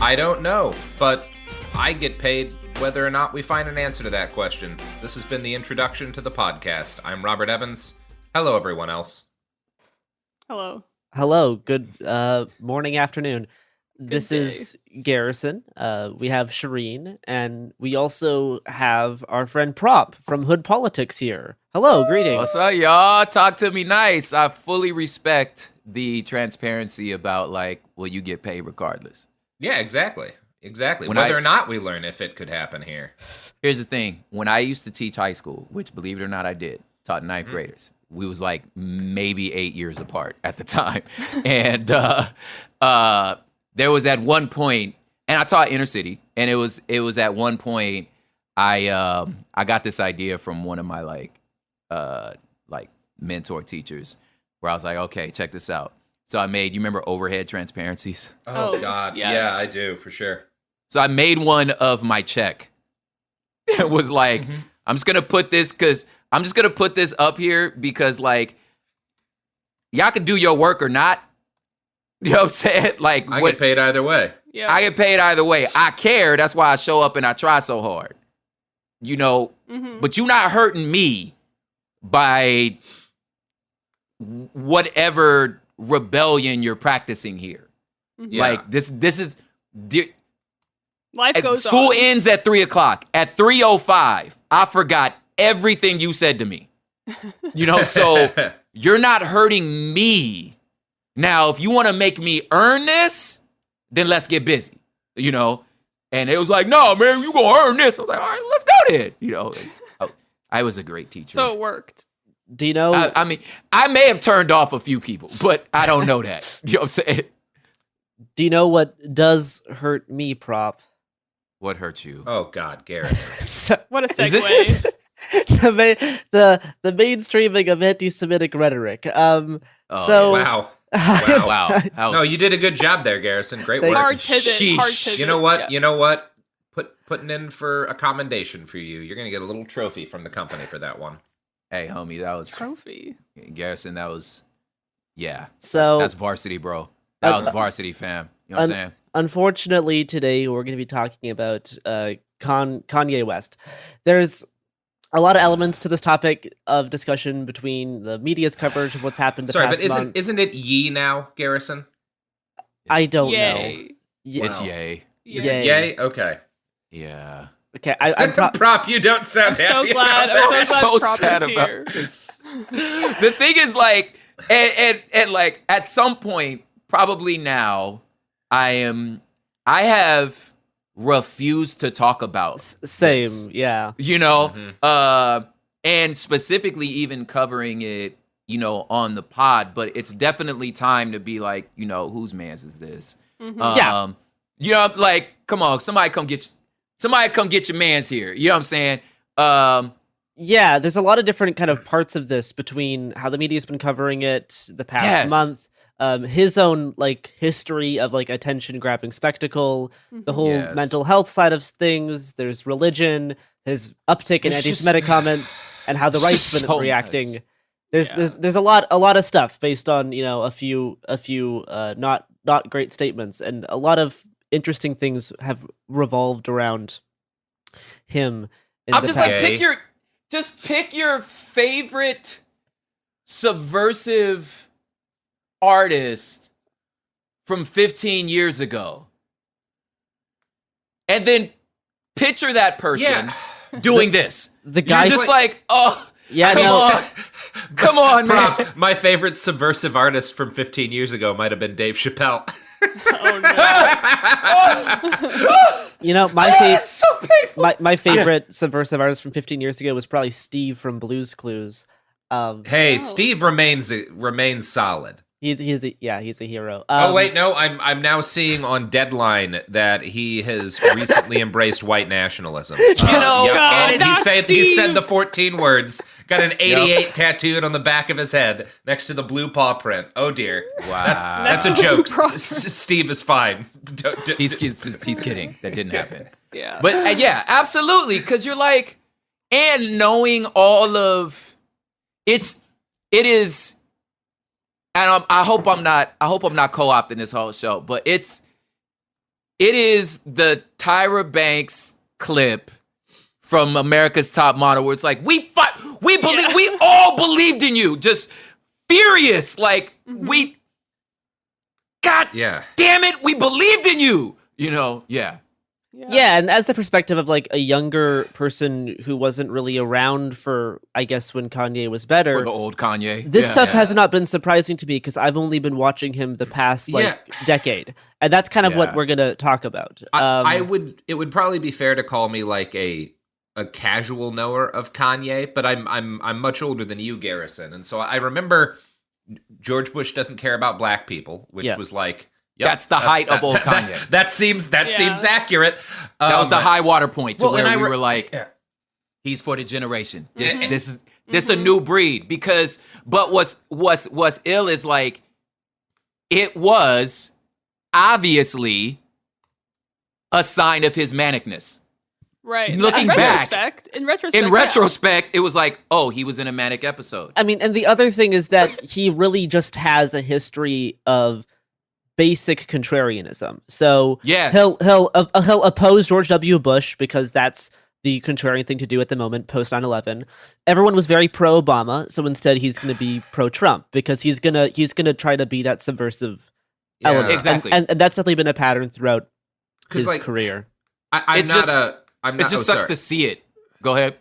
I don't know, but I get paid whether or not we find an answer to that question. This has been the introduction to the podcast. I'm Robert Evans. Hello, everyone else. Hello. Hello. Good morning, afternoon. This day. is Garrison. We have Shireen, and we also have our friend Prop from Hood Politics here. Hello, greetings. What's up, y'all? Talk to me nice. I fully respect the transparency about, like, will you get paid regardless? Yeah, exactly. Exactly. When Whether or not we learn if it could happen here. Here's the thing. When I used to teach high school, which, believe it or not, I did, taught ninth graders. We was, like, maybe 8 years apart at the time. And there was at one point, and I taught inner city, and it was at one point I got this idea from one of my like mentor teachers where I was like, okay, check this out. So I made, you remember overhead transparencies? Oh God, yes. Yeah, I do for sure. So I made one of my check. It was like, I'm just gonna put this up here because like y'all can do your work or not. You know what I'm saying? Like I get paid either way. Yeah. I get paid either way. I care. That's why I show up and I try so hard. You know, but you're not hurting me by whatever rebellion you're practicing here. Yeah. Like this is Life goes school on. ends at 3:00. At 3:05, I forgot everything you said to me. You know, so you're not hurting me. Now, if you want to make me earn this, then let's get busy, you know? And it was like, no, man, you going to earn this. I was like, all right, let's go then. You know, I was a great teacher. So it worked. Do you know? I mean, I may have turned off a few people, but I don't know that. You know what I'm saying? Do you know what does hurt me, Prop? What hurt you? Oh, God, Garrett. What a segue. the mainstreaming of anti-Semitic rhetoric. Oh, Wow. Wow. No, you did a good job there, Garrison. Great Thank work. Hard pivot. You know what? Yeah. You know what? Putting in for a commendation for you. You're gonna get a little trophy from the company for that one. Hey, homie, that was Trophy. Garrison. That was, yeah. So that's varsity, bro. That was varsity, fam. You know what I'm saying? Unfortunately, today we're going to be talking about Kanye West. There's a lot of elements to this topic of discussion between the media's coverage of what's happened the Sorry, past but month. isn't it Ye now, Garrison? I don't Yay. know. It's yay. Is it Yay? Okay. Yeah. Okay, I'm Prop, you don't sound So happy glad. about I'm so glad Prop sad is about here. this. The thing is, like, and like at some point, probably now, I have refused to talk about same, this, yeah. you know, and specifically even covering it, you know, on the pod. But it's definitely time to be like, you know, whose man's is this? Yeah. You know, like, come on, somebody come get your man's here. You know what I'm saying? Yeah, there's a lot of different kind of parts of this between how the media's been covering it the past Yes. month, his own like history of like attention grabbing spectacle, the whole Yes. mental health side of things. There's religion, his uptick in It's anti-Semitic comments, and how the it's right's just been so reacting. There's a lot of stuff based on, you know, a few not great statements, and a lot of interesting things have revolved around him. I'm just like, pick your favorite subversive artist from 15 years ago. And then picture that person doing this. The You're guy's just like, oh, yeah, come no. on. Come on, man. Prop, my favorite subversive artist from 15 years ago might have been Dave Chappelle. You know, my favorite subversive artist from 15 years ago was probably Steve from Blue's Clues. Hey, Steve remains solid. He's a hero. Oh wait, no, I'm now seeing on Deadline that he has recently embraced white nationalism. And he said the 14 words. Got an 88 tattooed on the back of his head next to the blue paw print. Oh dear. Wow. That's a joke. Steve is fine. He's kidding. That didn't happen. Yeah. But yeah, absolutely. Because you're like, and knowing all of it is, and I hope I'm not co-opting this whole show, but it is the Tyra Banks clip from America's Top Model where it's like, we all believed in you, just furious, like God damn it, we believed in you, you know, Yeah, and as the perspective of like a younger person who wasn't really around for, I guess, when Kanye was better. Or the old Kanye. This stuff has not been surprising to me because I've only been watching him the past decade, and that's kind of what we're gonna talk about. It would probably be fair to call me like a casual knower of Kanye, but I'm much older than you, Garrison, and so I remember George Bush doesn't care about black people, which was like. Yep, that's the height of old Kanye. That seems accurate. That was the high water point to where we were like, he's for the generation. This is a new breed. Because, but what's ill is like, it was obviously a sign of his manicness. Right. Looking back, in retrospect, it was like, oh, he was in a manic episode. I mean, and the other thing is that he really just has a history of basic contrarianism. So yes, he'll oppose George W. Bush because that's the contrarian thing to do at the moment post 9/11. Everyone was very pro Obama, so instead he's going to be pro Trump because he's gonna try to be that subversive element. Exactly, and that's definitely been a pattern throughout his career. It just sucks to see it. Go ahead.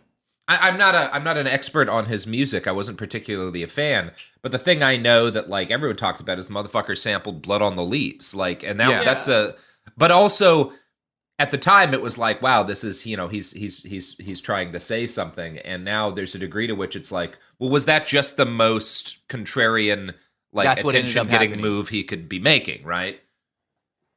I'm not an expert on his music. I wasn't particularly a fan, but the thing I know that like everyone talked about is the motherfucker sampled Blood on the Leaves, like, and that's but also at the time it was like, wow, this is, you know, he's trying to say something, and now there's a degree to which it's like, well, was that just the most contrarian, like, attention getting move he could be making, right?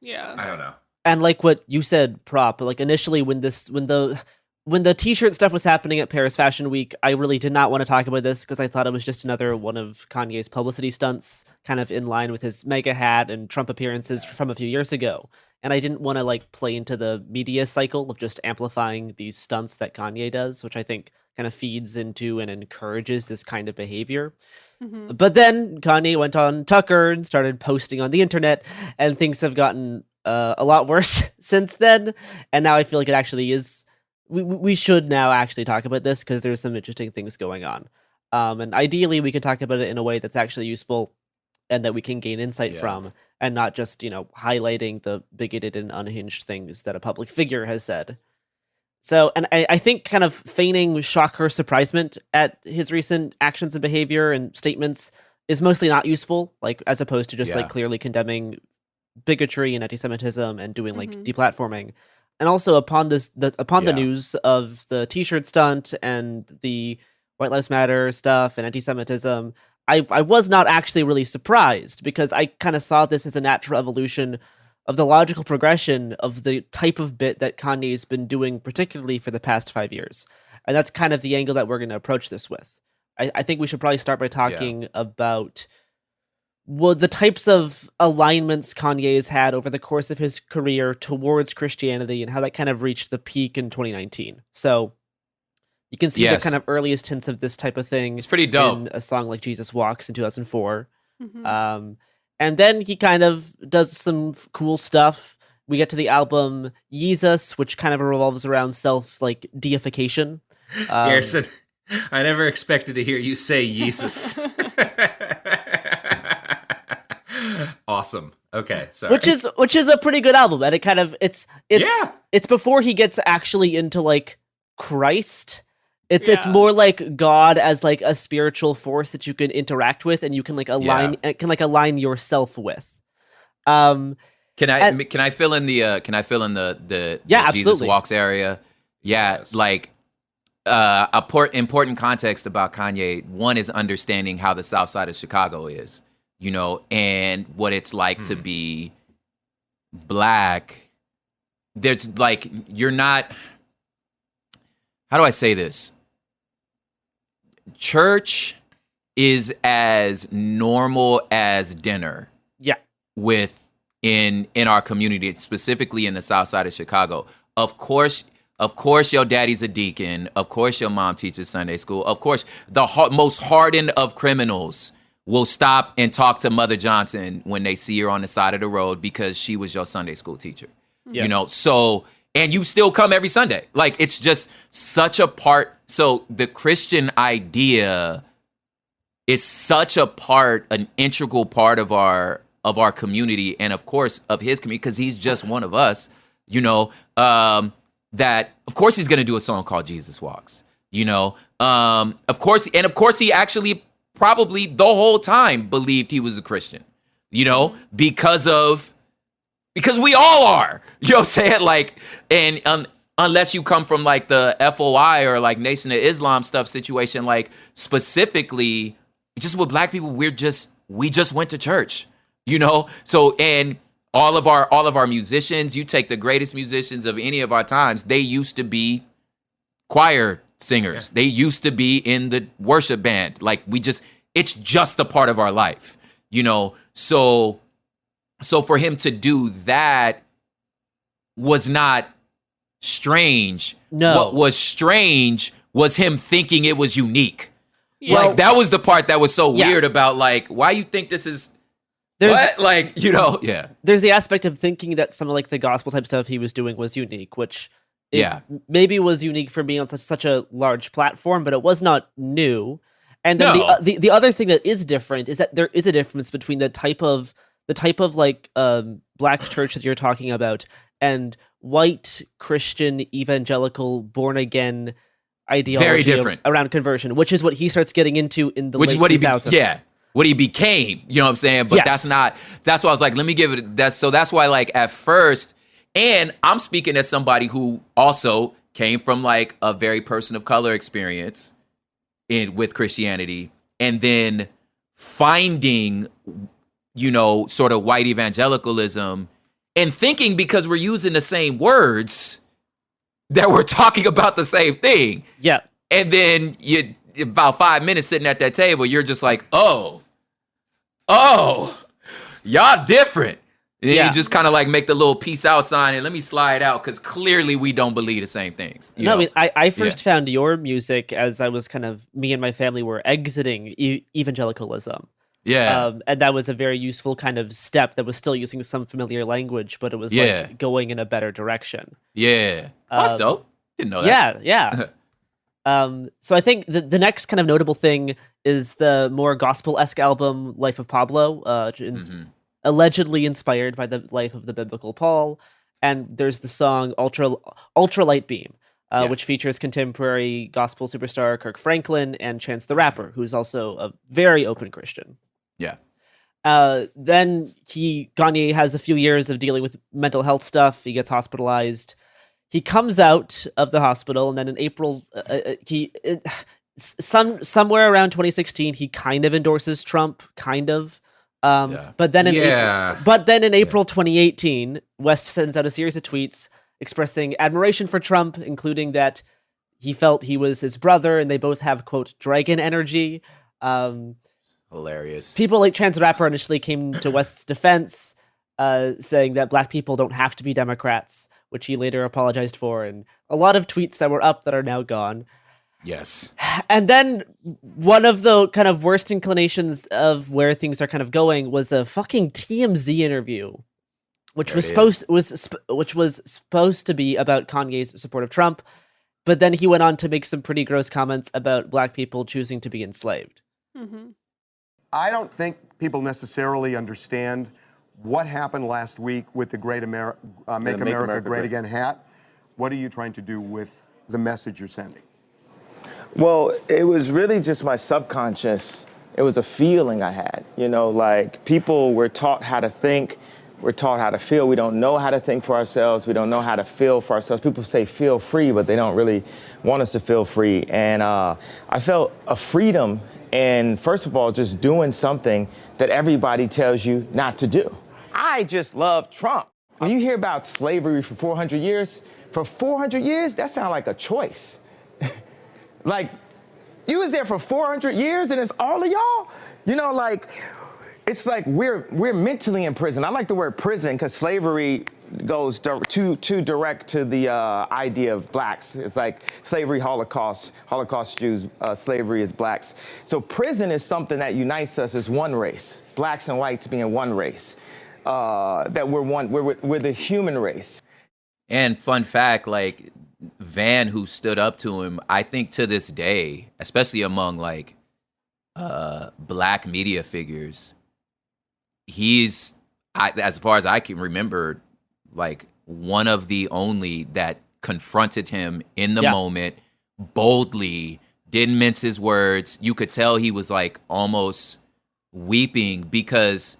Yeah, I don't know. And like what you said, Prop, like initially when the t-shirt stuff was happening at Paris Fashion Week, I really did not want to talk about this because I thought it was just another one of Kanye's publicity stunts, kind of in line with his mega hat and Trump appearances from a few years ago. And I didn't want to like play into the media cycle of just amplifying these stunts that Kanye does, which I think kind of feeds into and encourages this kind of behavior. Mm-hmm. But then Kanye went on Tucker and started posting on the internet, and things have gotten a lot worse since then. And now I feel like it actually is. We should now actually talk about this because there's some interesting things going on. And ideally, we could talk about it in a way that's actually useful and that we can gain insight from, and not just, you know, highlighting the bigoted and unhinged things that a public figure has said. So, and I think kind of feigning shock or surprisement at his recent actions and behavior and statements is mostly not useful, like as opposed to just like clearly condemning bigotry and anti-Semitism and doing like deplatforming. And also upon the news of the T-shirt stunt and the White Lives Matter stuff and anti-Semitism, I was not actually really surprised because I kind of saw this as a natural evolution of the logical progression of the type of bit that Kanye's been doing, particularly for the past 5 years. And that's kind of the angle that we're going to approach this with. I think we should probably start by talking about the types of alignments Kanye has had over the course of his career towards Christianity and how that kind of reached the peak in 2019. So you can see the kind of earliest hints of this type of thing. It's pretty dope. In a song like Jesus Walks in 2004. And then he kind of does some cool stuff. We get to the album Yeezus, which kind of revolves around deification. Garrison, I never expected to hear you say Yeezus. Awesome. Okay, sorry. Which is a pretty good album, and it's before he gets actually into like Christ. It's more like God as like a spiritual force that you can interact with and you can like align yourself with. Can I fill in the Jesus Walks area? Yeah, yes. Like important context about Kanye. One is understanding how the South Side of Chicago is, and what it's like to be Black. There's like you're not. How do I say this? Church is as normal as dinner. Yeah. In our community, specifically in the South Side of Chicago. Of course, your daddy's a deacon. Of course, your mom teaches Sunday school. Of course, the most hardened of criminals will stop and talk to Mother Johnson when they see her on the side of the road because she was your Sunday school teacher. Yeah. So, and you still come every Sunday. Like, it's just such a part. So the Christian idea is such an integral part of our community, and of course of his community, because he's just one of us, that of course he's going to do a song called Jesus Walks, of course he actually probably the whole time believed he was a Christian, because we all are, what I'm saying? Like, and unless you come from like the FOI or like Nation of Islam stuff situation, like specifically just with Black people, we just went to church, So, and all of our musicians, you take the greatest musicians of any of our times, they used to be choir singers. Yeah. They used to be in the worship band. Like it's just a part of our life, So for him to do that was not strange. No. What was strange was him thinking it was unique. Yeah. Like, that was the part that was so weird about, like, why you think this is... What? Like, yeah. There's the aspect of thinking that some of like the gospel type stuff he was doing was unique, which maybe was unique for being on such a large platform, but it was not new. And then the other thing that is different is that there is a difference between the type of like Black church that you're talking about and white Christian evangelical born again ideology very different around conversion, which is what he starts getting into in the late 2000s. What he became, you know what I'm saying? But that's why I was like, let me give it that. So that's why, like, at first, and I'm speaking as somebody who also came from like a very person of color experience with Christianity, and then finding, sort of white evangelicalism and thinking because we're using the same words that we're talking about the same thing. Yeah. And then you about 5 minutes sitting at that table, you're just like, oh, y'all different. And then you just kind of like make the little peace out sign and let me slide out because clearly we don't believe the same things. I mean, I first found your music as I was me and my family were exiting evangelicalism. Yeah. And that was a very useful kind of step that was still using some familiar language, but it was like going in a better direction. Yeah. That's dope. Didn't know that. Yeah. So I think the next kind of notable thing is the more gospel-esque album, Life of Pablo, allegedly inspired by the life of the biblical Paul. And there's the song Ultra Light Beam. which features contemporary gospel superstar Kirk Franklin and Chance the Rapper, who's also a very open Christian. Yeah. Then Kanye has a few years of dealing with mental health stuff. He gets hospitalized. He comes out of the hospital, and then in April, somewhere around 2016, he kind of endorses Trump, kind of. But then in April 2018, West sends out a series of tweets expressing admiration for Trump, including that he felt he was his brother, and they both have, quote, dragon energy. Hilarious. People like Chance the Rapper initially came to West's defense, saying that black people don't have to be Democrats, which he later apologized for, and a lot of tweets that were up that are now gone. Yes. And then one of the kind of worst inclinations of where things are kind of going was a fucking TMZ interview, which was supposed to be about Kanye's support of Trump, but then he went on to make some pretty gross comments about black people choosing to be enslaved. Mm-hmm. I don't think people necessarily understand what happened last week with the Make America Great Again hat. What are you trying to do with the message you're sending? Well, it was really just my subconscious. It was a feeling I had, like people were taught how to think, we're taught how to feel. We don't know how to think for ourselves. We don't know how to feel for ourselves. People say feel free, but they don't really want us to feel free. And I felt a freedom in, first of all, just doing something that everybody tells you not to do. I just love Trump. When you hear about slavery for 400 years, that sounds like a choice. Like, you was there for 400 years and it's all of y'all? It's like we're mentally in prison. I like the word prison because slavery goes too direct to the idea of blacks. It's like slavery, Holocaust Jews, slavery is blacks. So prison is something that unites us as one race, blacks and whites being one race. That we're the human race. And fun fact, like Van, who stood up to him, I think to this day, especially among like black media figures, he's, as far as I can remember, like one of the only that confronted him in the moment, boldly, didn't mince his words. You could tell he was like almost weeping because,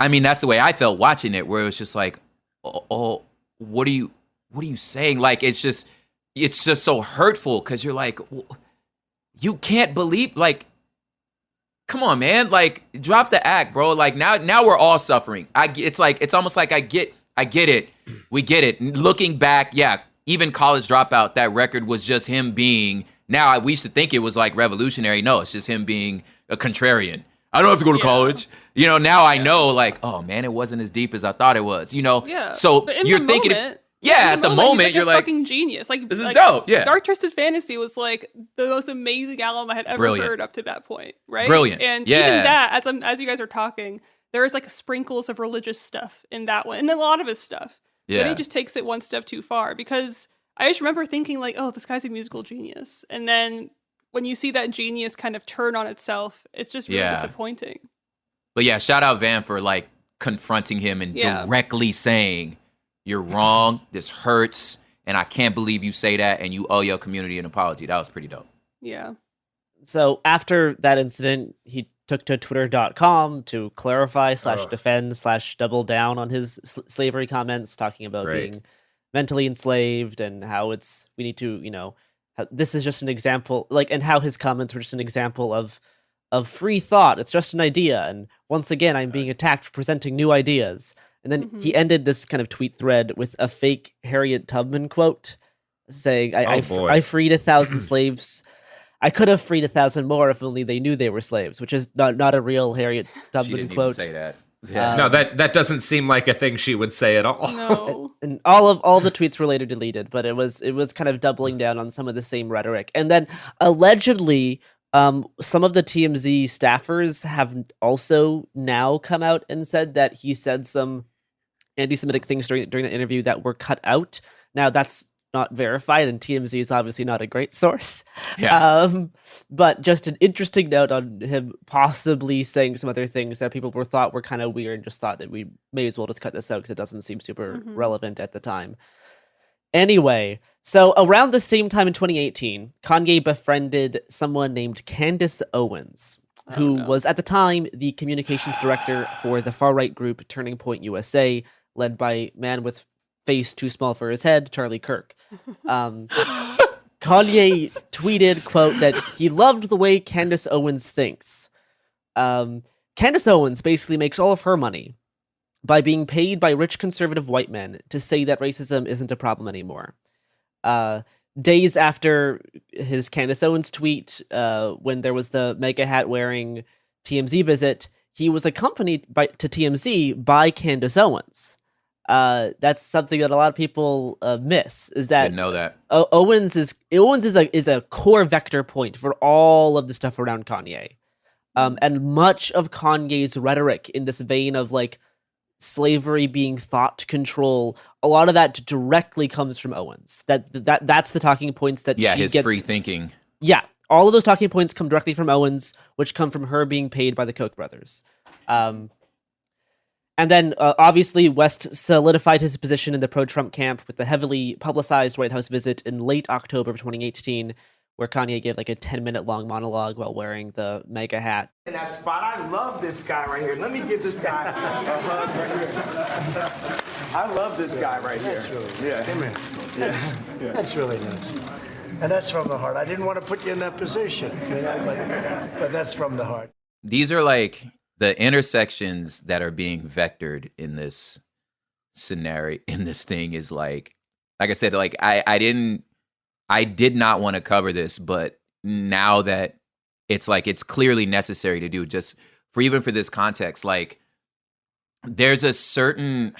I mean, that's the way I felt watching it, where it was just like, oh, what are you saying? Like, it's just so hurtful because you're like, you can't believe, like, come on, man, like, drop the act, bro. Like, now we're all suffering. It's almost like I get it. We get it. Looking back, yeah, even College Dropout, that record was just him being, now we used to think it was like revolutionary. No, it's just him being a contrarian. I don't have to go to college. Now I know, like, oh man, it wasn't as deep as I thought it was, Yeah. So you're thinking, at the moment, you're like, fucking genius. Like, this is dope. Yeah. Dark Twisted Fantasy was like the most amazing album I had ever heard up to that point. Right. Brilliant. And even that, as you guys are talking, there is like sprinkles of religious stuff in that one, and a lot of his stuff. Yeah. Then he just takes it one step too far, because I just remember thinking like, oh, this guy's a musical genius, and then when you see that genius kind of turn on itself, it's just really disappointing. But yeah, shout out Van for like confronting him and directly saying, you're wrong, this hurts, and I can't believe you say that, and you owe your community an apology. That was pretty dope. Yeah. So after that incident, he took to twitter.com to clarify /defend /double down on his slavery comments, talking about being mentally enslaved and how we need to, this is just an example, like, and how his comments were just an example of free thought. It's just an idea. And once again, I'm being attacked for presenting new ideas. And then he ended this kind of tweet thread with a fake Harriet Tubman quote saying, I freed 1,000 slaves. I could have freed 1,000 more if only they knew they were slaves, which is not a real Harriet Tubman she didn't quote. Even say that. Yeah. No, that doesn't seem like a thing she would say at all. No. And all the tweets were later deleted, but it was kind of doubling down on some of the same rhetoric. And then allegedly, some of the TMZ staffers have also now come out and said that he said some anti-Semitic things during the interview that were cut out. Now that's not verified, and TMZ is obviously not a great source. Yeah. But just an interesting note on him possibly saying some other things that people thought were kind of weird, and just thought that we may as well just cut this out because it doesn't seem super relevant at the time. Anyway, so around the same time in 2018, Kanye befriended someone named Candace Owens, who was at the time the communications director for the far-right group Turning Point USA, led by man with face too small for his head, Charlie Kirk. Kanye tweeted, quote, that he loved the way Candace Owens thinks. Candace Owens basically makes all of her money by being paid by rich conservative white men to say that racism isn't a problem anymore. Days after his Candace Owens tweet, when there was the MAGA hat wearing TMZ visit, he was accompanied to TMZ by Candace Owens. That's something that a lot of people miss. Is that didn't know that Owens is a core vector point for all of the stuff around Kanye, and much of Kanye's rhetoric in this vein of like slavery being thought control, a lot of that directly comes from Owens. That's the talking points that she his gets. free thinking. Yeah, all of those talking points come directly from Owens, which come from her being paid by the Koch brothers. And then, obviously, West solidified his position in the pro-Trump camp with the heavily publicized White House visit in late October of 2018, where Kanye gave like a 10-minute long monologue while wearing the MAGA hat. In that spot, I love this guy right here. Let me give this guy a hug right here. I love this guy right here. That's really nice. Yeah. Come here. Yes. That's really nice. And that's from the heart. I didn't want to put you in that position, you know, but that's from the heart. These are like the intersections that are being vectored in this scenario, in this thing is like I said, like I did not want to cover this, but now that it's like it's clearly necessary to do, just for even for this context, like there's a certain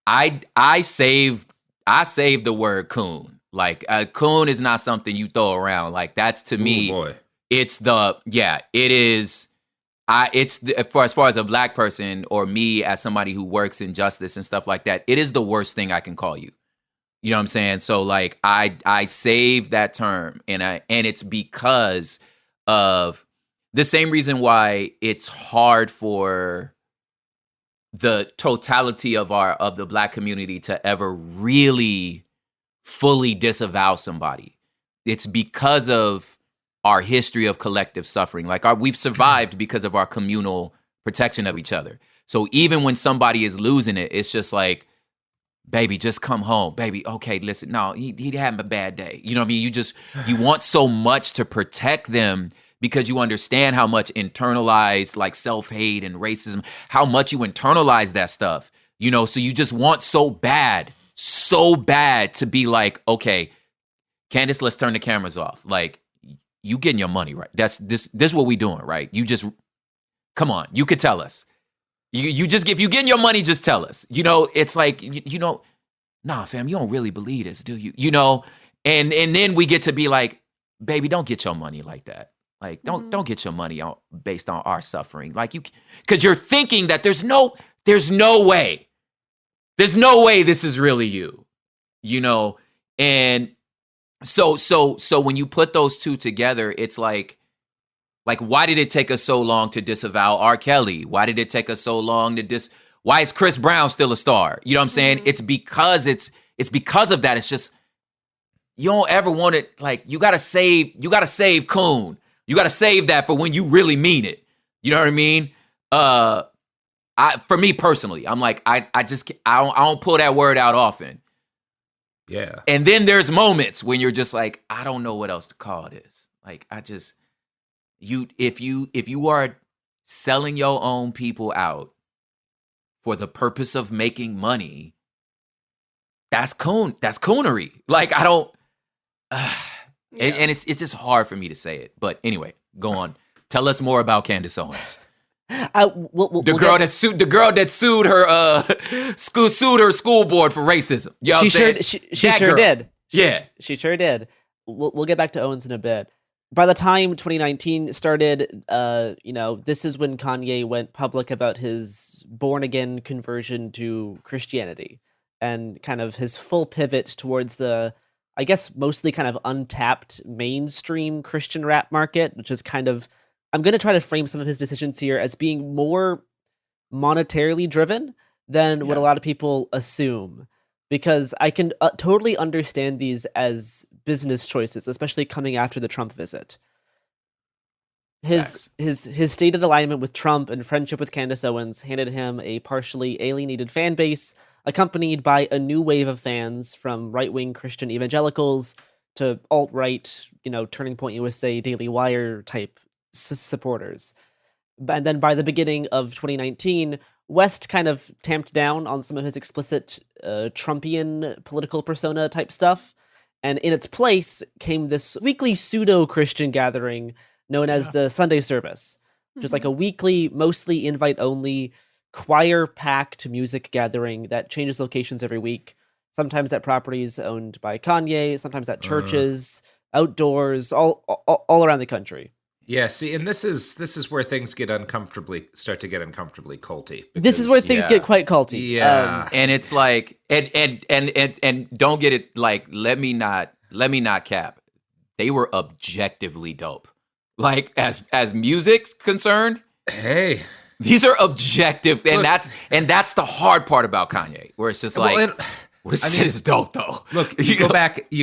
I saved the word coon. Like coon is not something you throw around. Like that's to me, it's it is. As far as a black person or me as somebody who works in justice and stuff like that, it is the worst thing I can call you. You know what I'm saying? So like I saved that term and it's because of the same reason why it's hard for the totality of the black community to ever really fully disavow somebody. It's because of our history of collective suffering. Like we've survived because of our communal protection of each other. So even when somebody is losing it, it's just like, baby, just come home. Baby, okay, listen, no, he had a bad day. You know what I mean? You want so much to protect them because you understand how much internalized like self-hate and racism, how much you internalize that stuff, you know? So you just want so bad to be like, okay, Candace, let's turn the cameras off. Like, you getting your money, right? This is what we doing, right? You just, come on, you could tell us. You just, if you getting your money, just tell us. You know, it's like, you know, nah, fam, you don't really believe this, do you? You know, and then we get to be like, baby, don't get your money like that. Like, don't get your money based on our suffering. Like because you're thinking that there's no way this is really you, you know? And so when you put those two together, it's like, why did it take us so long to disavow R. Kelly? Why did it take us so long to why is Chris Brown still a star? You know what I'm saying? It's because it's because of that. It's just, you don't ever want it. Like, you gotta save coon. You gotta save that for when you really mean it. You know what I mean? For me personally, I'm like, I don't pull that word out often. Yeah. And then there's moments when you're just like, I don't know what else to call this. Like, if you are selling your own people out for the purpose of making money, that's coonery. Like, I don't, and it's just hard for me to say it. But anyway, go on. Tell us more about Candace Owens. The girl that sued her school board for racism. You know she sure did. Yeah, she sure did. We'll get back to Owens in a bit. By the time 2019 started, this is when Kanye went public about his born-again conversion to Christianity and kind of his full pivot towards the, I guess, mostly kind of untapped mainstream Christian rap market, which is kind of, I'm going to try to frame some of his decisions here as being more monetarily driven than what a lot of people assume. because I can totally understand these as business choices, especially coming after the Trump visit. His stated alignment with Trump and friendship with Candace Owens handed him a partially alienated fan base, accompanied by a new wave of fans from right-wing Christian evangelicals to alt-right, Turning Point USA, Daily Wire type supporters. And then by the beginning of 2019, West kind of tamped down on some of his explicit Trumpian political persona type stuff. And in its place came this weekly pseudo-Christian gathering known as the Sunday Service, which is like a weekly, mostly invite-only, choir-packed music gathering that changes locations every week. Sometimes at properties owned by Kanye, sometimes at churches, outdoors, all around the country. Yeah, see, and this is where things start to get uncomfortably culty. This is where things get quite culty. Yeah, and it's like, and don't get it like, let me not cap. They were objectively dope. Like as music's concerned, hey, these are objective, and that's the hard part about Kanye, where it's just like, this shit is dope though. Look, you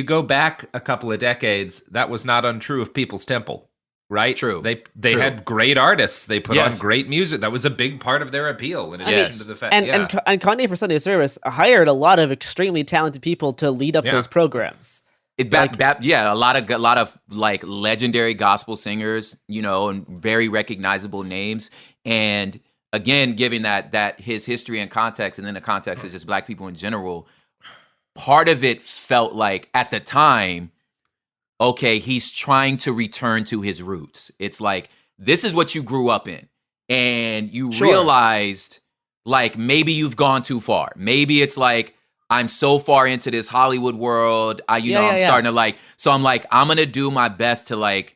go back a couple of decades. That was not untrue of People's Temple. Right? True. They had great artists. They put on great music. That was a big part of their appeal. In addition to the fact, and Kanye for Sunday Service hired a lot of extremely talented people to lead up those programs. A lot of like legendary gospel singers, and very recognizable names. And again, given that his history and context, and then the context of just Black people in general, part of it felt like at the time, okay, he's trying to return to his roots. It's like, this is what you grew up in. And you realized, like, maybe you've gone too far. Maybe it's like, I'm so far into this Hollywood world. I'm starting to like, so I'm like, I'm going to do my best to like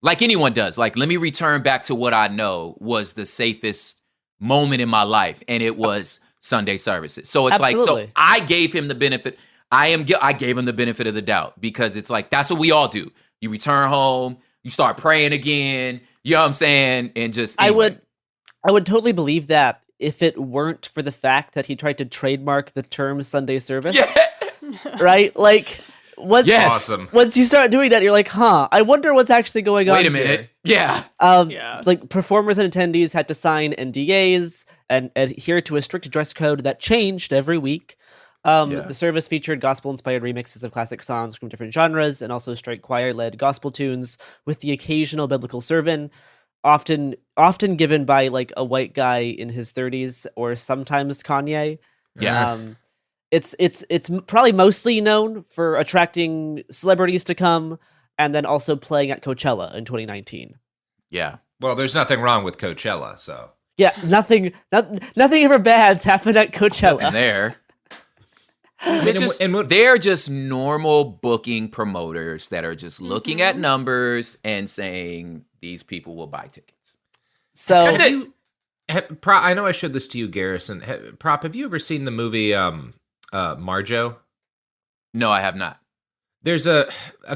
anyone does. Like, let me return back to what I know was the safest moment in my life. And it was Sunday services. So it's like, so I gave him the benefit. I gave him the benefit of the doubt, because it's like, that's what we all do. You return home, you start praying again, you know what I'm saying? And just, anyway. I would totally believe that if it weren't for the fact that he tried to trademark the term Sunday service. Yeah. Right? Like, once you start doing that, you're like, I wonder what's actually going on. Wait a minute. Here. Like, performers and attendees had to sign NDAs and adhere to a strict dress code that changed every week. The service featured gospel-inspired remixes of classic songs from different genres, and also straight choir-led gospel tunes with the occasional biblical sermon, often given by like a white guy in his 30s, or sometimes Kanye. Yeah. It's probably mostly known for attracting celebrities to come, and then also playing at Coachella in 2019. Yeah. Well, there's nothing wrong with Coachella, so. Yeah, nothing ever bad's happened at Coachella. Nothing there. They're just normal booking promoters that are just looking at numbers and saying these people will buy tickets. So I know I showed this to you, Garrison. Have you ever seen the movie Marjo? No, I have not. There's a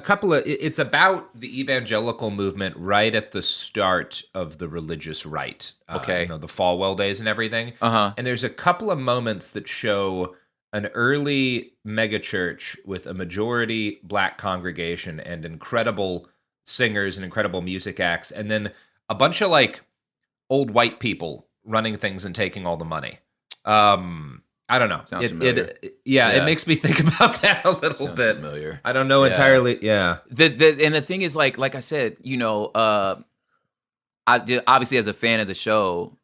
couple of, it's about the evangelical movement right at the start of the religious right. Okay. The Falwell days and everything. Uh-huh. And there's a couple of moments that show an early megachurch with a majority Black congregation and incredible singers and incredible music acts, and then a bunch of like old white people running things and taking all the money. I don't know. Sounds familiar. It makes me think about that a little bit. Familiar. I don't know entirely. Yeah. And the thing is, like I said, obviously as a fan of the show,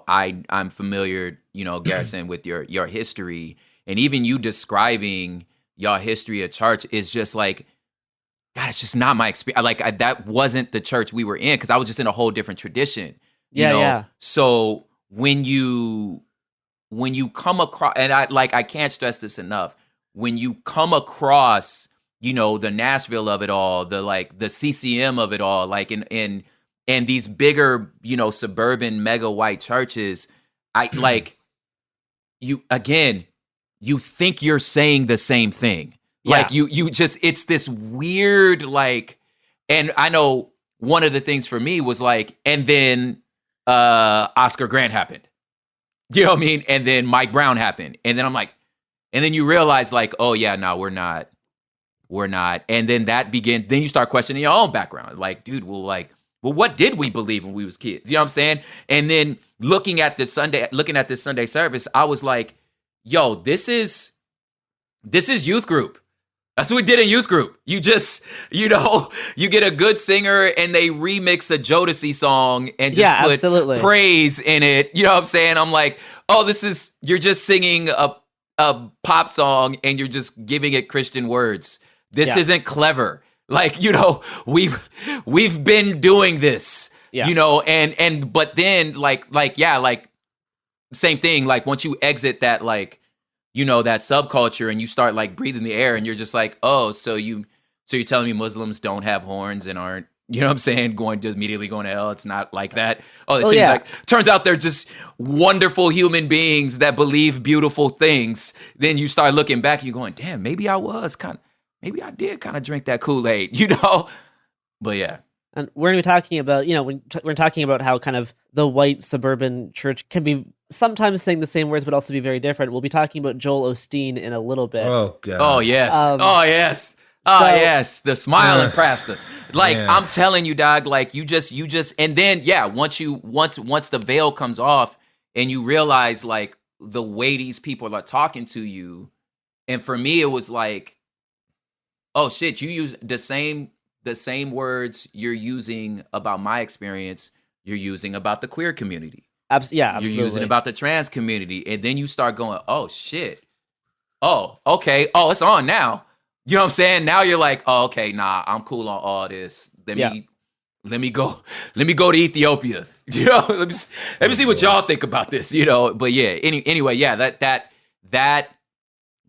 I'm familiar, Garrison, with your history. And even you describing your history at church is just like, God, it's just not my experience. That wasn't the church we were in, because I was just in a whole different tradition. Yeah. So when you come across, and I can't stress this enough, when you come across, the Nashville of it all, the CCM of it all, like in these bigger, suburban mega white churches, you think you're saying the same thing. Yeah. Like you just, it's this weird, and I know one of the things for me was and then Oscar Grant happened. You know what I mean? And then Mike Brown happened. And then I'm like, And then you realize like, oh yeah, no, we're not. And then then you start questioning your own background. Like, dude, well, what did we believe when we was kids? You know what I'm saying? And then looking at this Sunday service, I was like, yo, this is youth group. That's what we did in youth group. You just, you get a good singer and they remix a Jodeci song and just put absolutely. praise in it. You know what I'm saying? I'm like, oh, you're just singing a pop song and you're just giving it Christian words. This isn't clever. Like, we've been doing this, but then like same thing. Like once you exit that, like, that subculture and you start like breathing the air and you're just like, oh, so you're telling me Muslims don't have horns and aren't, you know what I'm saying, immediately going to hell? It's not like that. Turns out they're just wonderful human beings that believe beautiful things. Then you start looking back and you're going, damn, maybe I did kind of drink that Kool-Aid, But yeah. And we're going to be talking about, we're talking about how kind of the white suburban church can be sometimes saying the same words, but also be very different. We'll be talking about Joel Osteen in a little bit. Oh, God. Oh, yes. Yes. Yes. The smiling pastor. Like, I'm telling you, dog, like you just, and then, once the veil comes off and you realize like the way these people are talking to you. And for me, it was like, oh shit, you use the same words you're using about my experience, you're using about the queer community. Absolutely. You're using about the trans community. And then you start going, oh shit. Oh, okay. Oh, it's on now. You know what I'm saying? Now you're like, oh, okay, nah, I'm cool on all this. Let me go to Ethiopia. Let me see what y'all think about this, But yeah, anyway, that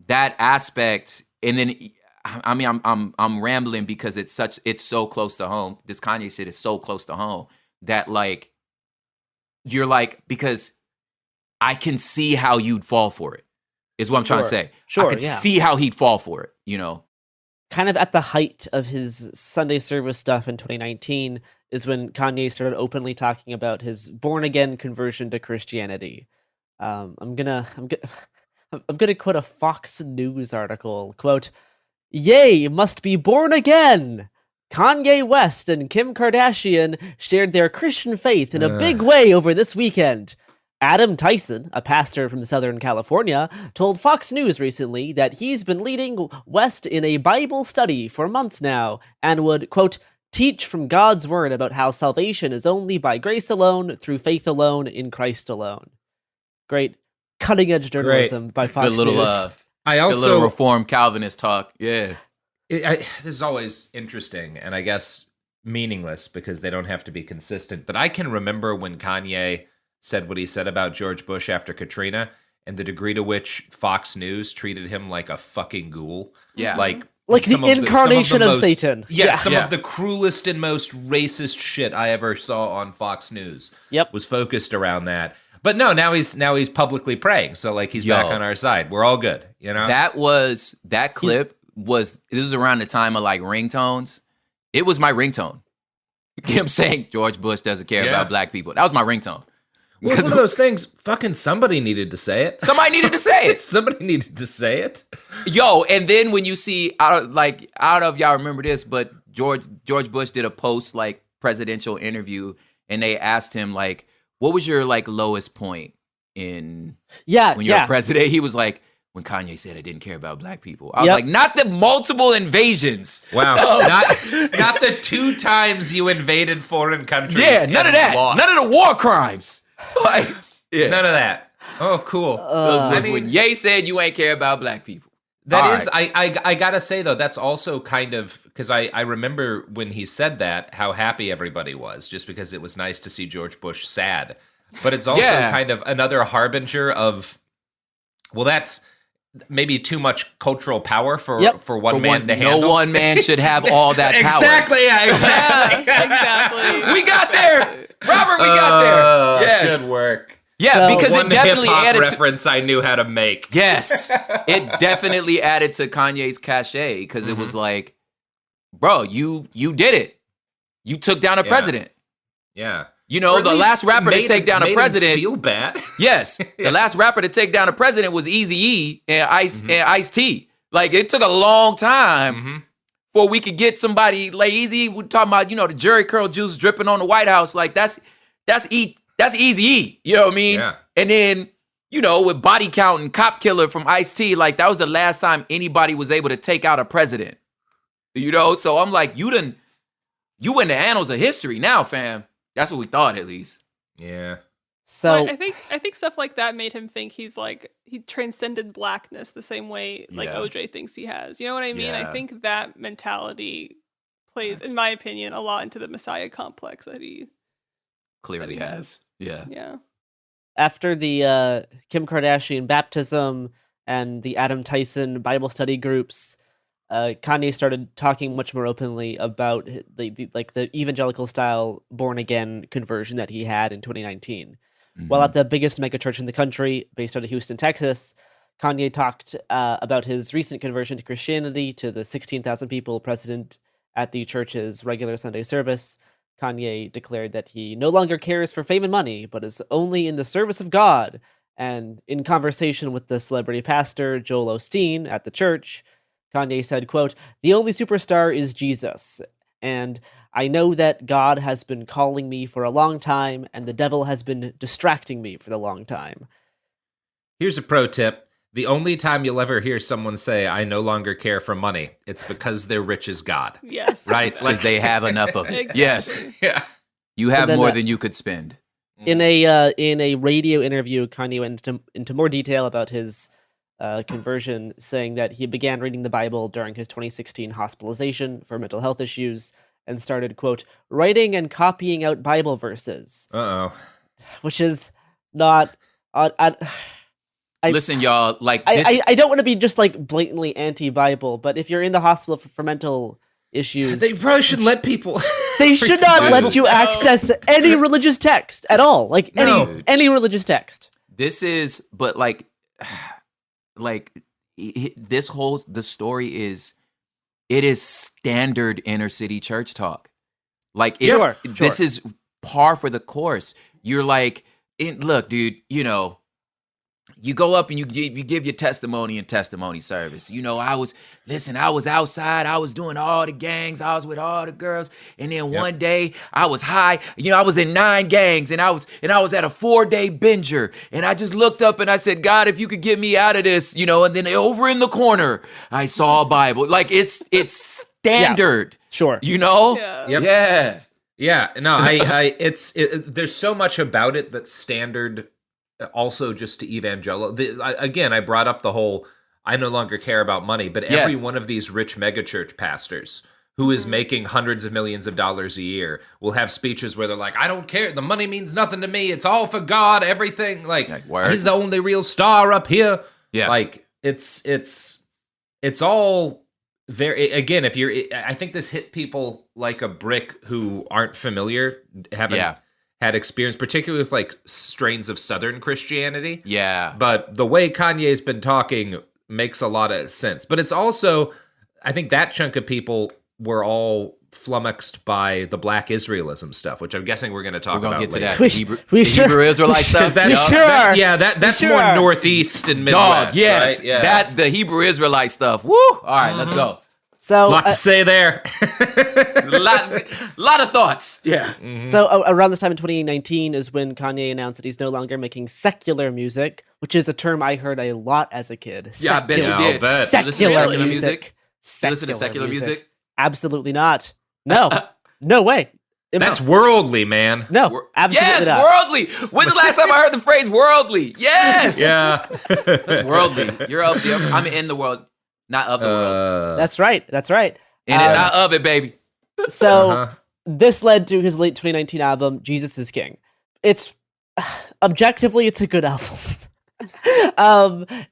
aspect. And then I mean, I'm rambling because it's so close to home. This Kanye shit is so close to home that like, you're like, because I can see how you'd fall for it, is what I'm trying to say. Sure, I could see how he'd fall for it, Kind of at the height of his Sunday service stuff in 2019 is when Kanye started openly talking about his born-again conversion to Christianity. I'm gonna quote a Fox News article, quote, "Ye must be born again. Kanye West and Kim Kardashian shared their Christian faith in a big way over this weekend. Adam Tyson, a pastor from Southern California, told Fox News recently that he's been leading West in a Bible study for months now and would, quote, teach from God's word about how salvation is only by grace alone, through faith alone, in Christ alone." Great cutting-edge journalism by Fox News. I also little Reformed Calvinist talk. Yeah. This is always interesting and I guess meaningless because they don't have to be consistent. But I can remember when Kanye said what he said about George Bush after Katrina and the degree to which Fox News treated him like a fucking ghoul. Yeah. Like the incarnation of Satan. Some of the cruelest and most racist shit I ever saw on Fox News was focused around that. But no, now he's publicly praying. So like he's back on our side. We're all good, That clip was around the time of like ringtones. It was my ringtone. Him saying George Bush doesn't care about black people. That was my ringtone. Well, it's one of those things, fucking somebody needed to say it. Somebody needed to say it. Somebody needed to say it. Yo, and then when you see, I don't know if y'all remember this, but George Bush did a post like presidential interview and they asked him like, what was your like lowest point when you're president? He was like, when Kanye said I didn't care about black people. I was like, not the multiple invasions. Wow. not the 2 times you invaded foreign countries. Yeah, none of that. Lost. None of the war crimes. Like, none of that. Oh, cool. When Ye said you ain't care about black people. That is, I gotta say though, that's also kind of, because I remember when he said that, how happy everybody was, just because it was nice to see George Bush sad. But it's also kind of another harbinger of, well, that's maybe too much cultural power for one man to handle. No one man should have all that power. Exactly. Exactly. We got there, Robert. We got there. Yes. Good work. Yeah, because it definitely added reference I knew how to make. Yes, it definitely added to Kanye's cachet because it was like, bro, you did it. You took down a president. Yeah. You know, Or at the least last rapper to made take him- down a made him president. feel bad. Yes, the last rapper to take down a president was Eazy-E and Ice-T. Like, it took a long time before we could get somebody like Eazy. We're talking about, you know, the Jerry curl juice dripping on the White House. Like, that's Eazy-E. You know what I mean? Yeah. And then, you know, with Body Count and Cop Killer from Ice-T, like, that was the last time anybody was able to take out a president. You know? So I'm like, you in the annals of history now, fam. That's what we thought, at least. Yeah. So I think stuff like that made him think he transcended blackness the same way like Yeah. OJ thinks he has. You know what I mean? Yeah. I think that mentality plays, in my opinion, a lot into the Messiah complex that he Clearly has. Yeah. Yeah. after the Kim Kardashian baptism and the Adam Tyson Bible study groups, Kanye started talking much more openly about the evangelical style born again conversion that he had in 2019. While at the biggest megachurch in the country, based out of Houston, Texas, Kanye talked about his recent conversion to Christianity to the 16,000 people present at the church's regular Sunday service. Kanye declared that he no longer cares for fame and money, but is only in the service of God. And in conversation with the celebrity pastor, Joel Osteen, at the church, Kanye said, quote, "The only superstar is Jesus. And I know that God has been calling me for a long time, and the devil has been distracting me for a long time." Here's a pro tip. The only time you'll ever hear someone say, "I no longer care for money," it's because they're rich as God. Yes. Right? Because they have enough of it. Exactly. Yes. Yeah. You have then, more than you could spend. In a radio interview, Kanye went into more detail about his conversion, saying that he began reading the Bible during his 2016 hospitalization for mental health issues and started, quote, "writing and copying out Bible verses." Uh-oh. Which is not... Listen, y'all, like this... I don't want to be just like blatantly anti-Bible, but if you're in the hospital for mental issues... They probably shouldn't let people... They should not let you access any religious text at all. Like any religious text. This is, but like the story is, it is standard inner city church talk. Like, it's, this is par for the course. You're like, look, dude, you know, you go up and you give your testimony in testimony service. You know, I was outside, I was doing all the gangs, I was with all the girls, and then one day I was high. You know, I was in 9 gangs, and I was at a 4-day binger, and I just looked up and I said, God, if you could get me out of this, you know. And then over in the corner, I saw a Bible. Like, it's standard. Sure. You know? Yep. Yeah. Yeah. No, there's so much about it that's standard. Also, just to evangelical. Again, I brought up the whole "I no longer care about money," but every one of these rich megachurch pastors who is making hundreds of millions of dollars a year will have speeches where they're like, "I don't care. The money means nothing to me. It's all for God. Everything. Like he's the only real star up here." Yeah. Like it's all very. Again, I think this hit people like a brick who aren't familiar, haven't had experience, particularly with like strains of Southern Christianity. Yeah. But the way Kanye's been talking makes a lot of sense. But it's also, I think that chunk of people were all flummoxed by the Black Israelism stuff, which I'm guessing we're going to talk about later. That. Hebrew Israelite stuff. That's more Northeast and Midwest. Dog, yes. Right? Yeah. The Hebrew Israelite stuff. Woo! All right, let's go. So, lot to say there. lot of thoughts. Yeah. So around this time in 2019 is when Kanye announced that he's no longer making secular music, which is a term I heard a lot as a kid. Yeah, I bet you did. Secular music. You listen to secular music? Absolutely not. No. No way. That's worldly, man. No, absolutely not. Worldly. When's the last time I heard the phrase worldly? Yes. Yeah. That's worldly. You're up there. I'm in the world. Not of the world. That's right. In it, not of it, baby. So this led to his late 2019 album, Jesus is King. It's objectively, it's a good album.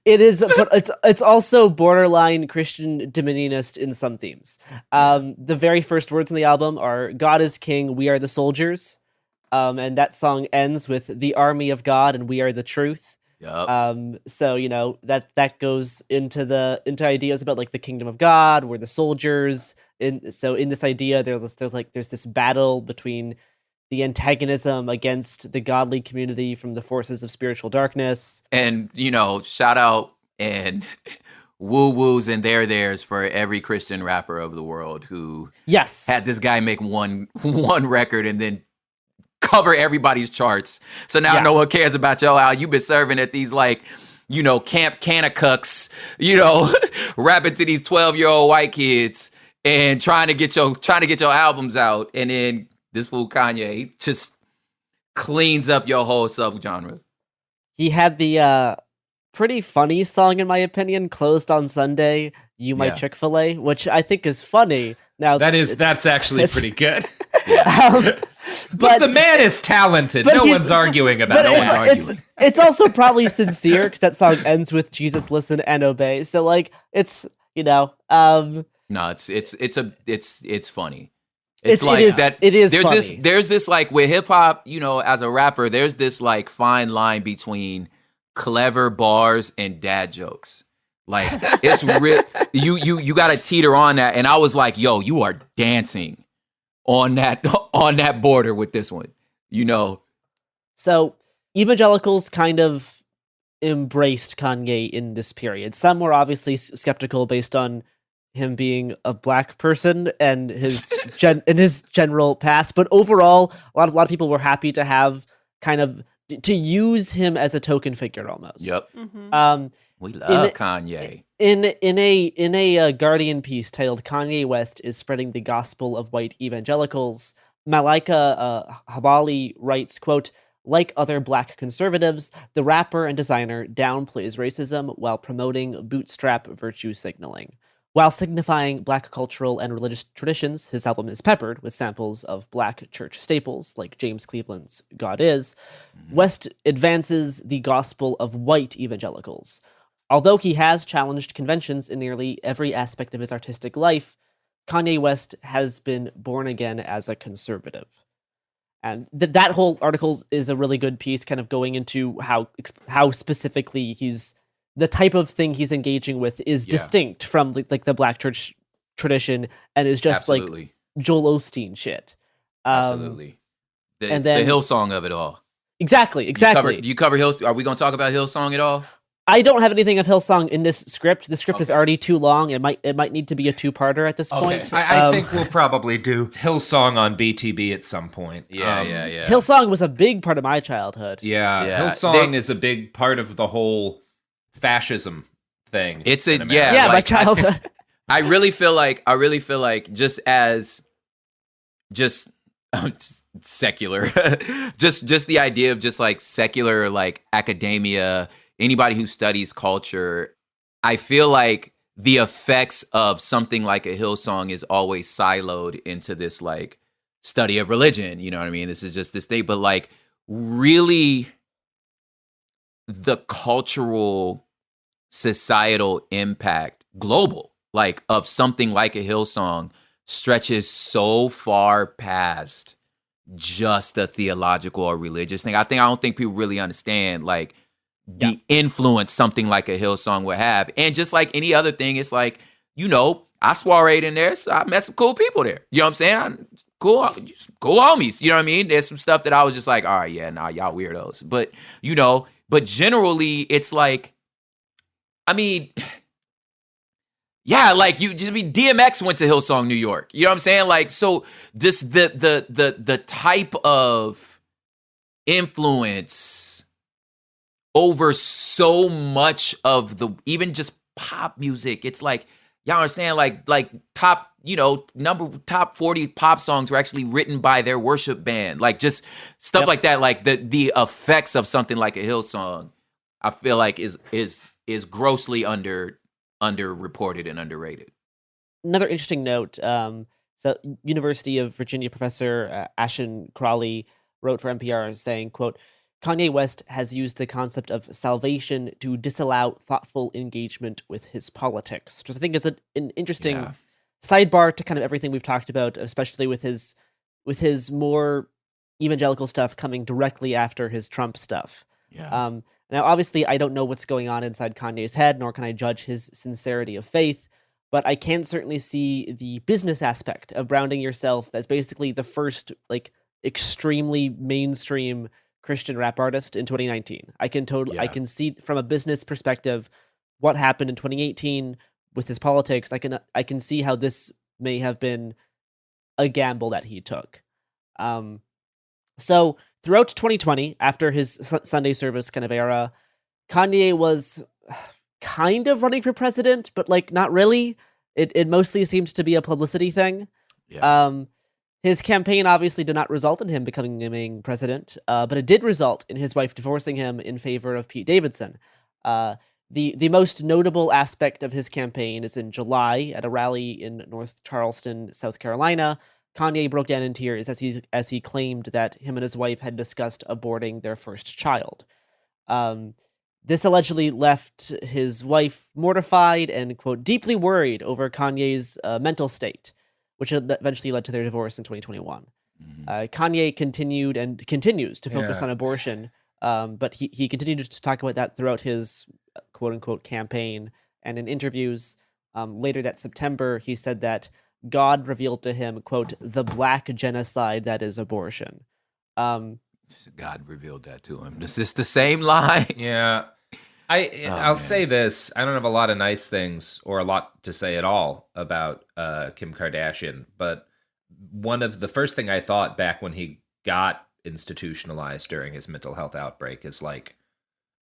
It is, but it's also borderline Christian dominionist in some themes. The very first words in the album are "God is King, we are the soldiers," and that song ends with "the army of God and we are the truth." Yep. So you know that goes into ideas about like the kingdom of God, we're the soldiers. In this idea, there's this battle between antagonism against the godly community from the forces of spiritual darkness. And, shout out and woo-woos and theirs for every Christian rapper of the world who had this guy make one record and then cover everybody's charts. So now no one cares about how you've been serving at these Camp Kannakucks, rapping to these 12-year-old white kids and trying to get your albums out, and then this fool Kanye just cleans up your whole subgenre. He had the pretty funny song, in my opinion, "Closed on Sunday, You My Chick-fil-A," which I think is funny. Now that's actually pretty good. But the man is talented. No one's arguing about it. It's also probably sincere because that song ends with "Jesus, listen and obey." So it's No, it's funny. It's that it is there's funny. There's this with hip hop, as a rapper, there's this fine line between clever bars and dad jokes. It's real. You got to teeter on that, and I was like, yo, you are dancing on that border with this one. So evangelicals kind of embraced Kanye in this period. Some were obviously skeptical based on him being a black person and his general past, but overall, a lot of people were happy to have to use him as a token figure almost. Yep. Mm-hmm. We love Kanye. In a Guardian piece titled "Kanye West is Spreading the Gospel of White Evangelicals," Malaika Habali writes, quote, "Like other black conservatives, the rapper and designer downplays racism while promoting bootstrap virtue signaling. While signifying black cultural and religious traditions, his album is peppered with samples of black church staples like James Cleveland's God Is. West advances the gospel of white evangelicals. Although he has challenged conventions in nearly every aspect of his artistic life, Kanye West has been born again as a conservative." And that whole article is a really good piece, kind of going into how specifically the type of thing he's engaging with is distinct from the black church tradition and is just Absolutely. Joel Osteen shit. Absolutely. And the then Hillsong of it all. Exactly. Do you cover Hillsong? Are we going to talk about Hillsong at all? I don't have anything of Hillsong in this script. The script is already too long. It might need to be a two-parter at this point. I think we'll probably do Hillsong on BTB at some point. Yeah. Hillsong was a big part of my childhood. Yeah. Hillsong is a big part of the whole fascism thing. It's my childhood. I really feel like just secular, just the idea of just secular academia, anybody who studies culture, I feel like the effects of something like a Hillsong is always siloed into this study of religion. You know what I mean? This is just this thing, but really the cultural societal impact global of something like a Hillsong stretches so far past just a theological or religious thing. I don't think people really understand the influence something like a Hillsong would have. And just like any other thing, it's I soireed in there, so I met some cool people there. You know what I'm saying? Cool homies. You know what I mean? There's some stuff that I was just all right, yeah, nah, y'all weirdos. But, but generally it's DMX went to Hillsong, New York. You know what I'm saying? So just the type of influence over so much of even just pop music. It's y'all understand, top 40 pop songs were actually written by their worship band. Just stuff like that. The effects of something like a Hillsong, I feel is grossly underreported and underrated. Another interesting note. So University of Virginia professor Ashen Crawley wrote for NPR saying, quote, "Kanye West has used the concept of salvation to disallow thoughtful engagement with his politics," which I think is an interesting sidebar to kind of everything we've talked about, especially with his more evangelical stuff coming directly after his Trump stuff. Yeah. Now, obviously, I don't know what's going on inside Kanye's head, nor can I judge his sincerity of faith, but I can certainly see the business aspect of branding yourself as basically the first extremely mainstream Christian rap artist in 2019. I can see from a business perspective what happened in 2018 with his politics. I can see how this may have been a gamble that he took. So throughout 2020, after his Sunday service kind of era, Kanye was kind of running for president, but like not really. It mostly seems to be a publicity thing. Yeah. His campaign obviously did not result in him becoming president, but it did result in his wife divorcing him in favor of Pete Davidson. The most notable aspect of his campaign is in July at a rally in North Charleston, South Carolina. Kanye broke down in tears as he claimed that him and his wife had discussed aborting their first child. This allegedly left his wife mortified and, quote, deeply worried over Kanye's mental state, which eventually led to their divorce in 2021. Kanye continued and continues to focus on abortion, but he continued to talk about that throughout his quote-unquote campaign. And in interviews later that September, he said that God revealed to him, quote, the black genocide that is abortion. God revealed that to him. Is this the same line? Yeah. I'll say this. I don't have a lot of nice things or a lot to say at all about Kim Kardashian, but one of the first thing I thought back when he got institutionalized during his mental health outbreak is like,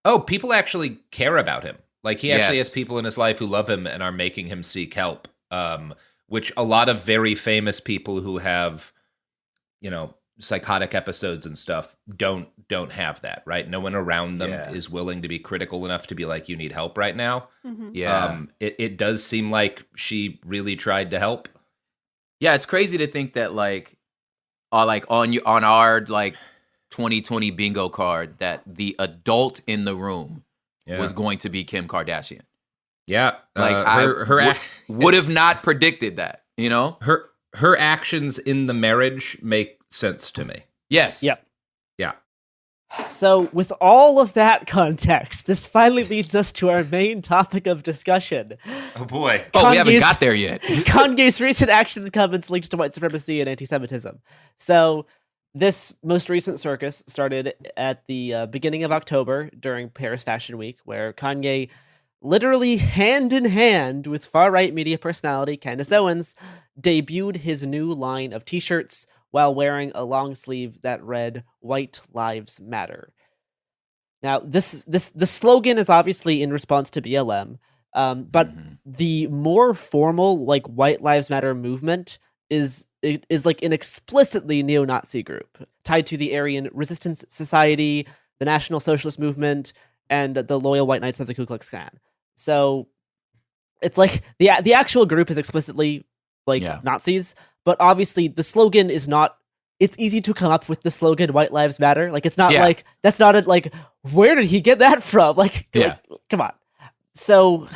oh, people actually care about him. Like he actually has people in his life who love him and are making him seek help, which a lot of very famous people who have, psychotic episodes and stuff don't have that, right? No one around them is willing to be critical enough to be like, you need help right now. Mm-hmm. It does seem like she really tried to help. Yeah, it's crazy to think that on our 2020 bingo card that the adult in the room was going to be Kim Kardashian. Yeah, I would have not predicted that. Her actions in the marriage make sense to me. Yes. Yep. Yeah. So with all of that context, this finally leads us to our main topic of discussion. Oh boy. We haven't got there yet. Kanye's recent actions and comments linked to white supremacy and anti-Semitism. So this most recent circus started at the beginning of October during Paris Fashion Week, where Kanye literally hand in hand with far-right media personality Candace Owens debuted his new line of t-shirts while wearing a long sleeve that read "White Lives Matter." Now, the slogan is obviously in response to BLM, but the more formal "White Lives Matter" movement is like an explicitly neo-Nazi group tied to the Aryan Resistance Society, the National Socialist Movement, and the Loyal White Knights of the Ku Klux Klan. So it's like the actual group is explicitly Nazis. But obviously, the slogan is not. It's easy to come up with the slogan "White Lives Matter." Like it's not that's not where did he get that from? Come on. So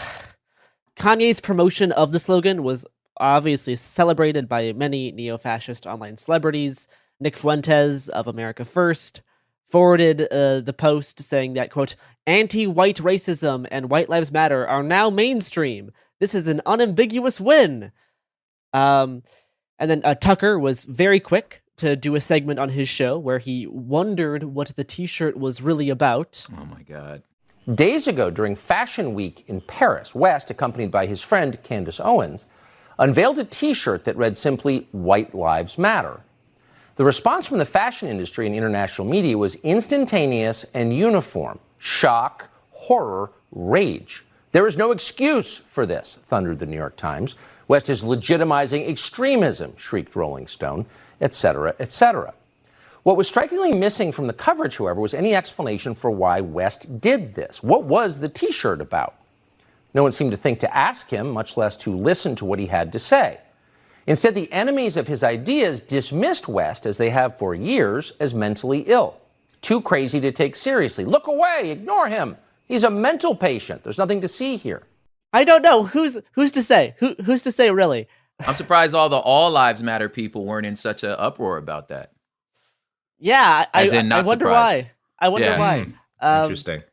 Kanye's promotion of the slogan was obviously celebrated by many neo-fascist online celebrities. Nick Fuentes of America First forwarded the post saying that, quote, anti-white racism and White Lives Matter are now mainstream. This is an unambiguous win. And then Tucker was very quick to do a segment on his show where he wondered what the t-shirt was really about. Oh my God. Days ago, during Fashion Week in Paris, West, accompanied by his friend Candace Owens, unveiled a t-shirt that read simply, White Lives Matter. The response from the fashion industry and international media was instantaneous and uniform. Shock, horror, rage. There is no excuse for this, thundered the New York Times. West is legitimizing extremism, shrieked Rolling Stone, etc., etc. What was strikingly missing from the coverage, however, was any explanation for why West did this. What was the t-shirt about? No one seemed to think to ask him, much less to listen to what he had to say. Instead, the enemies of his ideas dismissed West, as they have for years, as mentally ill. Too crazy to take seriously. Look away, ignore him. He's a mental patient. There's nothing to see here. I don't know. Who's to say? Who's to say, really? I'm surprised all the All Lives Matter people weren't in such an uproar about that. Yeah, I wonder surprised. why. I wonder why. Interesting.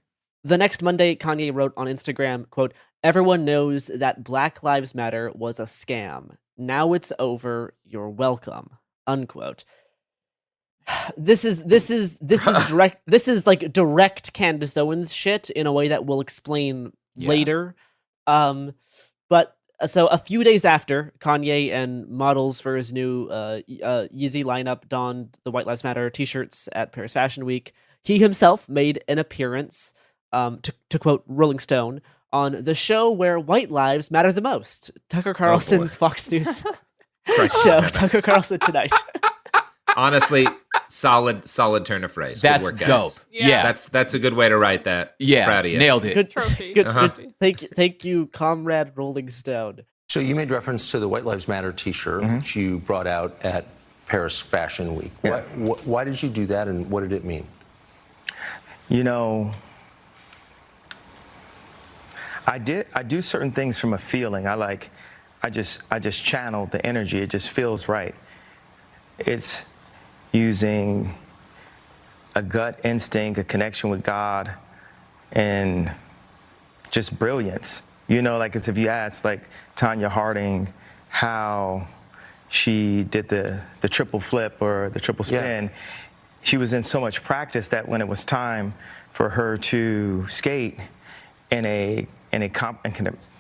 The next Monday, Kanye wrote on Instagram, quote, everyone knows that Black Lives Matter was a scam. Now it's over. You're welcome, unquote. This is direct. This is like direct Candace Owens shit in a way that we'll explain later. But so a few days after Kanye and models for his new Yeezy lineup donned the White Lives Matter t-shirts at Paris Fashion Week, he himself made an appearance, to quote Rolling Stone, on the show where white lives matter the most, Tucker Carlson's Fox News show, Tucker Carlson Tonight. Honestly, solid turn of phrase. That's good work, guys. dope. Yeah. That's a good way to write that. Yeah, Proud of you. nailed it. Good trophy. Good. Thank you, comrade Rolling Stone. So you made reference to the White Lives Matter T-shirt, which you brought out at Paris Fashion Week. Yeah. Why did you do that, and what did it mean? You know, I do certain things from a feeling. I just channel the energy. It just feels right. It's using a gut instinct, a connection with God, and just brilliance. You know, like as if you asked like Tanya Harding how she did the triple flip or the triple spin, she was in so much practice that when it was time for her to skate in a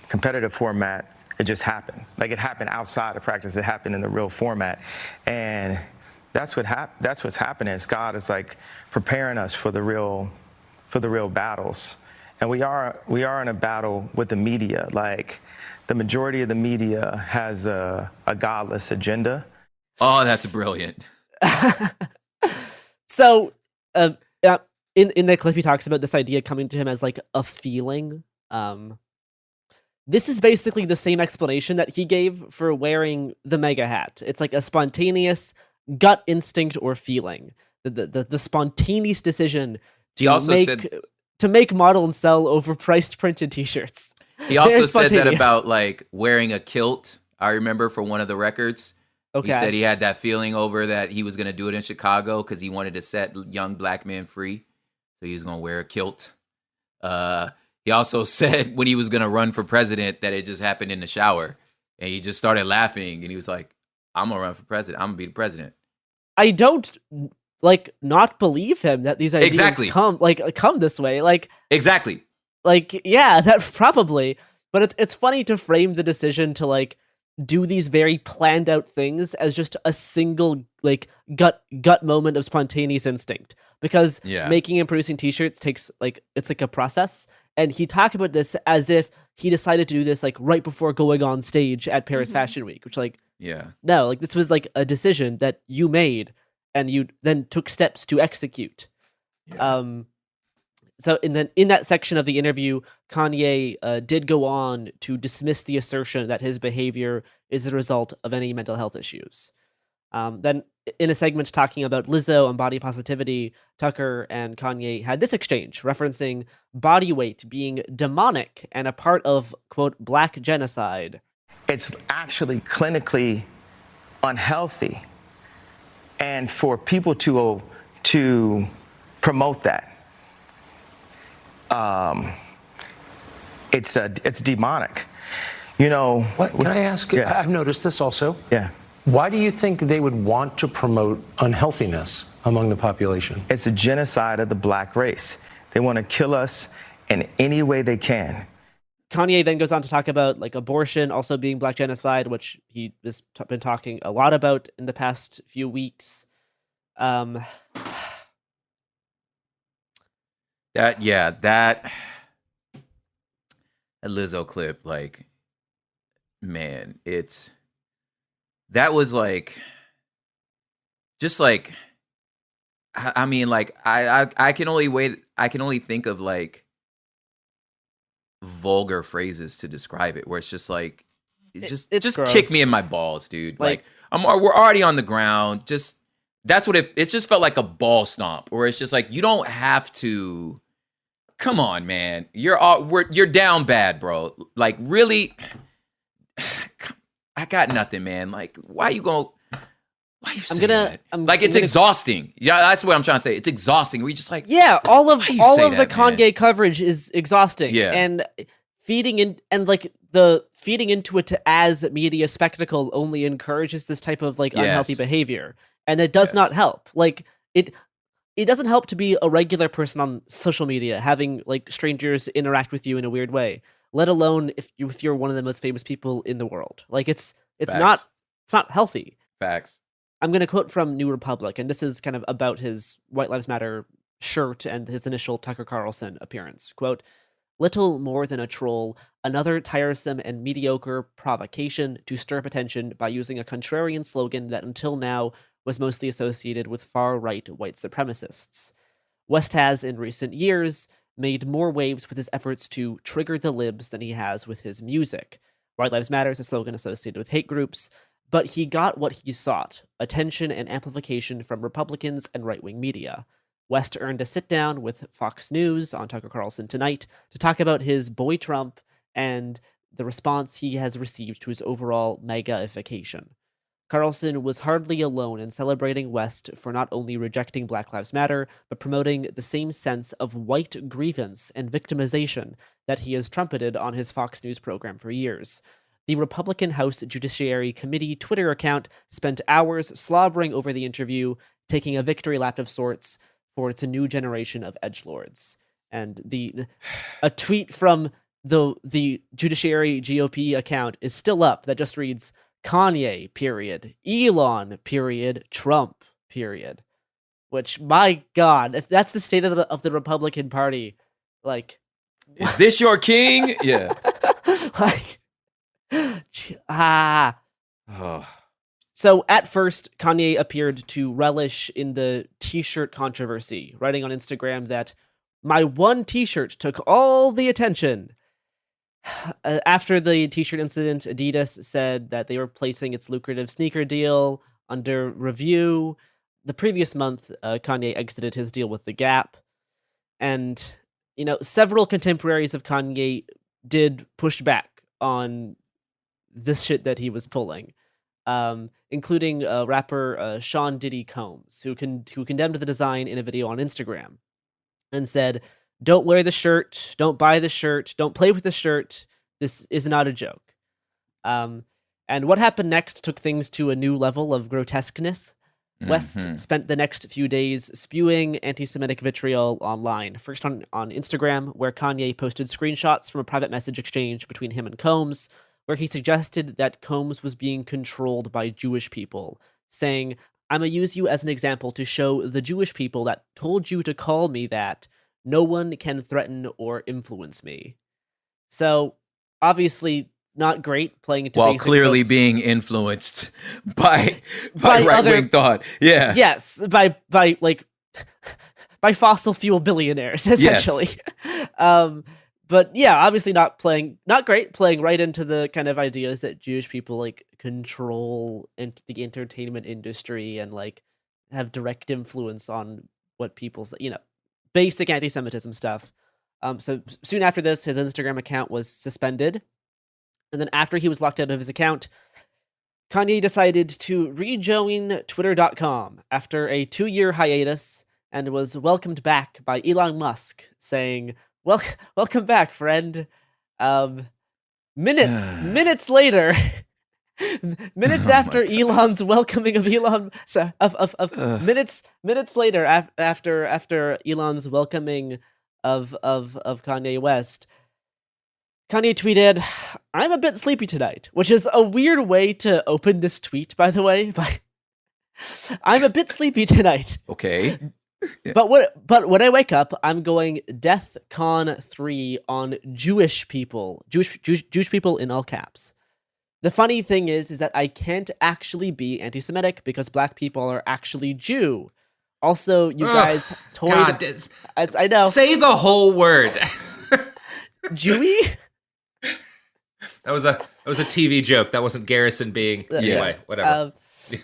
competitive format, it just happened. Like it happened outside of practice. It happened in the real format, and that's what's happening. Is God is like preparing us for the real battles, and we are in a battle with the media. Like the majority of the media has a godless agenda. Oh, that's brilliant. So, in the clip, he talks about this idea coming to him as like a feeling. This is basically the same explanation that he gave for wearing the mega hat. It's like a spontaneous gut instinct or feeling. The spontaneous decision to make model and sell overpriced printed t-shirts. He also said that about like wearing a kilt. I remember for one of the records. Okay. He said he had that feeling over that he was going to do it in Chicago because he wanted to set young black men free. So he was going to wear a kilt. He also said when he was going to run for president that it just happened in the shower. And he just started laughing. And he was like, I'm going to run for president. I'm going to be the president. I don't not believe him that these ideas come this way. Exactly. That probably. But it's funny to frame the decision to do these very planned out things as just a single gut moment of spontaneous instinct, because making and producing t-shirts takes it's like a process. And he talked about this as if he decided to do this right before going on stage at Paris Fashion Week, which no, this was a decision that you made and you then took steps to execute. So in that section of the interview, Kanye did go on to dismiss the assertion that his behavior is the result of any mental health issues. Then in a segment talking about Lizzo and body positivity, Tucker and Kanye had this exchange referencing body weight being demonic and a part of, quote, black genocide. It's actually clinically unhealthy. And for people to promote that, it's demonic. You know. What can I ask? Yeah. I've noticed this also. Yeah. Why do you think they would want to promote unhealthiness among the population? It's a genocide of the black race. They want to kill us in any way they can. Kanye then goes on to talk about abortion also being black genocide, which he has been talking a lot about in the past few weeks. That Lizzo clip, man, that was I can only think of vulgar phrases to describe it, where it's just just gross. Kick me in my balls, dude. We're already on the ground. That's what it just felt like, a ball stomp, where it's just you don't have to. Come on, man. You're down bad, bro. Really, I got nothing, man. Why you saying that? It's exhausting. Yeah, that's what I'm trying to say. It's exhausting. We just all of the Kanye man? Coverage is exhausting. Yeah. And feeding into it as media spectacle only encourages this type of unhealthy behavior. and it does not help. Like it doesn't help to be a regular person on social media, having like strangers interact with you in a weird way, let alone if you're one of the most famous people in the world. Like it's not healthy. Facts. I'm going to quote from New Republic, and this is kind of about his White Lives Matter shirt and his initial Tucker Carlson appearance. Quote, "Little more than a troll, another tiresome and mediocre provocation to stir up attention by using a contrarian slogan that until now was mostly associated with far-right white supremacists. West has, in recent years, made more waves with his efforts to trigger the libs than he has with his music. White Lives Matter is a slogan associated with hate groups, but he got what he sought, attention and amplification from Republicans and right-wing media. West earned a sit-down with Fox News on Tucker Carlson Tonight to talk about his boy Trump and the response he has received to his overall MAGA-ification. Carlson was hardly alone in celebrating West for not only rejecting Black Lives Matter, but promoting the same sense of white grievance and victimization that he has trumpeted on his Fox News program for years. The Republican House Judiciary Committee Twitter account spent hours slobbering over the interview, taking a victory lap of sorts for its new generation of edgelords." And a tweet from the Judiciary GOP account is still up that just reads, "Kanye, period. Elon, period. Trump, period." Which, my God, if that's the state of the Republican Party, like... Is this your king? Yeah. Like... So at first, Kanye appeared to relish in the t-shirt controversy, writing on Instagram that "my one t-shirt took all the attention." After the t-shirt incident, Adidas said that they were placing its lucrative sneaker deal under review. The previous month, Kanye exited his deal with The Gap. And, several contemporaries of Kanye did push back on this shit that he was pulling, including rapper Sean Diddy Combs, who condemned the design in a video on Instagram and said, "Don't wear the shirt, don't buy the shirt, don't play with the shirt. This is not a joke." And what happened next took things to a new level of grotesqueness. West spent the next few days spewing anti-Semitic vitriol online, first on Instagram, where Kanye posted screenshots from a private message exchange between him and Combs, where he suggested that Combs was being controlled by Jewish people, saying, "I'ma use you as an example to show the Jewish people that told you to call me that. No one can threaten or influence me." So, obviously, not great playing into While basic clearly tropes. being influenced by right-wing thought. Yeah. Yes, by fossil fuel billionaires, essentially. Yes. But yeah, obviously not great, playing right into the kind of ideas that Jewish people like control the entertainment industry and like have direct influence on what people's, basic anti-Semitism stuff. So soon after this, his Instagram account was suspended. And then after he was locked out of his account, Kanye decided to rejoin Twitter.com after a 2-year hiatus and was welcomed back by Elon Musk saying, welcome back, friend. Minutes later, minutes after Elon's welcoming of minutes later after Elon's welcoming of Kanye West, Kanye tweeted, "I'm a bit sleepy tonight," which is a weird way to open this tweet, by the way. I'm a bit sleepy tonight. Okay. Yeah. But when I wake up, I'm going DEFCON 3 on Jewish people. Jewish people in all caps. The funny thing is that I can't actually be anti-Semitic because black people are actually Jew. Also, you guys toyed... God, I know. Say the whole word. Jewy? That was a TV joke. That wasn't Garrison being... Anyway, whatever.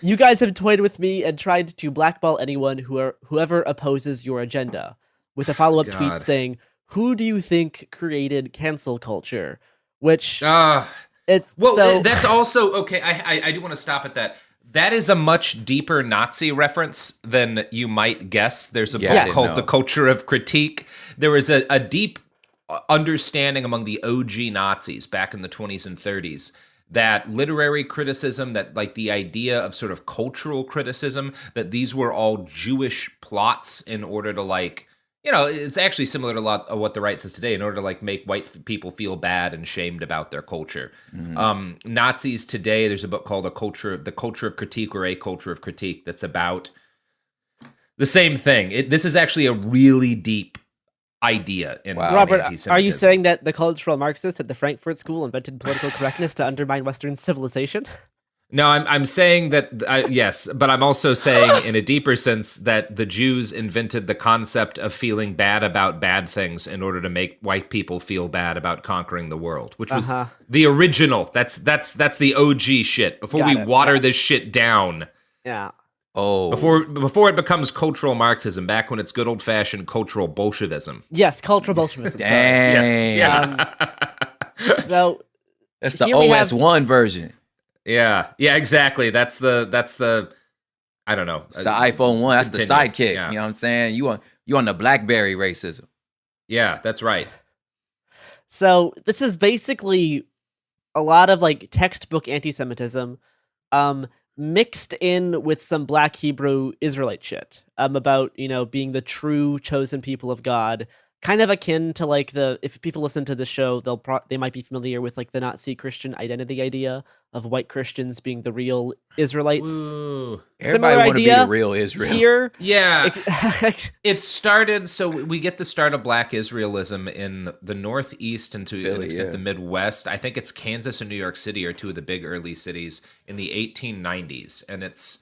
You guys have toyed with me and tried to blackball anyone whoever opposes your agenda, with a follow-up tweet saying, "Who do you think created cancel culture?" Which that's also okay. I do want to stop at that. That is a much deeper Nazi reference than you might guess. There's a book called The Culture of Critique. There was a deep understanding among the OG Nazis back in the 20s and 30s that literary criticism, that like the idea of sort of cultural criticism, that these were all Jewish plots in order to like, you know, it's actually similar to a lot of what the right says today, in order to like make white people feel bad and shamed about their culture. Nazis today, there's a book called The Culture of Critique, or A Culture of Critique, that's about the same thing. This is actually a really deep idea in Robert, anti-Semitism. are you saying that the cultural Marxists at the Frankfurt School invented political correctness to undermine Western civilization? No, I'm saying that, yes, but I'm also saying in a deeper sense that the Jews invented the concept of feeling bad about bad things in order to make white people feel bad about conquering the world, which was the original. That's the OG shit. Before we water this shit down. Yeah. Oh. Before it becomes cultural Marxism, back when it's good old fashioned cultural Bolshevism. Yes, cultural Bolshevism. Dang. Yes. So that's the OS1 version. Yeah, exactly. That's the I don't know. It's the iPhone 1. That's Continue. the sidekick. Yeah. You know what I'm saying? You on the BlackBerry racism. Yeah, that's right. So this is basically a lot of like textbook anti-Semitism, mixed in with some Black Hebrew Israelite shit about, you know, being the true chosen people of God. Kind of akin to like if people listen to the show, they might be familiar with like the Nazi Christian identity idea of white Christians being the real Israelites. Ooh. Everybody want to be the real Israel. Here, yeah, it started. So we get the start of Black Israelism in the Northeast and to an extent the Midwest. I think it's Kansas and New York City are two of the big early cities in the 1890s, and it's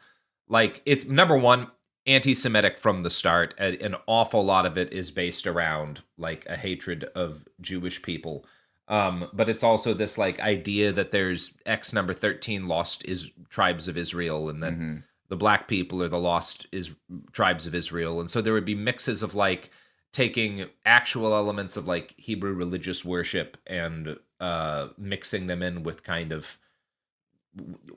number one, anti-Semitic from the start. An awful lot of it is based around like a hatred of Jewish people. But it's also this like idea that there's X number 13 lost tribes of Israel, and then the Black people are the lost tribes of Israel. And so there would be mixes of like taking actual elements of like Hebrew religious worship and mixing them in with kind of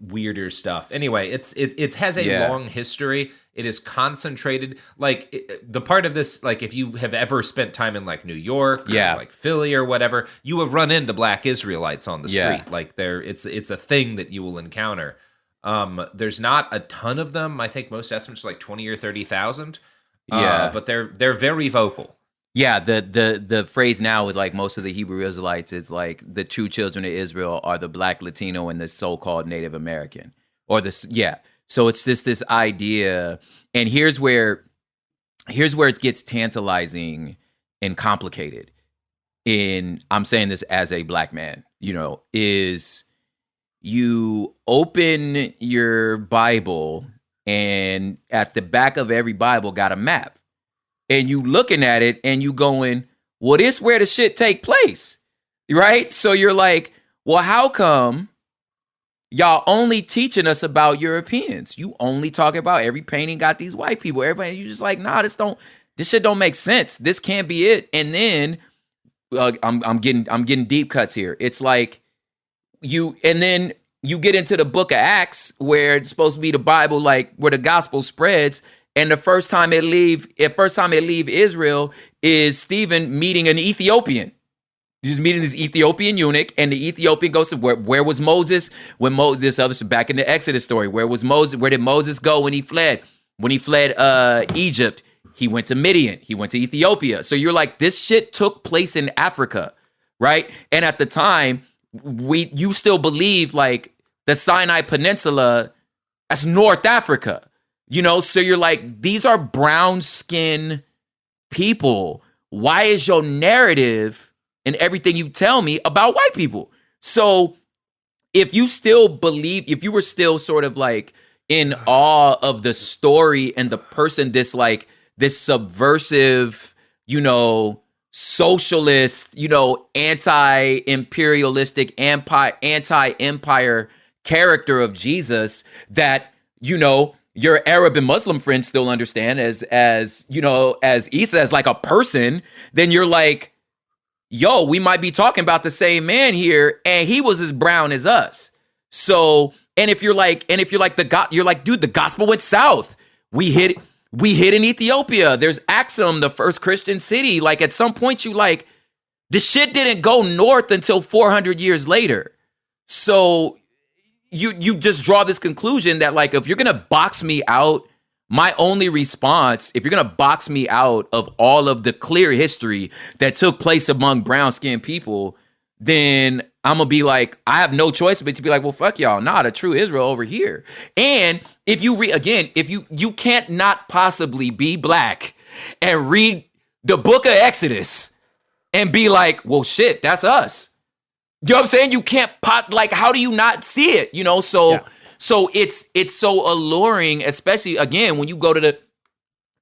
weirder stuff. Anyway, it has a long history. It is concentrated. Like the part of this, like if you have ever spent time in like New York, or like Philly or whatever, you have run into Black Israelites on the street. Like it's a thing that you will encounter. There's not a ton of them. I think most estimates are like 20 or 30,000. But they're very vocal. Yeah, the phrase now with like most of the Hebrew Israelites is like the true children of Israel are the Black, Latino, and the so-called Native American, or So it's just this idea, and here's where it gets tantalizing and complicated. I'm saying this as a Black man, you know, is you open your Bible and at the back of every Bible got a map. And you looking at it and you going, well, this where the shit take place, right? So you're like, well, how come y'all only teaching us about Europeans? You only talking about every painting got these white people. Everybody, you just like, nah, this shit don't make sense. This can't be it. And then I'm getting deep cuts here. It's like and then you get into the book of Acts where it's supposed to be the Bible, like where the gospel spreads. And the first time it leave Israel is Stephen meeting an Ethiopian. He's meeting this Ethiopian eunuch, and the Ethiopian goes to where was Moses when this other back in the Exodus story. Where was Moses? Where did Moses go when he fled? When he fled Egypt, he went to Midian. He went to Ethiopia. So you're like, this shit took place in Africa, right? And at the time, you still believe like the Sinai Peninsula, that's North Africa. You know, so you're like, these are brown skin people. Why is your narrative and everything you tell me about white people? So if you were still sort of like in awe of the story and the person, this subversive, you know, socialist, you know, anti-imperialistic, anti-empire character of Jesus that, you know, your Arab and Muslim friends still understand as you know, as Isa as like a person, then you're like, yo, we might be talking about the same man here, and he was as brown as us. So, and if you're like, you're like, dude, the gospel went south. We hit in Ethiopia. There's Axum, the first Christian city. Like at some point, you like, the shit didn't go north until 400 years later. So you just draw this conclusion that like if you're gonna box me out, my only response, if you're gonna box me out of all of the clear history that took place among brown-skinned people, then I'm gonna be like, I have no choice but to be like, well, fuck y'all, nah, the true Israel over here. And if you if you can't not possibly be black and read the book of Exodus and be like, well, shit, that's us. You know what I'm saying? You can't like, how do you not see it? You know, so it's so alluring, especially again when you go to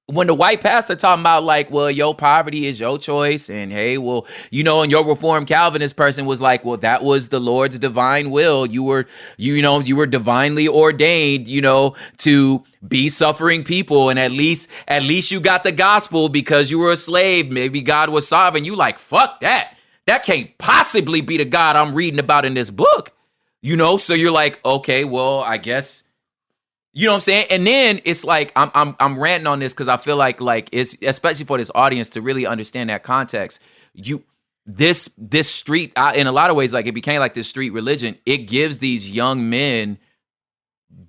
when the white pastor talking about like, well, your poverty is your choice, and hey, well, you know, and your Reformed Calvinist person was like, well, that was the Lord's divine will. You were divinely ordained, you know, to be suffering people, and at least you got the gospel because you were a slave. Maybe God was sovereign. You like, fuck that. That can't possibly be the God I'm reading about in this book, you know. So you're like, okay, well, I guess. You know what I'm saying? And then it's like I'm ranting on this because I feel like it's especially for this audience to really understand that context. This street in a lot of ways, like it became like this street religion. It gives these young men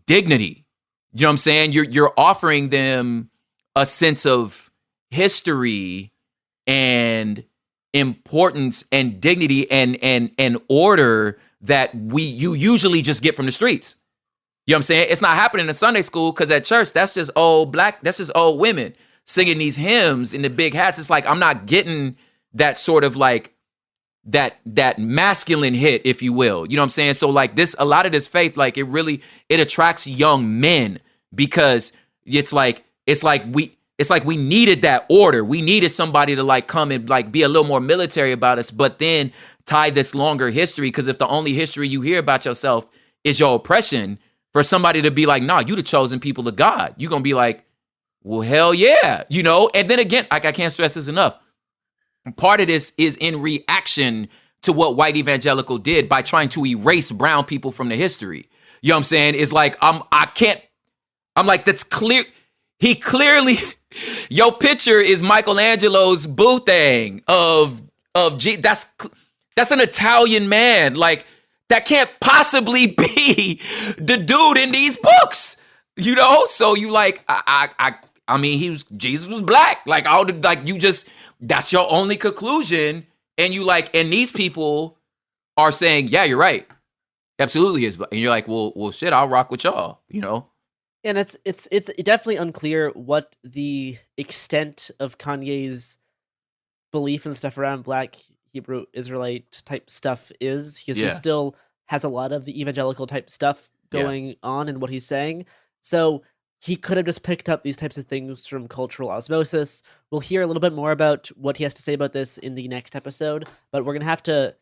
dignity. You know what I'm saying? You're offering them a sense of history and importance and dignity and order that you usually just get from the streets. You know what I'm saying? It's not happening in Sunday school because at church, that's just old women singing these hymns in the big hats. It's like, I'm not getting that sort of like that masculine hit, if you will. You know what I'm saying? So like a lot of this faith, like it attracts young men because it's like we needed that order. We needed somebody to like come and like be a little more military about us, but then tie this longer history. Because if the only history you hear about yourself is your oppression, for somebody to be like, nah, you the chosen people of God, you're going to be like, well, hell yeah, you know? And then again, like I can't stress this enough. Part of this is in reaction to what white evangelical did by trying to erase brown people from the history. You know what I'm saying? It's like, I'm like, that's clear. He clearly, your picture is Michelangelo's boo thing that's an Italian man. Like, that can't possibly be the dude in these books, you know? So you like, I mean, Jesus was black. Like, that's your only conclusion. And you like, and these people are saying, yeah, you're right. Absolutely is. And you're like, well, shit, I'll rock with y'all, you know? And it's definitely unclear what the extent of Kanye's belief and stuff around Black Hebrew Israelite type stuff is. He still has a lot of the evangelical type stuff going on in what he's saying. So he could have just picked up these types of things from cultural osmosis. We'll hear a little bit more about what he has to say about this in the next episode, but I'm gonna have to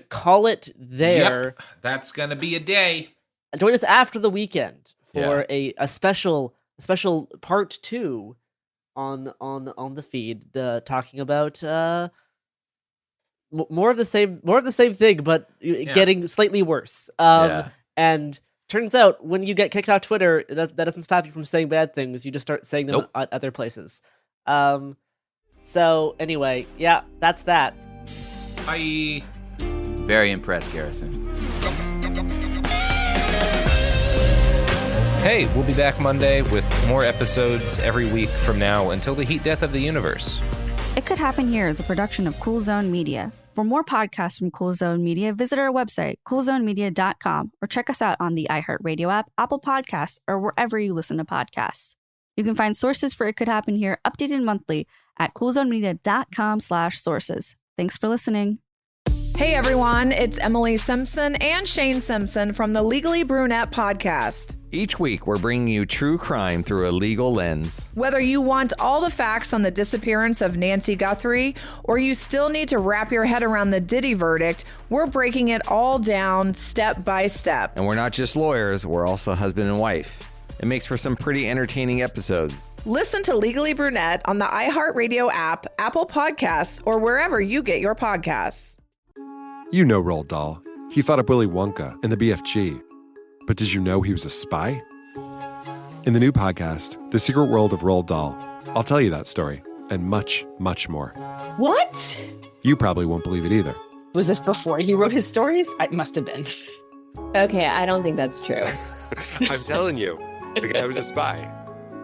call it there. Yep, that's gonna be a day. And join us after the weekend for a special part 2 on the feed, talking about more of the same thing, but getting slightly worse. And turns out when you get kicked off Twitter, that doesn't stop you from saying bad things. You just start saying them at other places. So anyway, that's that. Bye. Very impressed, Garrison. Hey, we'll be back Monday with more episodes every week from now until the heat death of the universe. It Could Happen Here is a production of Cool Zone Media. For more podcasts from Cool Zone Media, visit our website, coolzonemedia.com, or check us out on the iHeartRadio app, Apple Podcasts, or wherever you listen to podcasts. You can find sources for It Could Happen Here updated monthly at coolzonemedia.com/sources. Thanks for listening. Hey everyone, it's Emily Simpson and Shane Simpson from the Legally Brunette podcast. Each week, we're bringing you true crime through a legal lens. Whether you want all the facts on the disappearance of Nancy Guthrie, or you still need to wrap your head around the Diddy verdict, we're breaking it all down step by step. And we're not just lawyers, we're also husband and wife. It makes for some pretty entertaining episodes. Listen to Legally Brunette on the iHeartRadio app, Apple Podcasts, or wherever you get your podcasts. You know Roald Dahl. He thought up Willy Wonka and the BFG. But did you know he was a spy? In the new podcast, The Secret World of Roald Dahl, I'll tell you that story and much, much more. What? You probably won't believe it either. Was this before he wrote his stories? It must have been. Okay, I don't think that's true. I'm telling you, the guy was a spy.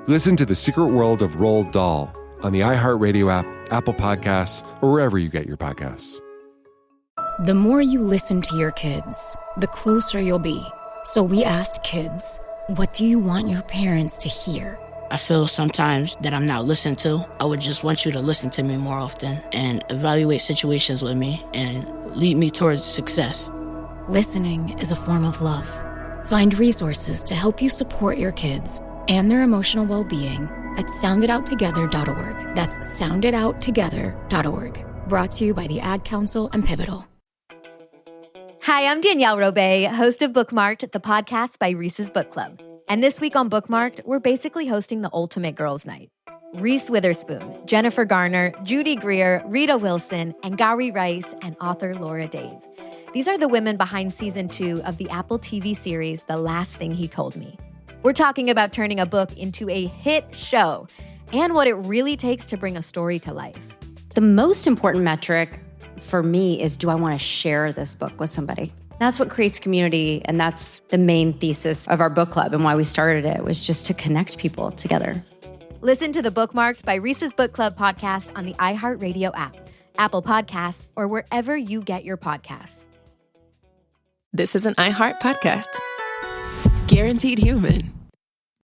Listen to The Secret World of Roald Dahl on the iHeartRadio app, Apple Podcasts, or wherever you get your podcasts. The more you listen to your kids, the closer you'll be. So we asked kids, what do you want your parents to hear? I feel sometimes that I'm not listened to. I would just want you to listen to me more often and evaluate situations with me and lead me towards success. Listening is a form of love. Find resources to help you support your kids and their emotional well-being at sounditouttogether.org. That's sounditouttogether.org. Brought to you by the Ad Council and Pivotal. Hi, I'm Danielle Robay, host of Bookmarked, the podcast by Reese's Book Club. And this week on Bookmarked, we're basically hosting the ultimate girls' night. Reese Witherspoon, Jennifer Garner, Judy Greer, Rita Wilson, and Gary Rice, and author Laura Dave. These are the women behind season 2 of the Apple TV series, The Last Thing He Told Me. We're talking about turning a book into a hit show and what it really takes to bring a story to life. The most important metric for me is, do I want to share this book with somebody? That's what creates community, and that's the main thesis of our book club and why we started it, was just to connect people together. Listen to the Bookmarked by Reese's Book Club podcast on the iHeartRadio app, Apple Podcasts, or wherever you get your podcasts. This is an iHeart podcast. Guaranteed Human.